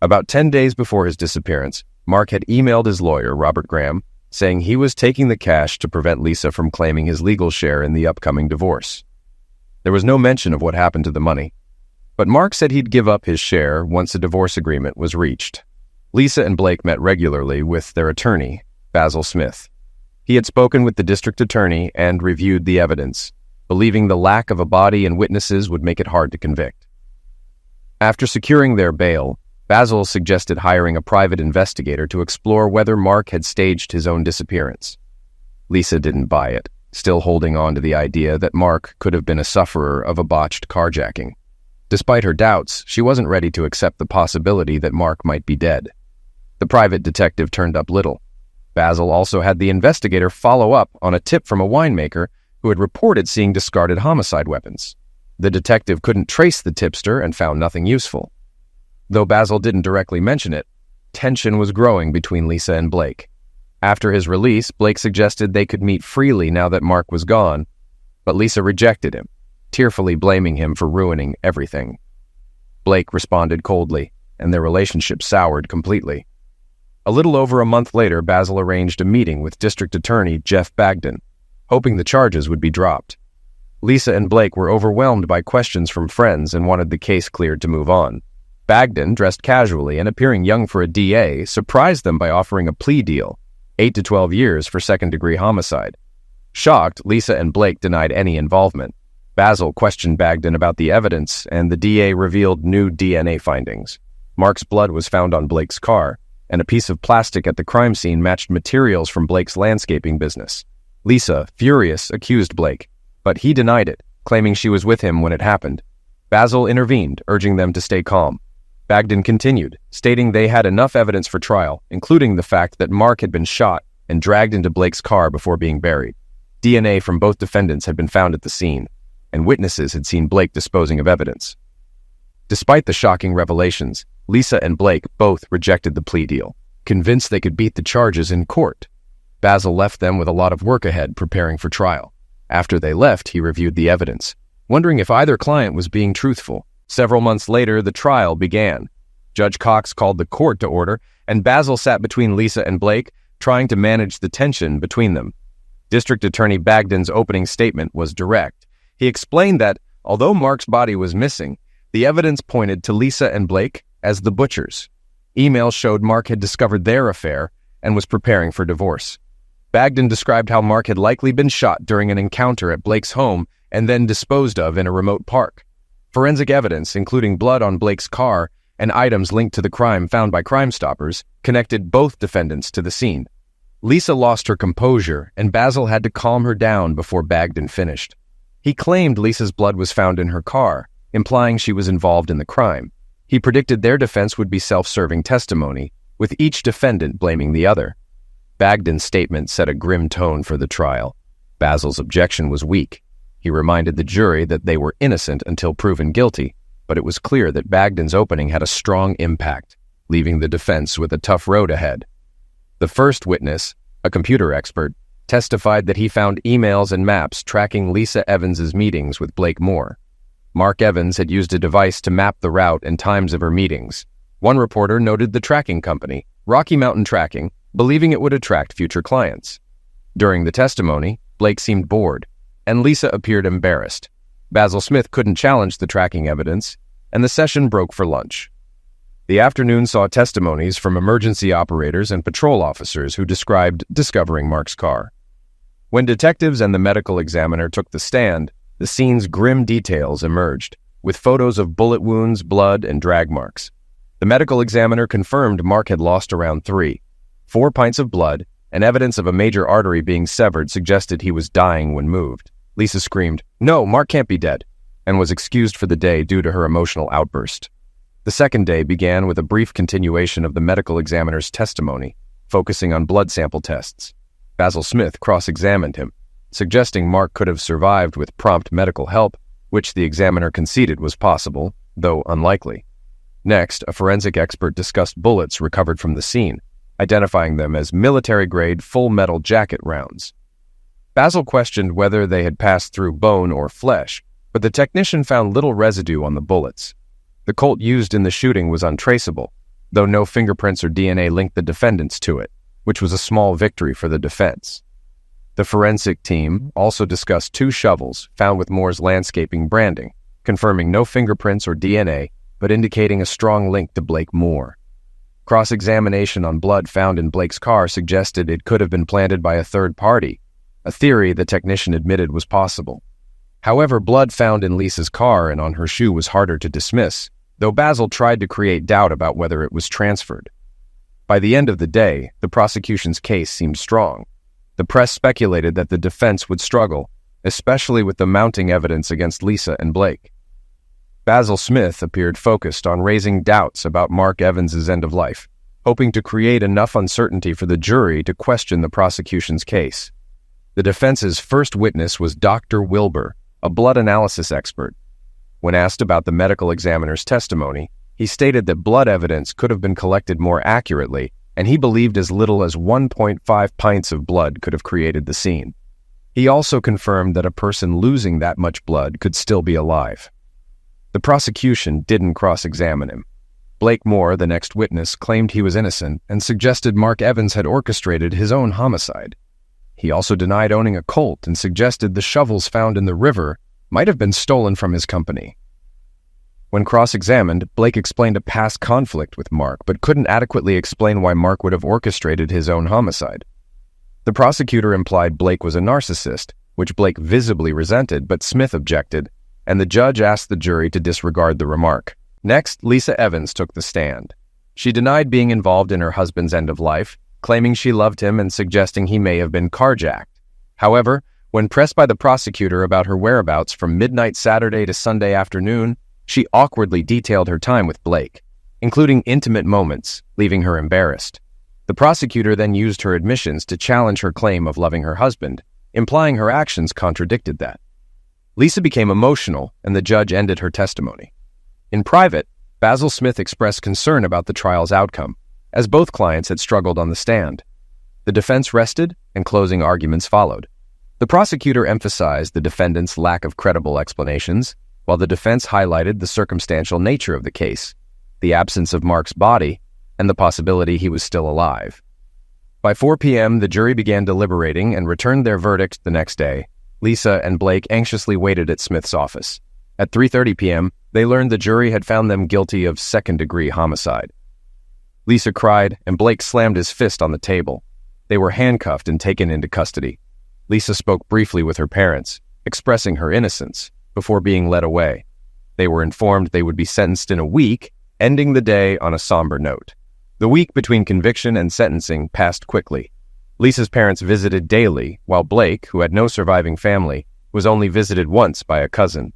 Speaker 7: About 10 days before his disappearance, Mark had emailed his lawyer, Robert Graham, saying he was taking the cash to prevent Lisa from claiming his legal share in the upcoming divorce. There was no mention of what happened to the money, but Mark said he'd give up his share once a divorce agreement was reached. Lisa and Blake met regularly with their attorney, Basil Smith. He had spoken with the district attorney and reviewed the evidence, believing the lack of a body and witnesses would make it hard to convict. After securing their bail, Basil suggested hiring a private investigator to explore whether Mark had staged his own disappearance. Lisa didn't buy it, still holding on to the idea that Mark could have been a sufferer of a botched carjacking. Despite her doubts, she wasn't ready to accept the possibility that Mark might be dead. The private detective turned up little. Basil also had the investigator follow up on a tip from a winemaker who had reported seeing discarded homicide weapons. The detective couldn't trace the tipster and found nothing useful. Though Basil didn't directly mention it, tension was growing between Lisa and Blake. After his release, Blake suggested they could meet freely now that Mark was gone, but Lisa rejected him, tearfully blaming him for ruining everything. Blake responded coldly, and their relationship soured completely. A little over a month later, Basil arranged a meeting with District Attorney Jeff Bagden, hoping the charges would be dropped. Lisa and Blake were overwhelmed by questions from friends and wanted the case cleared to move on. Bagden, dressed casually and appearing young for a DA, surprised them by offering a plea deal, 8 to 12 years for second-degree homicide. Shocked, Lisa and Blake denied any involvement. Basil questioned Bagden about the evidence, and the DA revealed new DNA findings. Mark's blood was found on Blake's car, and a piece of plastic at the crime scene matched materials from Blake's landscaping business. Lisa, furious, accused Blake, but he denied it, claiming she was with him when it happened. Basil intervened, urging them to stay calm. Bagden continued, stating they had enough evidence for trial, including the fact that Mark had been shot and dragged into Blake's car before being buried. DNA from both defendants had been found at the scene, and witnesses had seen Blake disposing of evidence. Despite the shocking revelations, Lisa and Blake both rejected the plea deal, convinced they could beat the charges in court. Basil left them with a lot of work ahead preparing for trial. After they left, he reviewed the evidence, wondering if either client was being truthful. Several months later, the trial began. Judge Cox called the court to order, and Basil sat between Lisa and Blake, trying to manage the tension between them. District Attorney Bagden's opening statement was direct. He explained that, although Mark's body was missing, the evidence pointed to Lisa and Blake as the butchers. Emails showed Mark had discovered their affair and was preparing for divorce. Bagden described how Mark had likely been shot during an encounter at Blake's home and then disposed of in a remote park. Forensic evidence, including blood on Blake's car and items linked to the crime found by Crime Stoppers, connected both defendants to the scene. Lisa lost her composure, and Basil had to calm her down before Bagden finished. He claimed Lisa's blood was found in her car, implying she was involved in the crime. He predicted their defense would be self-serving testimony, with each defendant blaming the other. Bagden's statement set a grim tone for the trial. Basil's objection was weak. He reminded the jury that they were innocent until proven guilty, but it was clear that Bagden's opening had a strong impact, leaving the defense with a tough road ahead. The first witness, a computer expert, testified that he found emails and maps tracking Lisa Evans's meetings with Blake Moore. Mark Evans had used a device to map the route and times of her meetings. One reporter noted the tracking company, Rocky Mountain Tracking, believing it would attract future clients. During the testimony, Blake seemed bored, and Lisa appeared embarrassed. Basil Smith couldn't challenge the tracking evidence, and the session broke for lunch. The afternoon saw testimonies from emergency operators and patrol officers who described discovering Mark's car. When detectives and the medical examiner took the stand, the scene's grim details emerged, with photos of bullet wounds, blood, and drag marks. The medical examiner confirmed Mark had lost around 4 pints of blood, and evidence of a major artery being severed suggested he was dying when moved. Lisa screamed, "No, Mark can't be dead," and was excused for the day due to her emotional outburst. The second day began with a brief continuation of the medical examiner's testimony, focusing on blood sample tests. Basil Smith cross-examined him, suggesting Mark could have survived with prompt medical help, which the examiner conceded was possible, though unlikely. Next, a forensic expert discussed bullets recovered from the scene, identifying them as military-grade full-metal jacket rounds. Basil questioned whether they had passed through bone or flesh, but the technician found little residue on the bullets. The Colt used in the shooting was untraceable, though no fingerprints or DNA linked the defendants to it, which was a small victory for the defense. The forensic team also discussed 2 shovels found with Moore's landscaping branding, confirming no fingerprints or DNA, but indicating a strong link to Blake Moore. Cross-examination on blood found in Blake's car suggested it could have been planted by a third party, a theory the technician admitted was possible. However, blood found in Lisa's car and on her shoe was harder to dismiss, though Basil tried to create doubt about whether it was transferred. By the end of the day, the prosecution's case seemed strong. The press speculated that the defense would struggle, especially with the mounting evidence against Lisa and Blake. Basil Smith appeared focused on raising doubts about Mark Evans's end of life. hoping to create enough uncertainty for the jury to question the prosecution's case. The defense's first witness was Dr. Wilbur, a blood analysis expert. When asked about the medical examiner's testimony, he stated that blood evidence could have been collected more accurately, and he believed as little as 1.5 pints of blood could have created the scene. He also confirmed that a person losing that much blood could still be alive. The prosecution didn't cross-examine him. Blake Moore, the next witness, claimed he was innocent and suggested Mark Evans had orchestrated his own homicide. He also denied owning a Colt and suggested the shovels found in the river might have been stolen from his company. When cross-examined, Blake explained a past conflict with Mark, but couldn't adequately explain why Mark would have orchestrated his own homicide. The prosecutor implied Blake was a narcissist, which Blake visibly resented, but Smith objected, and the judge asked the jury to disregard the remark. Next, Lisa Evans took the stand. She denied being involved in her husband's end of life, claiming she loved him and suggesting he may have been carjacked. However, when pressed by the prosecutor about her whereabouts from midnight Saturday to Sunday afternoon, she awkwardly detailed her time with Blake, including intimate moments, leaving her embarrassed. The prosecutor then used her admissions to challenge her claim of loving her husband, implying her actions contradicted that. Lisa became emotional, and the judge ended her testimony. In private, Basil Smith expressed concern about the trial's outcome, as both clients had struggled on the stand. The defense rested, and closing arguments followed. The prosecutor emphasized the defendant's lack of credible explanations, while the defense highlighted the circumstantial nature of the case, the absence of Mark's body, and the possibility he was still alive. By 4 p.m., the jury began deliberating and returned their verdict the next day. Lisa and Blake anxiously waited at Smith's office. At 3:30 p.m., they learned the jury had found them guilty of second-degree homicide. Lisa cried, and Blake slammed his fist on the table. They were handcuffed and taken into custody. Lisa spoke briefly with her parents, expressing her innocence, before being led away. They were informed they would be sentenced in a week, ending the day on a somber note. The week between conviction and sentencing passed quickly. Lisa's parents visited daily, while Blake, who had no surviving family, was only visited once by a cousin.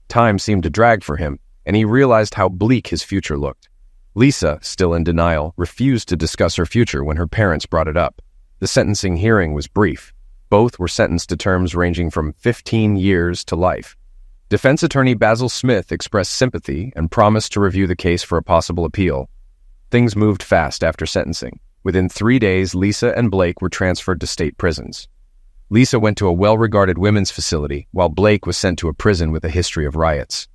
Speaker 7: Time seemed to drag for him, and he realized how bleak his future looked. Lisa, still in denial, refused to discuss her future when her parents brought it up. The sentencing hearing was brief. Both were sentenced to terms ranging from 15 years to life. Defense attorney Basil Smith expressed sympathy and promised to review the case for a possible appeal. Things moved fast after sentencing. Within 3 days, Lisa and Blake were transferred to state prisons. Lisa went to a well-regarded women's facility, while Blake was sent to a prison with a history of riots.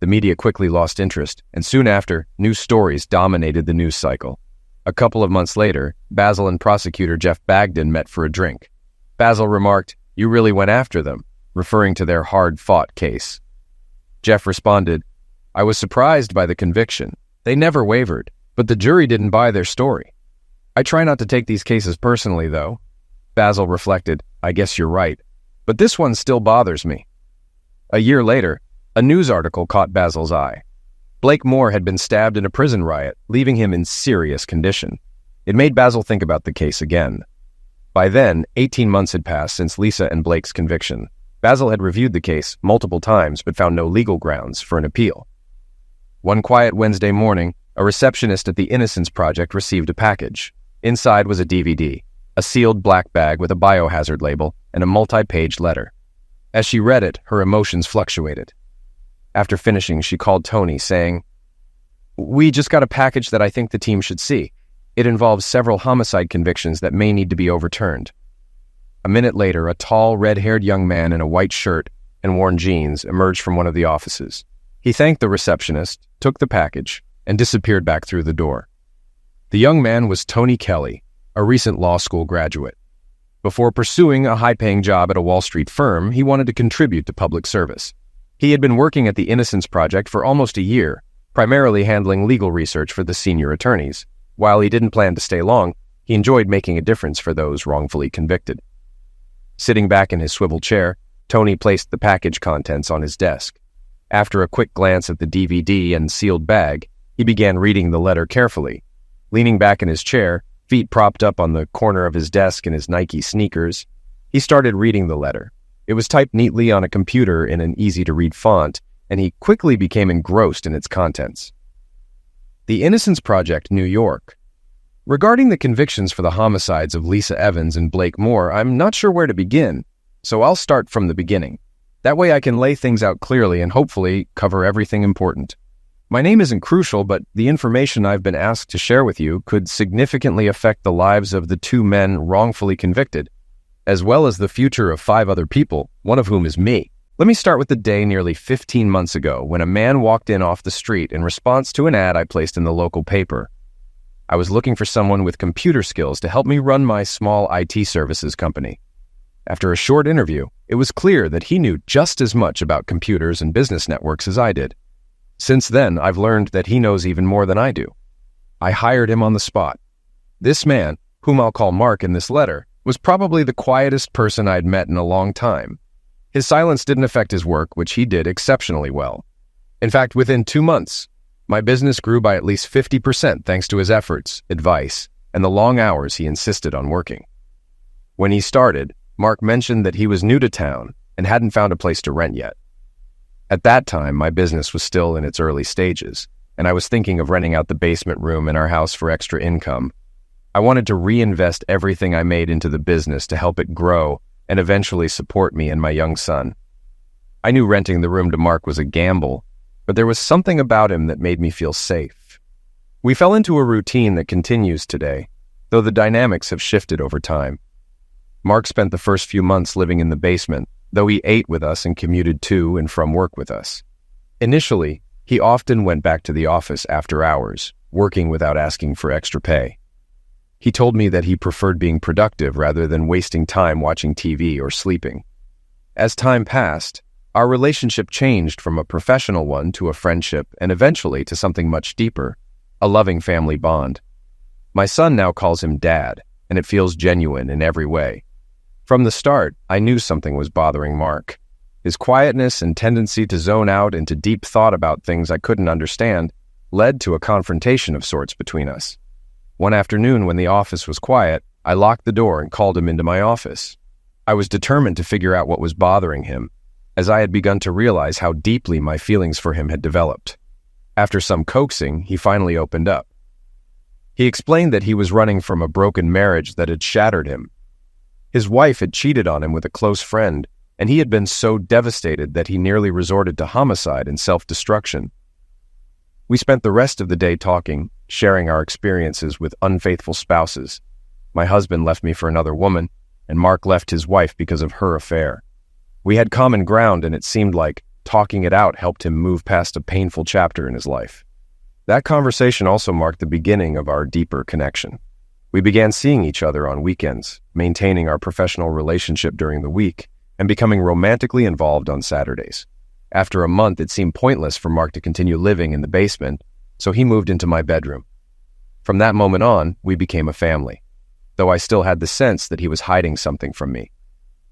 Speaker 7: The media quickly lost interest, and soon after, news stories dominated the news cycle. A couple of months later, Basil and prosecutor Jeff Bagden met for a drink. Basil remarked, "You really went after them," referring to their hard-fought case. Jeff responded, "I was surprised by the conviction. They never wavered, but the jury didn't buy their story. I try not to take these cases personally, though." Basil reflected, "I guess you're right, but this one still bothers me." A year later, a news article caught Basil's eye. Blake Moore had been stabbed in a prison riot, leaving him in serious condition. It made Basil think about the case again. By then, 18 months had passed since Lisa and Blake's conviction. Basil had reviewed the case multiple times but found no legal grounds for an appeal. One quiet Wednesday morning, a receptionist at the Innocence Project received a package. Inside was a DVD, a sealed black bag with a biohazard label, and a multi-page letter. As she read it, her emotions fluctuated. After finishing, she called Tony, saying, "We just got a package that I think the team should see. It involves several homicide convictions that may need to be overturned." A minute later, a tall, red-haired young man in a white shirt and worn jeans emerged from one of the offices. He thanked the receptionist, took the package, and disappeared back through the door. The young man was Tony Kelly, a recent law school graduate. Before pursuing a high-paying job at a Wall Street firm, he wanted to contribute to public service. He had been working at the Innocence Project for almost a year, primarily handling legal research for the senior attorneys. While he didn't plan to stay long, he enjoyed making a difference for those wrongfully convicted. Sitting back in his swivel chair, Tony placed the package contents on his desk. After a quick glance at the DVD and sealed bag, he began reading the letter carefully. Leaning back in his chair, feet propped up on the corner of his desk in his Nike sneakers, he started reading the letter. It was typed neatly on a computer in an easy-to-read font, and he quickly became engrossed in its contents. The Innocence Project, New York. Regarding the convictions for the homicides of Lisa Evans and Blake Moore, I'm not sure where to begin, so I'll start from the beginning. That way I can lay things out clearly and hopefully cover everything important. My name isn't crucial, but the information I've been asked to share with you could significantly affect the lives of the 2 men wrongfully convicted, as well as the future of 5 other people, one of whom is me. Let me start with the day nearly 15 months ago when a man walked in off the street in response to an ad I placed in the local paper. I was looking for someone with computer skills to help me run my small IT services company. After a short interview, it was clear that he knew just as much about computers and business networks as I did. Since then, I've learned that he knows even more than I do. I hired him on the spot. This man, whom I'll call Mark in this letter, was probably the quietest person I'd met in a long time. His silence didn't affect his work, which he did exceptionally well. In fact, within 2 months, my business grew by at least 50% thanks to his efforts, advice, and the long hours he insisted on working. When he started, Mark mentioned that he was new to town and hadn't found a place to rent yet. At that time, my business was still in its early stages, and I was thinking of renting out the basement room in our house for extra income. I wanted to reinvest everything I made into the business to help it grow and eventually support me and my young son. I knew renting the room to Mark was a gamble, but there was something about him that made me feel safe. We fell into a routine that continues today, though the dynamics have shifted over time. Mark spent the first few months living in the basement, though he ate with us and commuted to and from work with us. Initially, he often went back to the office after hours, working without asking for extra pay. He told me that he preferred being productive rather than wasting time watching TV or sleeping. As time passed, our relationship changed from a professional one to a friendship and eventually to something much deeper, a loving family bond. My son now calls him Dad, and it feels genuine in every way. From the start, I knew something was bothering Mark. His quietness and tendency to zone out into deep thought about things I couldn't understand led to a confrontation of sorts between us. One afternoon when the office was quiet, I locked the door and called him into my office. I was determined to figure out what was bothering him, as I had begun to realize how deeply my feelings for him had developed. After some coaxing, he finally opened up. He explained that he was running from a broken marriage that had shattered him. His wife had cheated on him with a close friend, and he had been so devastated that he nearly resorted to homicide and self-destruction. We spent the rest of the day talking, sharing our experiences with unfaithful spouses. My husband left me for another woman, and Mark left his wife because of her affair. We had common ground, and it seemed like talking it out helped him move past a painful chapter in his life. That conversation also marked the beginning of our deeper connection. We began seeing each other on weekends, maintaining our professional relationship during the week, and becoming romantically involved on Saturdays. After a month, it seemed pointless for Mark to continue living in the basement, so he moved into my bedroom. From that moment on, we became a family, though I still had the sense that he was hiding something from me.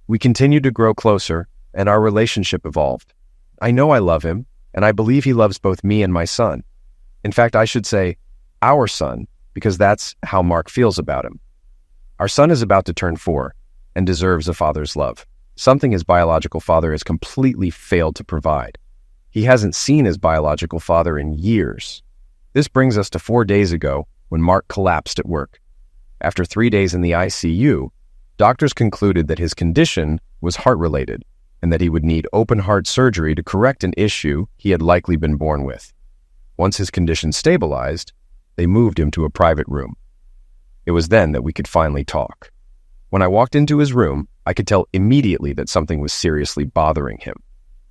Speaker 7: We continued to grow closer, and our relationship evolved. I know I love him, and I believe he loves both me and my son. In fact, I should say, our son, because that's how Mark feels about him. Our son is about to turn 4 and deserves a father's love, something his biological father has completely failed to provide. He hasn't seen his biological father in years. This brings us to 4 days ago when Mark collapsed at work. After 3 days in the ICU, doctors concluded that his condition was heart-related and that he would need open-heart surgery to correct an issue he had likely been born with. Once his condition stabilized, they moved him to a private room. It was then that we could finally talk. When I walked into his room, I could tell immediately that something was seriously bothering him.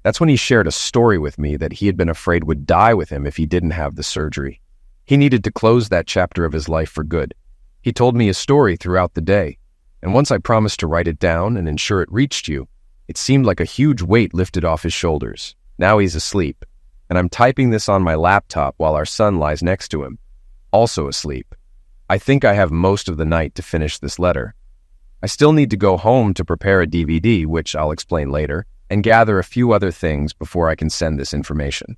Speaker 7: That's when he shared a story with me that he had been afraid would die with him if he didn't have the surgery. He needed to close that chapter of his life for good. He told me his story throughout the day, and once I promised to write it down and ensure it reached you, it seemed like a huge weight lifted off his shoulders. Now he's asleep, and I'm typing this on my laptop while our son lies next to him, also asleep. I think I have most of the night to finish this letter. I still need to go home to prepare a DVD, which I'll explain later, and gather a few other things before I can send this information.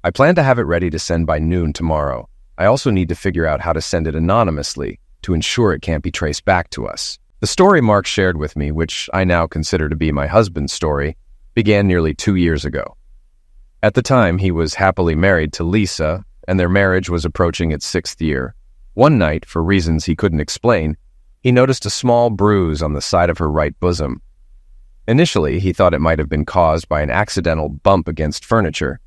Speaker 7: I plan to have it ready to send by noon tomorrow. I also need to figure out how to send it anonymously to ensure it can't be traced back to us. The story Mark shared with me, which I now consider to be my husband's story, began nearly 2 years ago. At the time, he was happily married to Lisa, and their marriage was approaching its 6th year. One night, for reasons he couldn't explain, he noticed a small bruise on the side of her right bosom. Initially, he thought it might have been caused by an accidental bump against furniture,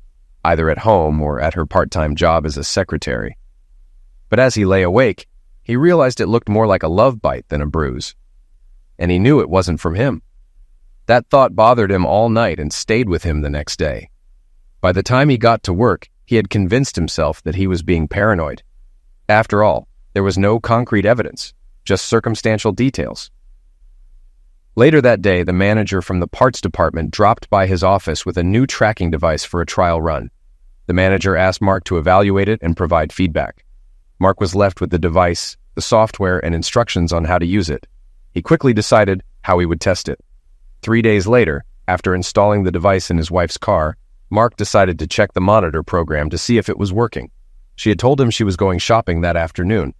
Speaker 7: either at home or at her part-time job as a secretary. But as he lay awake, he realized it looked more like a love bite than a bruise. And he knew it wasn't from him. That thought bothered him all night and stayed with him the next day. By the time he got to work, he had convinced himself that he was being paranoid. After all, there was no concrete evidence, just circumstantial details. Later that day, the manager from the parts department dropped by his office with a new tracking device for a trial run. The manager asked Mark to evaluate it and provide feedback. Mark was left with the device, the software, and instructions on how to use it. He quickly decided how he would test it. 3 days later, after installing the device in his wife's car, Mark decided to check the monitor program to see if it was working. She had told him she was going shopping that afternoon,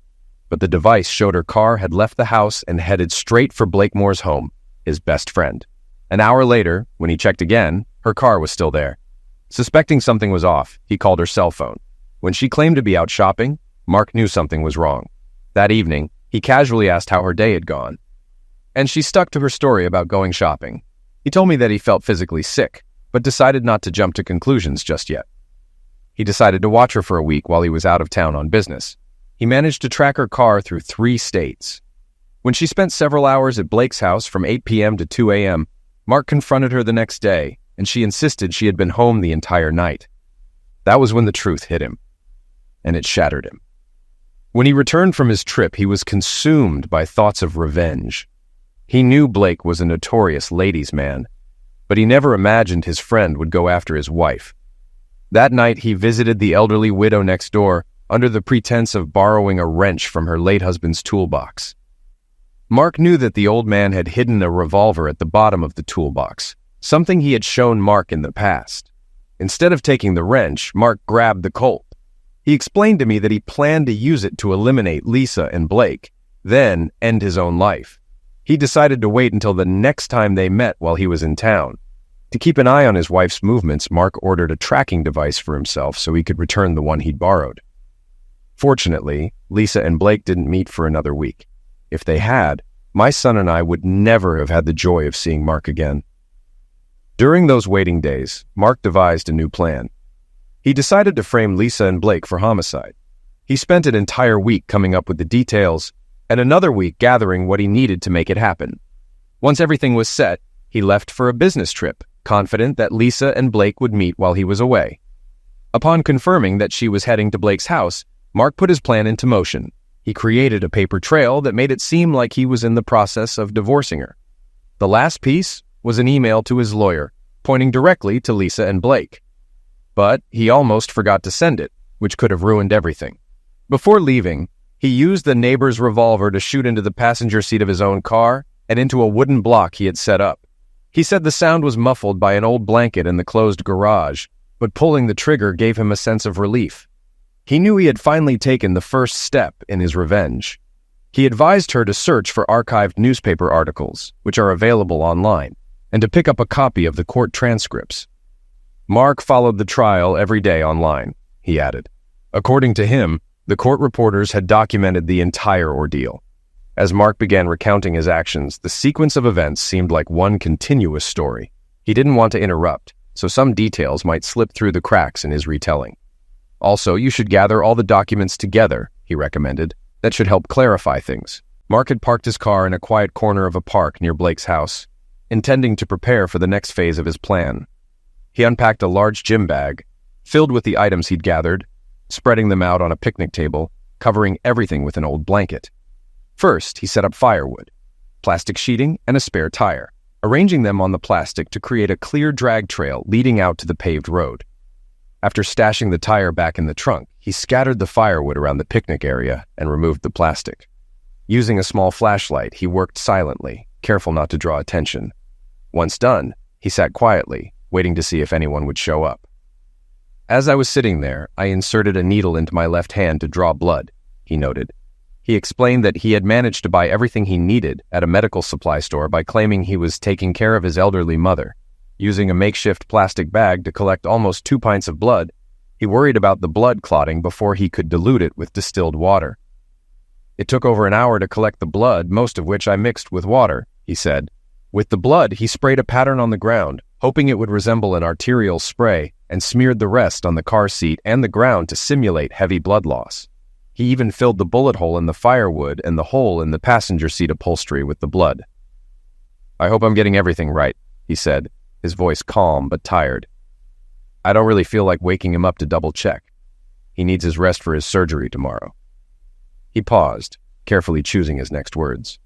Speaker 7: but the device showed her car had left the house and headed straight for Blakemore's home, his best friend. An hour later, when he checked again, her car was still there. Suspecting something was off, he called her cell phone. When she claimed to be out shopping, Mark knew something was wrong. That evening, he casually asked how her day had gone, and she stuck to her story about going shopping. He told me that he felt physically sick, but decided not to jump to conclusions just yet. He decided to watch her for a week while he was out of town on business. He managed to track her car through 3 states. When she spent several hours at Blake's house from 8 p.m. to 2 a.m., Mark confronted her the next day, and she insisted she had been home the entire night. That was when the truth hit him, and it shattered him. When he returned from his trip, he was consumed by thoughts of revenge. He knew Blake was a notorious ladies' man, but he never imagined his friend would go after his wife. That night, he visited the elderly widow next door under the pretense of borrowing a wrench from her late husband's toolbox. Mark knew that the old man had hidden a revolver at the bottom of the toolbox, something he had shown Mark in the past. Instead of taking the wrench, Mark grabbed the Colt. He explained to me that he planned to use it to eliminate Lisa and Blake, then end his own life. He decided to wait until the next time they met while he was in town. To keep an eye on his wife's movements, Mark ordered a tracking device for himself so he could return the one he'd borrowed. Fortunately, Lisa and Blake didn't meet for another week. If they had, my son and I would never have had the joy of seeing Mark again. During those waiting days, Mark devised a new plan. He decided to frame Lisa and Blake for homicide. He spent an entire week coming up with the details, and another week gathering what he needed to make it happen. Once everything was set, he left for a business trip, confident that Lisa and Blake would meet while he was away. Upon confirming that she was heading to Blake's house, Mark put his plan into motion. He created a paper trail that made it seem like he was in the process of divorcing her. The last piece was an email to his lawyer, pointing directly to Lisa and Blake. But he almost forgot to send it, which could have ruined everything. Before leaving, he used the neighbor's revolver to shoot into the passenger seat of his own car and into a wooden block he had set up. He said the sound was muffled by an old blanket in the closed garage, but pulling the trigger gave him a sense of relief. He knew he had finally taken the first step in his revenge. He advised her to search for archived newspaper articles, which are available online, and to pick up a copy of the court transcripts. Mark followed the trial every day online, he added. According to him, the court reporters had documented the entire ordeal. As Mark began recounting his actions, the sequence of events seemed like one continuous story. He didn't want to interrupt, so some details might slip through the cracks in his retelling. Also, you should gather all the documents together, he recommended. That should help clarify things. Mark had parked his car in a quiet corner of a park near Blake's house, intending to prepare for the next phase of his plan. He unpacked a large gym bag, filled with the items he'd gathered, spreading them out on a picnic table, covering everything with an old blanket. First, he set up firewood, plastic sheeting, and a spare tire, arranging them on the plastic to create a clear drag trail leading out to the paved road. After stashing the tire back in the trunk, he scattered the firewood around the picnic area and removed the plastic. Using a small flashlight, he worked silently, careful not to draw attention. Once done, he sat quietly, waiting to see if anyone would show up. As I was sitting there, I inserted a needle into my left hand to draw blood, he noted. He explained that he had managed to buy everything he needed at a medical supply store by claiming he was taking care of his elderly mother. Using a makeshift plastic bag to collect almost 2 pints of blood, he worried about the blood clotting before he could dilute it with distilled water. It took over an hour to collect the blood, most of which I mixed with water, he said. With the blood, he sprayed a pattern on the ground, hoping it would resemble an arterial spray, and smeared the rest on the car seat and the ground to simulate heavy blood loss. He even filled the bullet hole in the firewood and the hole in the passenger seat upholstery with the blood. I hope I'm getting everything right, he said, his voice calm but tired. I don't really feel like waking him up to double-check. He needs his rest for his surgery tomorrow. He paused, carefully choosing his next words.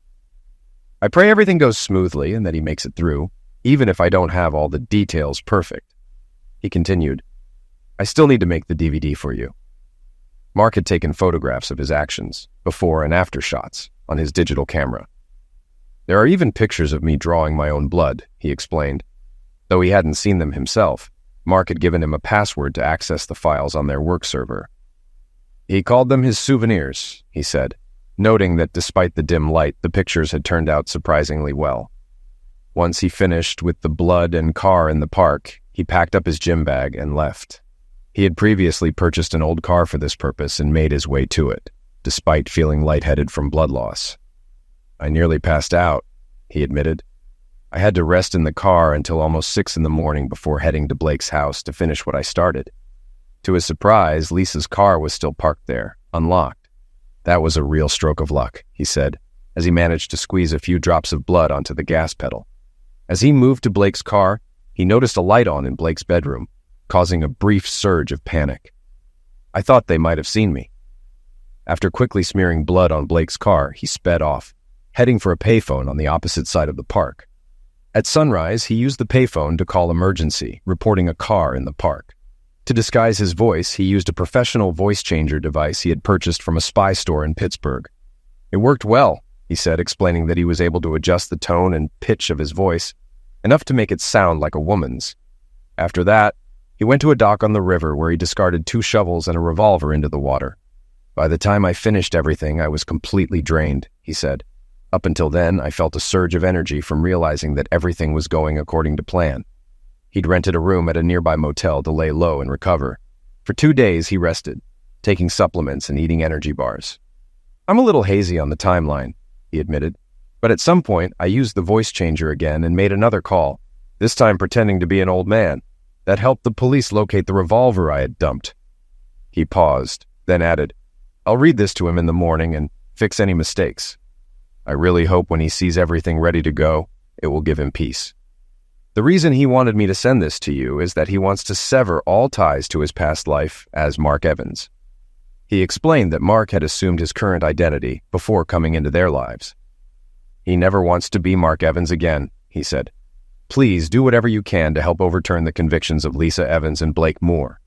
Speaker 7: I pray everything goes smoothly and that he makes it through, even if I don't have all the details perfect. He continued, I still need to make the DVD for you. Mark had taken photographs of his actions, before and after shots, on his digital camera. There are even pictures of me drawing my own blood, he explained. Though he hadn't seen them himself, Mark had given him a password to access the files on their work server. He called them his souvenirs, he said, noting that despite the dim light, the pictures had turned out surprisingly well. Once he finished with the blood and car in the park, he packed up his gym bag and left. He had previously purchased an old car for this purpose and made his way to it, despite feeling lightheaded from blood loss. I nearly passed out, he admitted. I had to rest in the car until almost 6 a.m. before heading to Blake's house to finish what I started. To his surprise, Lisa's car was still parked there, unlocked. That was a real stroke of luck, he said, as he managed to squeeze a few drops of blood onto the gas pedal. As he moved to Blake's car, he noticed a light on in Blake's bedroom, causing a brief surge of panic. I thought they might have seen me. After quickly smearing blood on Blake's car, he sped off, heading for a payphone on the opposite side of the park. At sunrise, he used the payphone to call emergency, reporting a car in the park. To disguise his voice, he used a professional voice changer device he had purchased from a spy store in Pittsburgh. It worked well, he said, explaining that he was able to adjust the tone and pitch of his voice, enough to make it sound like a woman's. After that, he went to a dock on the river where he discarded 2 shovels and a revolver into the water. By the time I finished everything, I was completely drained, he said. Up until then, I felt a surge of energy from realizing that everything was going according to plan. He'd rented a room at a nearby motel to lay low and recover. For 2 days, he rested, taking supplements and eating energy bars. I'm a little hazy on the timeline, he admitted, but at some point, I used the voice changer again and made another call, this time pretending to be an old man. That helped the police locate the revolver I had dumped. He paused, then added, I'll read this to him in the morning and fix any mistakes. I really hope when he sees everything ready to go, it will give him peace. The reason he wanted me to send this to you is that he wants to sever all ties to his past life as Mark Evans. He explained that Mark had assumed his current identity before coming into their lives. He never wants to be Mark Evans again, he said. Please do whatever you can to help overturn the convictions of Lisa Evans and Blake Moore.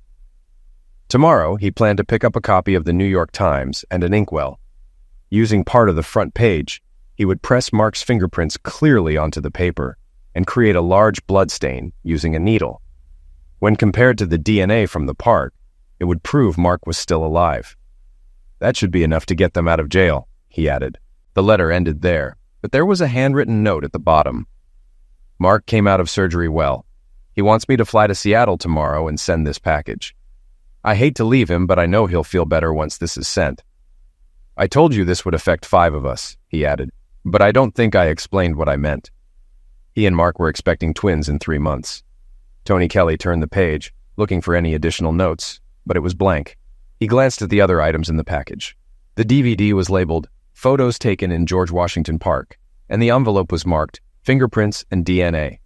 Speaker 7: Tomorrow, he planned to pick up a copy of the New York Times and an inkwell. Using part of the front page, he would press Mark's fingerprints clearly onto the paper and create a large blood stain using a needle. When compared to the DNA from the park, it would prove Mark was still alive. That should be enough to get them out of jail, he added. The letter ended there, but there was a handwritten note at the bottom. Mark came out of surgery well. He wants me to fly to Seattle tomorrow and send this package. I hate to leave him, but I know he'll feel better once this is sent. I told you this would affect 5 of us, he added, but I don't think I explained what I meant. He and Mark were expecting twins in 3 months. Tony Kelly turned the page, looking for any additional notes, but it was blank. He glanced at the other items in the package. The DVD was labeled, Photos Taken in George Washington Park, and the envelope was marked, Fingerprints and DNA.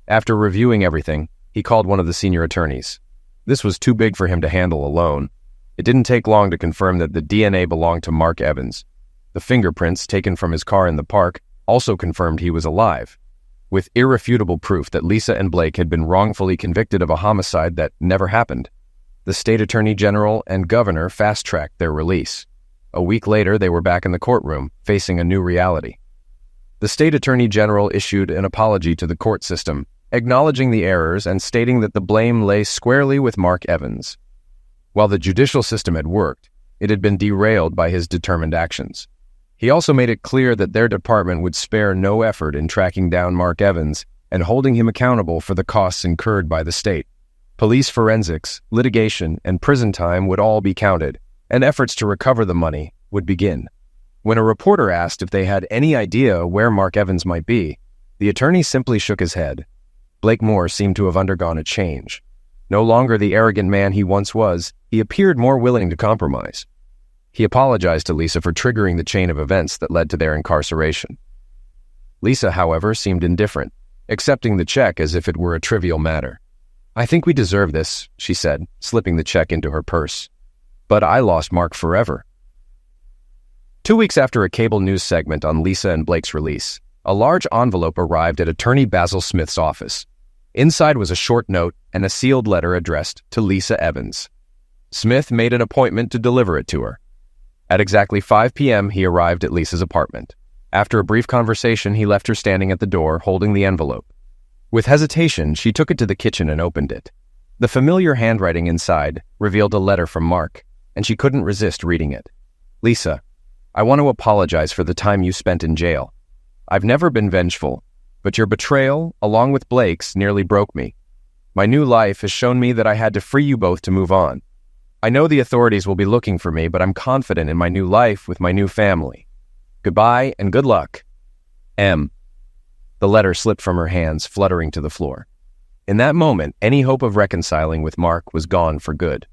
Speaker 7: After reviewing everything, he called one of the senior attorneys. This was too big for him to handle alone. It didn't take long to confirm that the DNA belonged to Mark Evans. The fingerprints taken from his car in the park also confirmed he was alive, with irrefutable proof that Lisa and Blake had been wrongfully convicted of a homicide that never happened. The state attorney general and governor fast-tracked their release. A week later, they were back in the courtroom, facing a new reality. The state attorney general issued an apology to the court system, acknowledging the errors and stating that the blame lay squarely with Mark Evans. While the judicial system had worked, it had been derailed by his determined actions. He also made it clear that their department would spare no effort in tracking down Mark Evans and holding him accountable for the costs incurred by the state. Police forensics, litigation, and prison time would all be counted, and efforts to recover the money would begin. When a reporter asked if they had any idea where Mark Evans might be, the attorney simply shook his head. Blake Moore seemed to have undergone a change. No longer the arrogant man he once was, he appeared more willing to compromise. He apologized to Lisa for triggering the chain of events that led to their incarceration. Lisa, however, seemed indifferent, accepting the check as if it were a trivial matter. "I think we deserve this," she said, slipping the check into her purse. "But I lost Mark forever." 2 weeks after a cable news segment on Lisa and Blake's release, a large envelope arrived at Attorney Basil Smith's office. Inside was a short note and a sealed letter addressed to Lisa Evans. Smith made an appointment to deliver it to her. At exactly 5 p.m., he arrived at Lisa's apartment. After a brief conversation, he left her standing at the door, holding the envelope. With hesitation, she took it to the kitchen and opened it. The familiar handwriting inside revealed a letter from Mark, and she couldn't resist reading it. "Lisa, I want to apologize for the time you spent in jail. I've never been vengeful, but your betrayal, along with Blake's, nearly broke me. My new life has shown me that I had to free you both to move on. I know the authorities will be looking for me, but I'm confident in my new life with my new family. Goodbye and good luck. M." The letter slipped from her hands, fluttering to the floor. In that moment, any hope of reconciling with Mark was gone for good.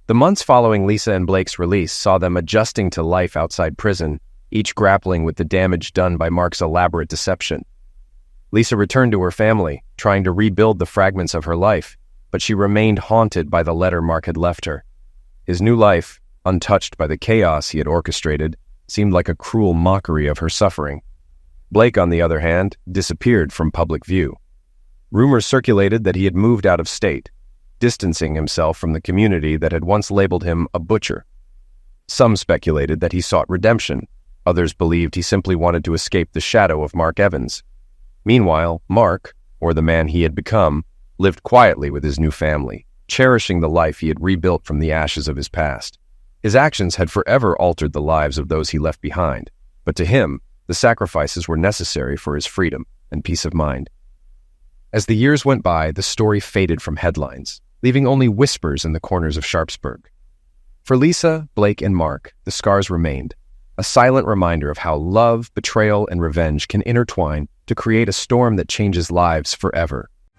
Speaker 7: The months following Lisa and Blake's release saw them adjusting to life outside prison, each grappling with the damage done by Mark's elaborate deception. Lisa returned to her family, trying to rebuild the fragments of her life, but she remained haunted by the letter Mark had left her. His new life, untouched by the chaos he had orchestrated, seemed like a cruel mockery of her suffering. Blake, on the other hand, disappeared from public view. Rumors circulated that he had moved out of state, distancing himself from the community that had once labeled him a butcher. Some speculated that he sought redemption. Others believed he simply wanted to escape the shadow of Mark Evans. Meanwhile, Mark, or the man he had become, lived quietly with his new family, cherishing the life he had rebuilt from the ashes of his past. His actions had forever altered the lives of those he left behind, but to him, the sacrifices were necessary for his freedom and peace of mind. As the years went by, the story faded from headlines, leaving only whispers in the corners of Sharpsburg. For Lisa, Blake, and Mark, the scars remained, a silent reminder of how love, betrayal, and revenge can intertwine to create a storm that changes lives forever.